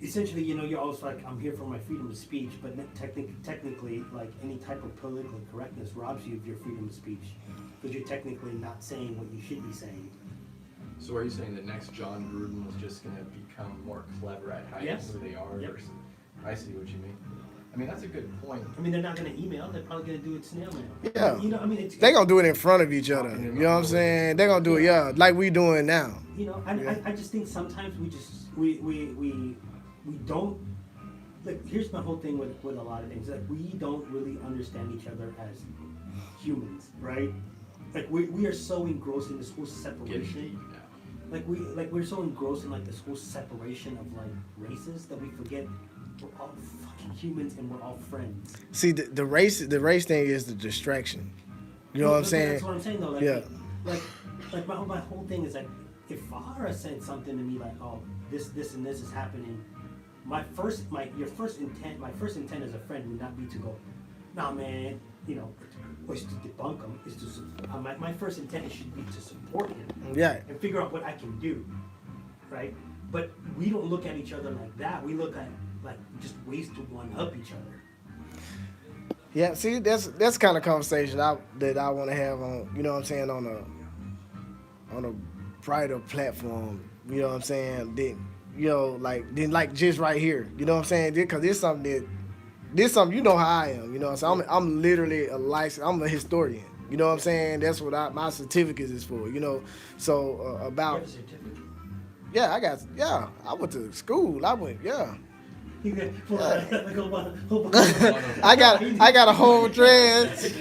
essentially, you're always like, I'm here for my freedom of speech, but technically, any type of political correctness robs you of your freedom of speech because you're technically not saying what you should be saying. So are you saying the next John Gruden was just going to become more clever at hiding Yes. who they are? Yep. Versus, I see what you mean. I mean, that's a good point. I mean, they're not gonna email. They're probably gonna do it snail mail. Yeah. You know, I mean, it's They gonna do it in front of each other. You know what I'm saying? They gonna do it, yeah, like we doing now. You know, I just think sometimes we don't, like, here's my whole thing with a lot of things, like, we don't really understand each other as humans, right? Like, we are so engrossed in this whole separation. Like we're so engrossed in like this whole separation of like races that we forget we're all fucking humans and we're all friends. See, the race thing is the distraction. You know what I'm saying? That's what I'm saying though. Like, yeah. Like my whole thing is like, if Fa-Harra said something to me like, oh, this and this is happening, my first intent as a friend would not be to go, nah, man, you know, is to debunk him. Is to my first intent should be to support him. Yeah. And figure out what I can do, right? But we don't look at each other like that. We look at like just ways to one up each other. Yeah, see, that's the kind of conversation that I want to have on, you know what I'm saying, on a brighter platform. You know what I'm saying? Then, you know, like just right here. You know what I'm saying? Because this something you know how I am. You know what I'm saying? I'm literally I'm a historian. You know what I'm saying? That's what my certificate is for. You know, so about. You have a certificate? Yeah, I went to school. I got a whole dress.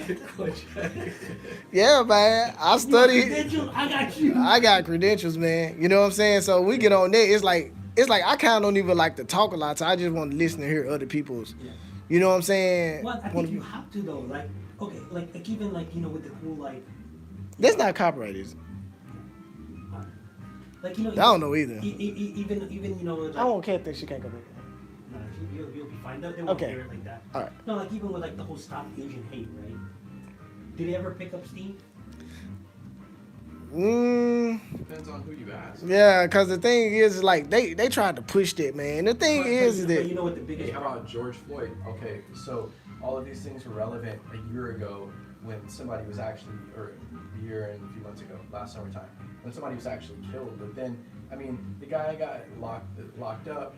Yeah, man. I studied. I got you. I got credentials, man. You know what I'm saying? So we get on there. It's like I kind of don't even like to talk a lot. So I just want to listen to hear other people's. Yeah. You know what I'm saying? Well, I think you have to though. Like, okay, like even like, you know, with the whole like. That's not copyrighted. Like, you know. I don't know either. Even you know. Like, I don't care if she can't go back. No, you'll be fine. They won't hear it like that. All right. No, like even with like the whole Stop Asian Hate, right? Did he ever pick up steam? Depends on who you ask. Yeah, because the thing is, like, they tried to push that, man. The thing is that... You know what the biggest... Hey, how about George Floyd? Okay, so all of these things were relevant a year ago when somebody was actually, or a year and a few months ago, last summertime, when somebody was actually killed. But then, I mean, the guy got locked up.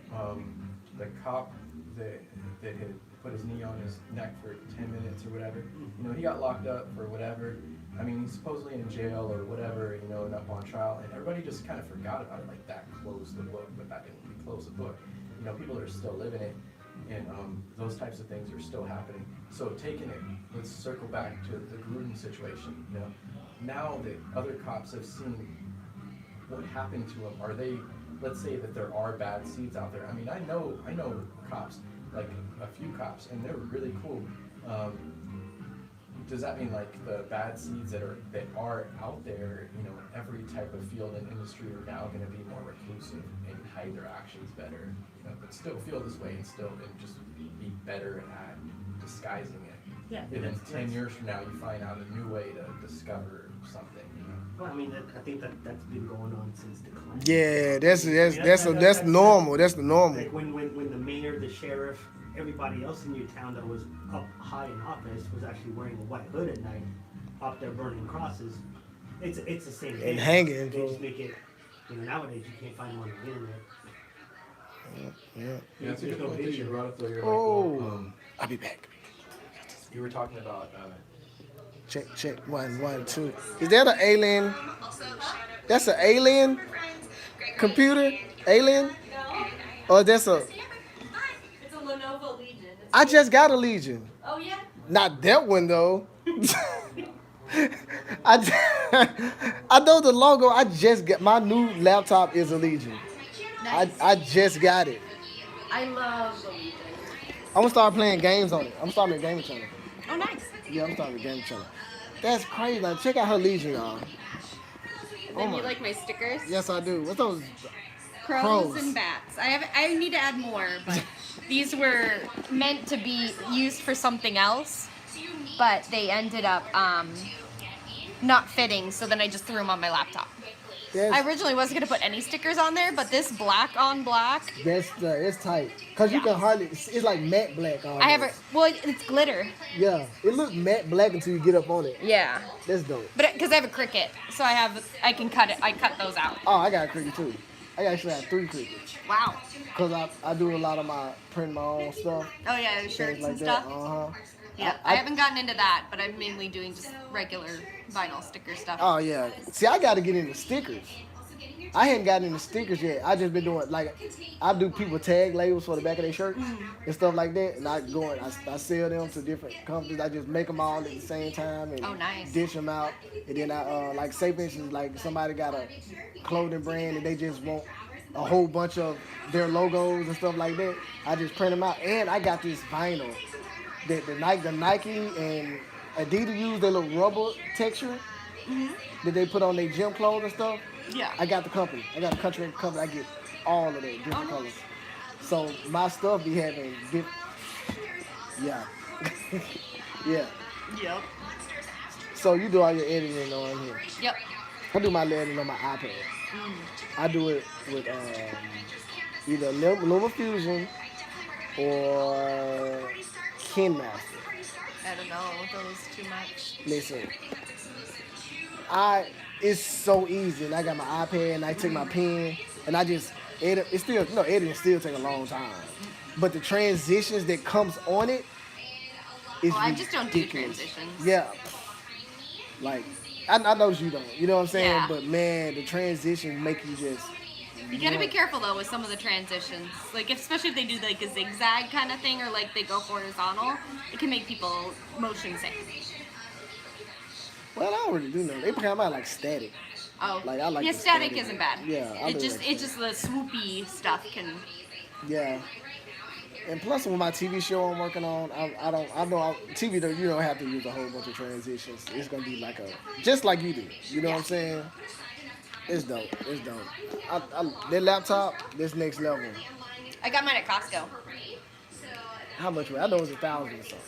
The cop that had put his knee on his neck for 10 minutes or whatever, you know, he got locked up for whatever. I mean, he's supposedly in jail or whatever, you know, and up on trial, and everybody just kind of forgot about it. Like, that closed the book, but that didn't close the book. You know, people are still living it, and those types of things are still happening. So taking it, let's circle back to the Gruden situation, you know. Now that other cops have seen what happened to them, are they, let's say that there are bad seeds out there. I mean, I know cops, like a few cops, and they're really cool. Does that mean like the bad seeds that are out there, you know, in every type of field and industry are now going to be more reclusive and hide their actions better, you know, but still feel this way and just be better at disguising it? Yeah. And then 10 years from now, you find out a new way to discover something, you know. Well, I mean, I think that's been going on since the Klan. Yeah, that's normal. That's the normal. Like when the mayor, the sheriff, everybody else in your town that was up high in office was actually wearing a white hood at night, up there burning crosses. It's the same thing. And hanging. They just make it. You know, nowadays you can't find them on the internet. Yeah, that's a good point that you brought up though. You're like, I'll be back. You were talking about. Check 1 2. Is that an alien? That's an alien computer? Alien? Or that's a... It's a Lenovo Legion. I just got a Legion. Oh, yeah? Not that one, though. I know the logo. I just got... My new laptop is a Legion. Nice. I just got it. I love the Legion. I'm going to start playing games on it. I'm starting a gaming channel. Oh, nice. Yeah, I'm starting a gaming channel. That's crazy. Like, check out her Legion, y'all. Then you like my stickers? Yes, I do. What's those? Crows and bats. I need to add more, but these were meant to be used for something else, but they ended up not fitting, so then I just threw them on my laptop. I originally wasn't going to put any stickers on there, but this black on black. It's tight. Because you can hardly, it's like matte black on it's glitter. Yeah, it looks matte black until you get up on it. Yeah. That's dope. But because I have a Cricut, so I can cut it. I cut those out. Oh, I got a Cricut too. I actually have 3 Cricuts. Wow. Cause I do a lot of my print my own stuff. Oh yeah, the shirts things like and that. stuff. Uh-huh. Yeah, I haven't gotten into that, but I'm mainly doing just regular vinyl sticker stuff. Oh yeah. See, I gotta get into stickers. I hadn't gotten into stickers yet. I just been doing like I do people tag labels for the back of their shirts and stuff like that, and I sell them to different companies. I just make them all at the same time and nice. dish them out. And then I like say for instance like somebody got a clothing brand and they just want a whole bunch of their logos and stuff like that. I just print them out, and I got this vinyl that the Nike and Adidas use their little rubber texture that they put on their gym clothes and stuff. Yeah. I got the company. I got a country company. I get all of that different colors. So my stuff be having yeah. Yeah. Yep. So you do all your editing on here. Yep. I do my editing on my iPad. I do it with either Lenovo Fusion or KineMaster. I don't know those too much. Listen, it's so easy. And I got my iPad and I take my pen and I just edit. It's still editing still take a long time, but the transitions that comes on it is I just don't do ridiculous. transitions. Yeah, like I know you don't. You know what I'm saying? Yeah. But man, the transitions make you just. You gotta be careful though with some of the transitions. Like especially if they do like a zigzag kind of thing or like they go horizontal, it can make people motion sick. Well, I don't really do nothing. They kind of like static. Oh, Like I like yeah, the static isn't bad. Yeah, I do like it's just the swoopy stuff can. Yeah. And plus, with my TV show I'm working on, I know TV, you don't have to use a whole bunch of transitions. It's gonna be like just like you do. You know what I'm saying? It's dope. It's dope. That laptop, this next level. I got mine at Costco. How much? I know it was 1,000 or something.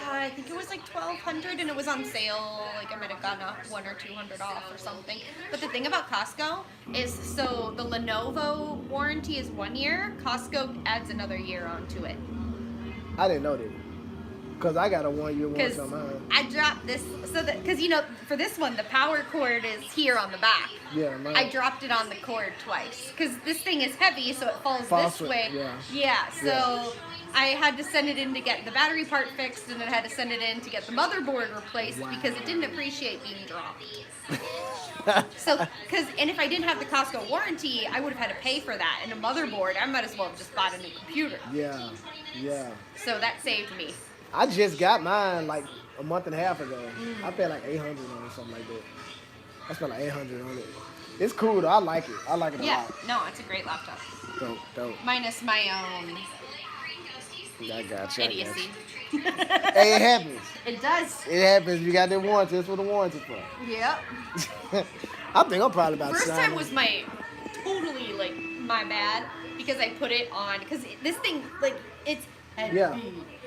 I think it was like $1,200 and it was on sale. Like I might have gotten a $100 or $200 off or something. But the thing about Costco is, so the Lenovo warranty is 1 year. Costco adds another year onto it. I didn't know that. Cause I got a 1 year warranty on mine. I dropped this because for this one the power cord is here on the back. Yeah, mine. I dropped it on the cord twice because this thing is heavy, so it falls this way. Yeah. So I had to send it in to get the battery part fixed, and then I had to send it in to get the motherboard replaced because it didn't appreciate being dropped. And if I didn't have the Costco warranty, I would have had to pay for that. And a motherboard, I might as well have just bought a new computer. Yeah. So that saved me. I just got mine like a month and a half ago. I paid like $800 on it, something like that. I spent like $800 on it. It's cool though. I like it. I like it a lot. No, it's a great laptop. Dope. Minus my own I got you. idiocy. Hey, it happens. It does. It happens. You got that warranty. That's what the warranty's for. Yep. I think I'm probably about First signing. time was my bad because I put it on because this thing it's heavy. Yeah.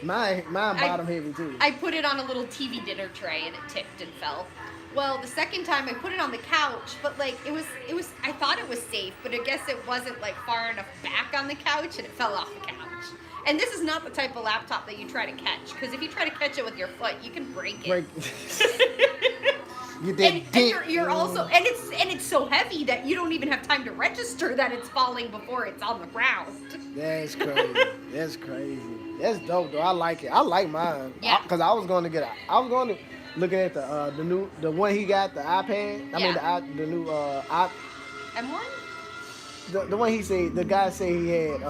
Mine bottom heavy too. I put it on a little TV dinner tray and it tipped and fell. Well, the second time I put it on the couch, but it was I thought it was safe, but I guess it wasn't far enough back on the couch and it fell off the couch. And this is not the type of laptop that you try to catch, because if you try to catch it with your foot, you can break it. You're also and it's so heavy that you don't even have time to register that it's falling before it's on the ground. That's crazy. That's dope though. I like it. I like mine. Yeah. Because I was going to looking at the one he got, the iPad. I mean the new M1? The one he said, the guy said he had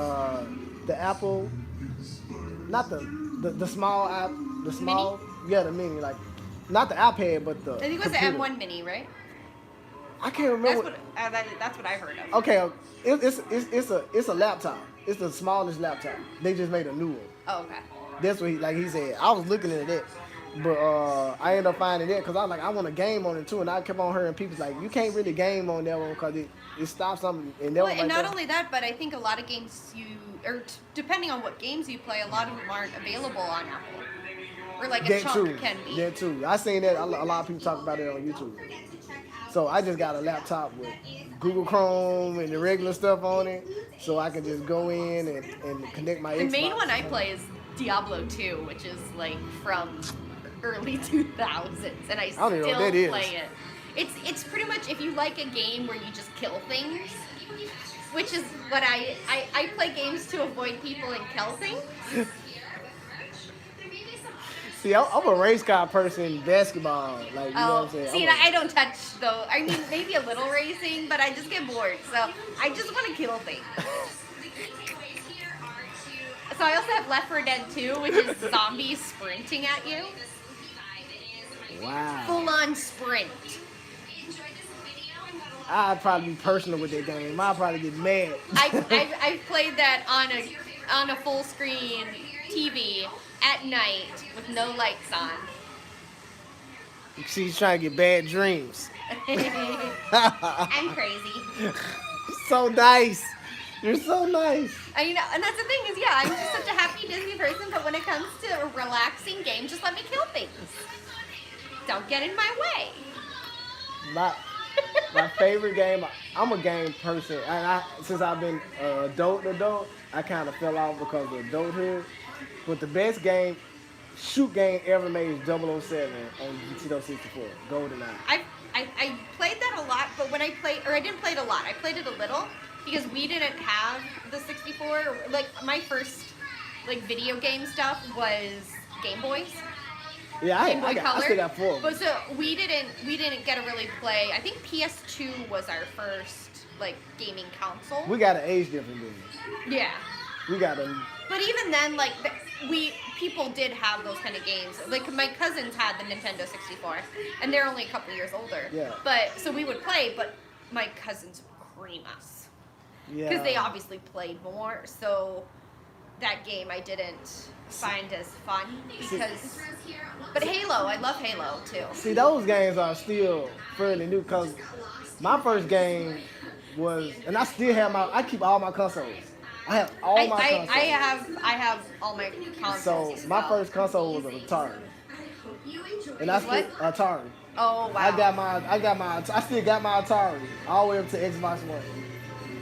the Apple, not the small app, the small, mini? Yeah, the mini, not the iPad, but the I think it was the M1 Mini, right? I can't remember. That's what I heard of. Okay, it's a laptop. It's the smallest laptop. They just made a new one. Oh, okay. That's what he said. I was looking at that, but I ended up finding that because I was like, I want to game on it too, and I kept on hearing people like, you can't really game on that one because it stops something. And that And not only that, but I think a lot of games depending on what games you play, a lot of them aren't available on Apple. Or a chunk can be. That too. I seen that a lot of people talk about it on YouTube. So I just got a laptop with Google Chrome and the regular stuff on it, so I can just go in and connect my Xbox. The main one I play is Diablo 2, which is from early 2000s, and I still don't even know what that is. play it. It's pretty much if you like a game where you just kill things, which is what I play games to avoid people and kill things. See, I'm a race car person in basketball. Like, you know what I'm saying? See, I don't touch though. I mean, maybe a little racing, but I just get bored. So I just want to kill things. So I also have Left 4 Dead 2, which is zombies sprinting at you. Wow. Full on sprint. I'd probably be personal with that game. I'd probably get mad. I've played that on a full screen TV at night with no lights on. She's trying to get bad dreams. I'm crazy. So nice. You're so nice. You know, and that's the thing is, yeah, I'm just such a happy Disney person, but when it comes to a relaxing game, just let me kill things. Don't get in my way. My favorite game, I'm a game person. And since I've been adult, I kind of fell off because of adulthood. But the best shoot game ever made is 007 on Nintendo 64, GoldenEye. I played that a lot, but when I didn't play it a lot. I played it a little because we didn't have the 64. Like my first video game stuff was Game Boys. Yeah, Game Boy Color. I still got 4 of them. But so we didn't get to really play. I think PS2 was our first gaming console. We got an age difference. Yeah. We got a. But even then, people did have those kind of games. Like my cousins had the Nintendo 64, and they're only a couple years older. Yeah. But so we would play, but my cousins would cream us. Yeah. Because they obviously played more. So that game I didn't find as fun because. But Halo, I love Halo too. See, those games are still fairly new because my first game was, and I still have I keep all my consoles. I have all my consoles. I have all my consoles. So my first console was an Atari. And I still Atari. Oh wow. I still got my Atari all the way up to Xbox One.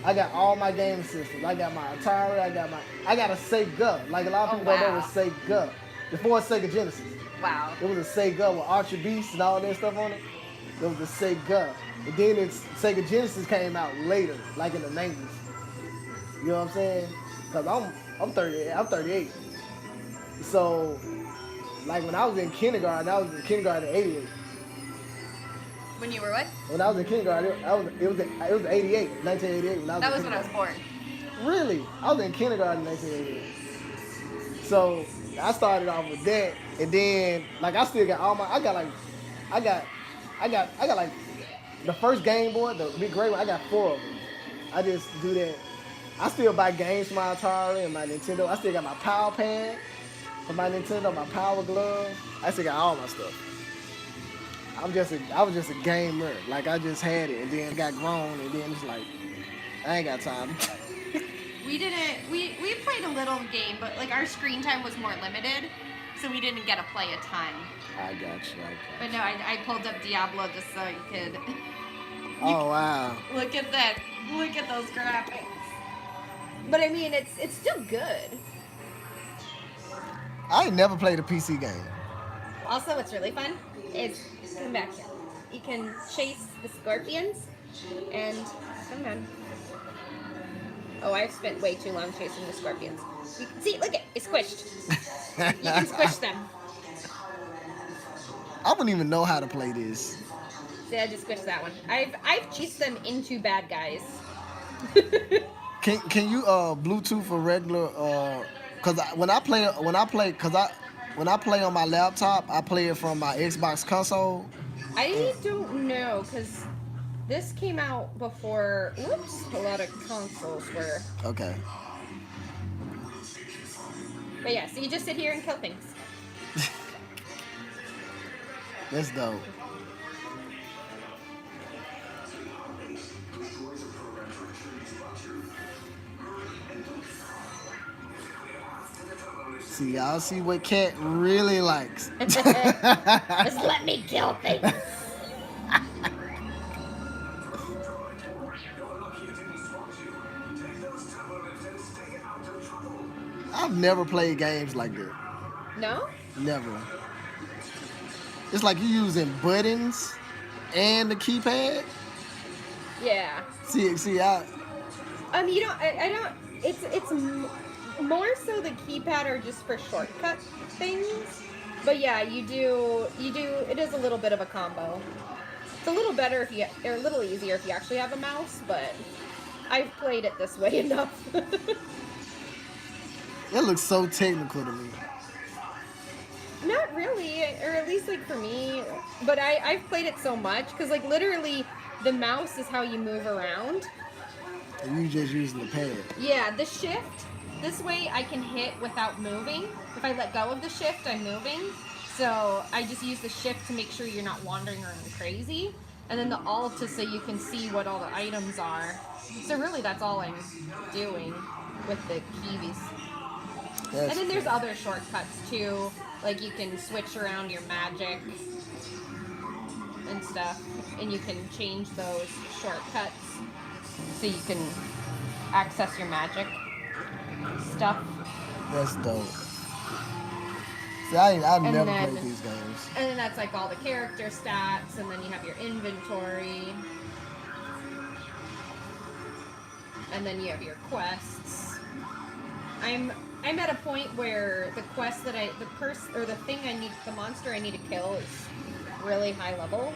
I got all my game systems. I got my Atari. I got a Sega. Like a lot of people don't know the Sega. Before Sega Genesis. Wow. It was a Sega with Ultra Beast and all that stuff on it. It was a Sega. And then Sega Genesis came out later, like in the 90s. You know what I'm saying? Cause I'm 38. So, like when I was in kindergarten, in '88. When you were what? When I was in kindergarten, it was 1988 when I was That was when I was born. Really? I was in kindergarten in 1988. So I started off with that, and then I still got I got the first Game Boy, the big gray one. I got 4 of them. I just do that. I still buy games for my Atari and my Nintendo. I still got my Power Pad for my Nintendo, my Power Glove. I still got all my stuff. I was just a gamer. I just had it, and then got grown, and then it's I ain't got time. We played a little game, but our screen time was more limited, so we didn't get to play a ton. I got you. But no, I pulled up Diablo just so you could. Oh wow! Look at that! Look at those graphics. But I mean, it's still good. I ain't never played a PC game. Also, what's really fun is come back here. You can chase the scorpions and come on. Oh, I've spent way too long chasing the scorpions. You can see, look it's squished. You can squish them. I wouldn't even know how to play this. See, I just squished that one. I've chased them into bad guys. Can you Bluetooth or regular? Cause when I play on my laptop, I play it from my Xbox console. I don't know, cause this came out before. Whoops, a lot of consoles were. Okay. But yeah, so you just sit here and kill things. That's dope. See, y'all see what Cat really likes. Just let me kill things. I've never played games like that. No? Never. It's like you using buttons and the keypad. Yeah. See, You know, I don't. More so the keypad are just for shortcut things. But yeah, you do. It is a little bit of a combo. It's a little better if you, or a little easier if you actually have a mouse. But I've played it this way enough. It looks so technical to me. Not really, or at least like for me. But I've played it so much because like literally the mouse is how you move around. And you just using the pad. Yeah, the shift. This way I can hit without moving. If I let go of the shift, I'm moving. So I just use the shift to make sure you're not wandering around crazy. And then the alt is so you can see what all the items are. So really that's all I'm doing with the keys. And then there's other shortcuts too. Like you can switch around your magic and stuff. And you can change those shortcuts so you can access your magic stuff. That's dope. See, I've never then, played these games. And then that's like all the character stats, and then you have your inventory. And then you have your quests. I'm at a point where the quest that the monster I need to kill is really high level.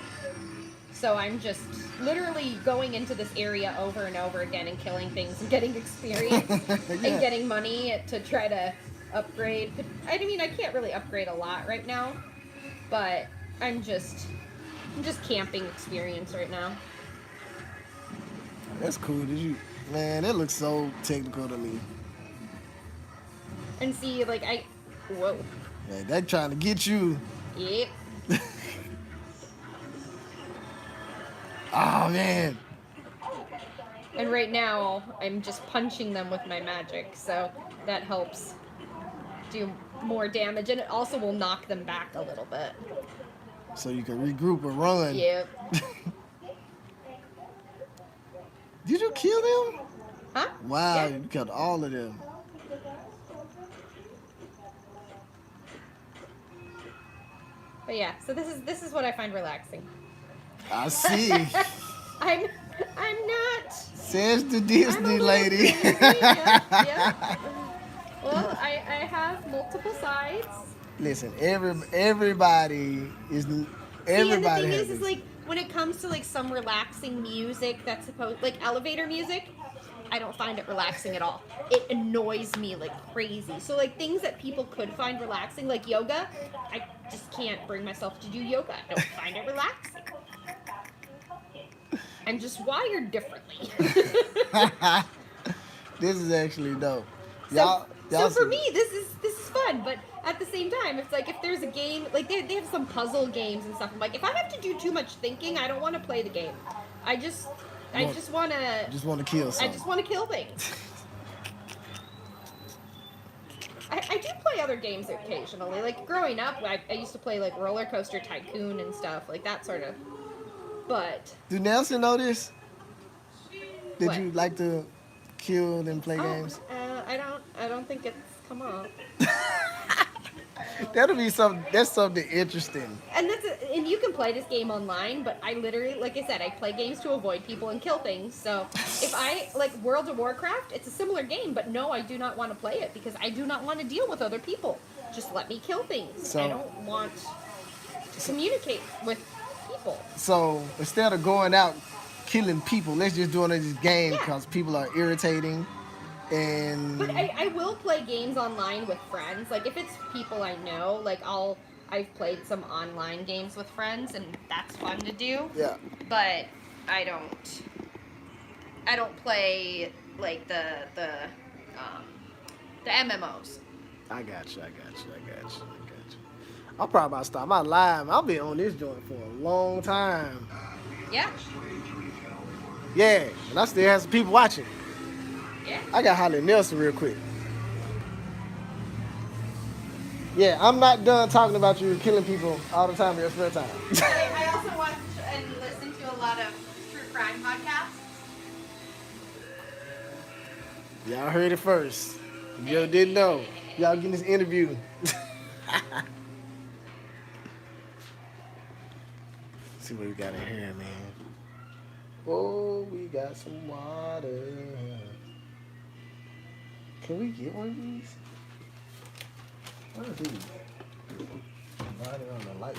So I'm just literally going into this area over and over again and killing things and getting experience and getting money to try to upgrade. I mean, I can't really upgrade a lot right now, but I'm just camping experience right now. That's cool. Man, it looks so technical to me. And see, like whoa. Man, they're trying to get you. Yep. Oh, man. And right now, I'm just punching them with my magic, so that helps do more damage, and it also will knock them back a little bit. So you can regroup and run. Yep. Did you kill them? Huh? Wow, Yeah. you killed all of them. But yeah, so this is what I find relaxing. I see. I'm not. Says the Disney lady. Yeah. Well, I have multiple sides. Listen, everybody is. See, and the thing has is like when it comes to like some relaxing music that's supposed like elevator music, I don't find it relaxing at all. It annoys me like crazy. So like things that people could find relaxing, like yoga, I just can't bring myself to do yoga. I don't find it relaxing. I'm just wired differently. This is actually dope. So for me, this is fun, but at the same time, it's like if there's a game, like they have some puzzle games and stuff. I'm like, if I have to do too much thinking, I don't want to play the game. I just want to. Just want to kill something. I just want to kill things. I do play other games occasionally. Like growing up, I used to play like Roller Coaster Tycoon and stuff, like that sort of. But do Nelson know this? Did What? you like to kill and play games? I don't think it's come up. That'll be something. That's something interesting. And and you can play this game online, but I literally, like I said, I play games to avoid people and kill things. So if I like World of Warcraft, it's a similar game, but no, I do not want to play it because I do not want to deal with other people. Just let me kill things. So- I don't want to communicate with people. So instead of going out killing people, let's just do it in this game because people are irritating. And But I will play games online with friends. Like if it's people I know, like I've played some online games with friends and that's fun to do. Yeah. But I don't play like the MMOs. I got you. I'm probably about to start my live. I've been on this joint for a long time. Yeah. Yeah, and I still have some people watching. Yeah. I got Holly Nelson real quick. Yeah, I'm not done talking about you killing people all the time in your spare time. I also watch and listen to a lot of true crime podcasts. Y'all heard it first. If you didn't know, y'all getting this interview. See what we got in here, man. Oh, we got some water. Can we get one of these? What are these? Body on the light.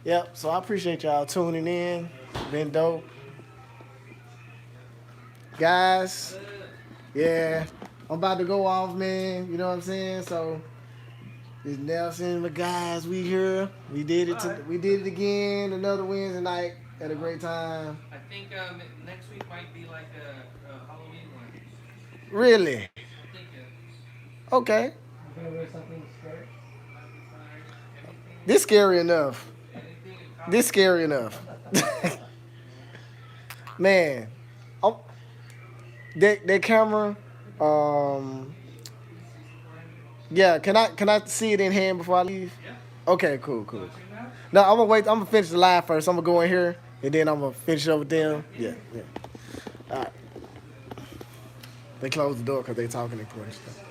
Yep, so I appreciate y'all tuning in. Been dope. Guys, yeah, I'm about to go off, man. You know what I'm saying? So it's Nelson, the guys, we here. We did it. We did it again. Another Wednesday night. Had a great time. I think next week might be like a Halloween one. Really? I think Okay. something scary. This scary enough. This scary enough. Man, oh, that camera. Yeah. Can I see it in hand before I leave? Yeah. Okay. Cool. No, I'm gonna wait. I'm gonna finish the live first. I'm gonna go in here and then I'm gonna finish it up with them. Yeah. All right. They closed the door because they talking important stuff.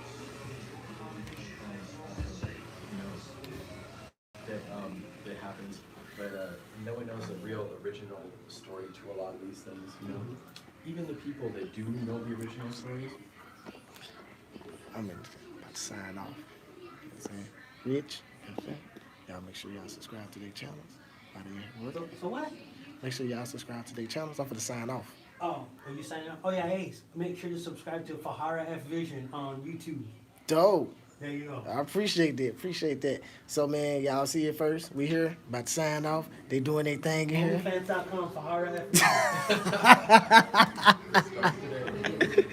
That happens, but no one knows the real original story to a lot of these things, you know. Even the people that do know the original stories. I'm about to sign off. You know what I'm saying? Rich, y'all make sure y'all subscribe to their channels. So what? Make sure y'all subscribe to their channels. I'm going to sign off. Oh, are you signing up? Oh yeah, hey, make sure to subscribe to Fa-Harra F Vision on YouTube. Dope. There you go. I appreciate that. So, man, y'all see it first. We here, about to sign off. They doing their thing in here. Onlyfans.com, Fa-Harra F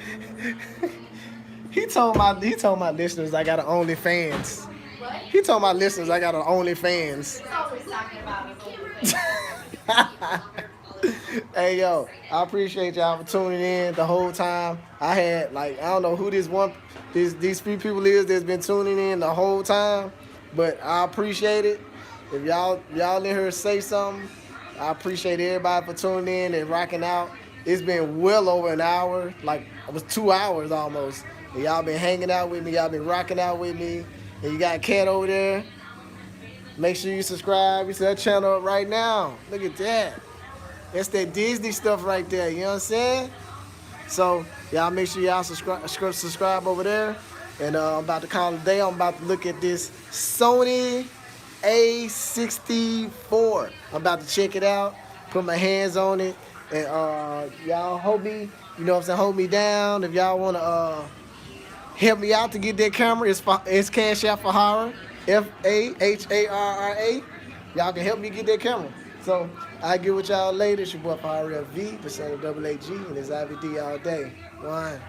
He told my listeners I got an OnlyFans. What? He told my listeners I got an OnlyFans. He's always talking about his Hey, yo, I appreciate y'all for tuning in the whole time. I had, I don't know who these few people is that's been tuning in the whole time, but I appreciate it. If y'all in here say something, I appreciate everybody for tuning in and rocking out. It's been well over an hour, it was 2 hours almost. And y'all been hanging out with me, y'all been rocking out with me. And you got Cat over there. Make sure you subscribe. You see that channel up right now. Look at that. That's that Disney stuff right there, you know what I'm saying? So, y'all make sure y'all subscribe over there. And I'm about to call it a day. I'm about to look at this Sony A64. I'm about to check it out, put my hands on it. And y'all hold me, you know what I'm saying, hold me down. If y'all want to help me out to get that camera, it's Cash App Fa-Harra, F-A-H-A-R-R-A. Y'all can help me get that camera. So, I'll get with y'all later. It's your boy Fa-Harra V, the son of Double A-G, and it's IVD all day. One.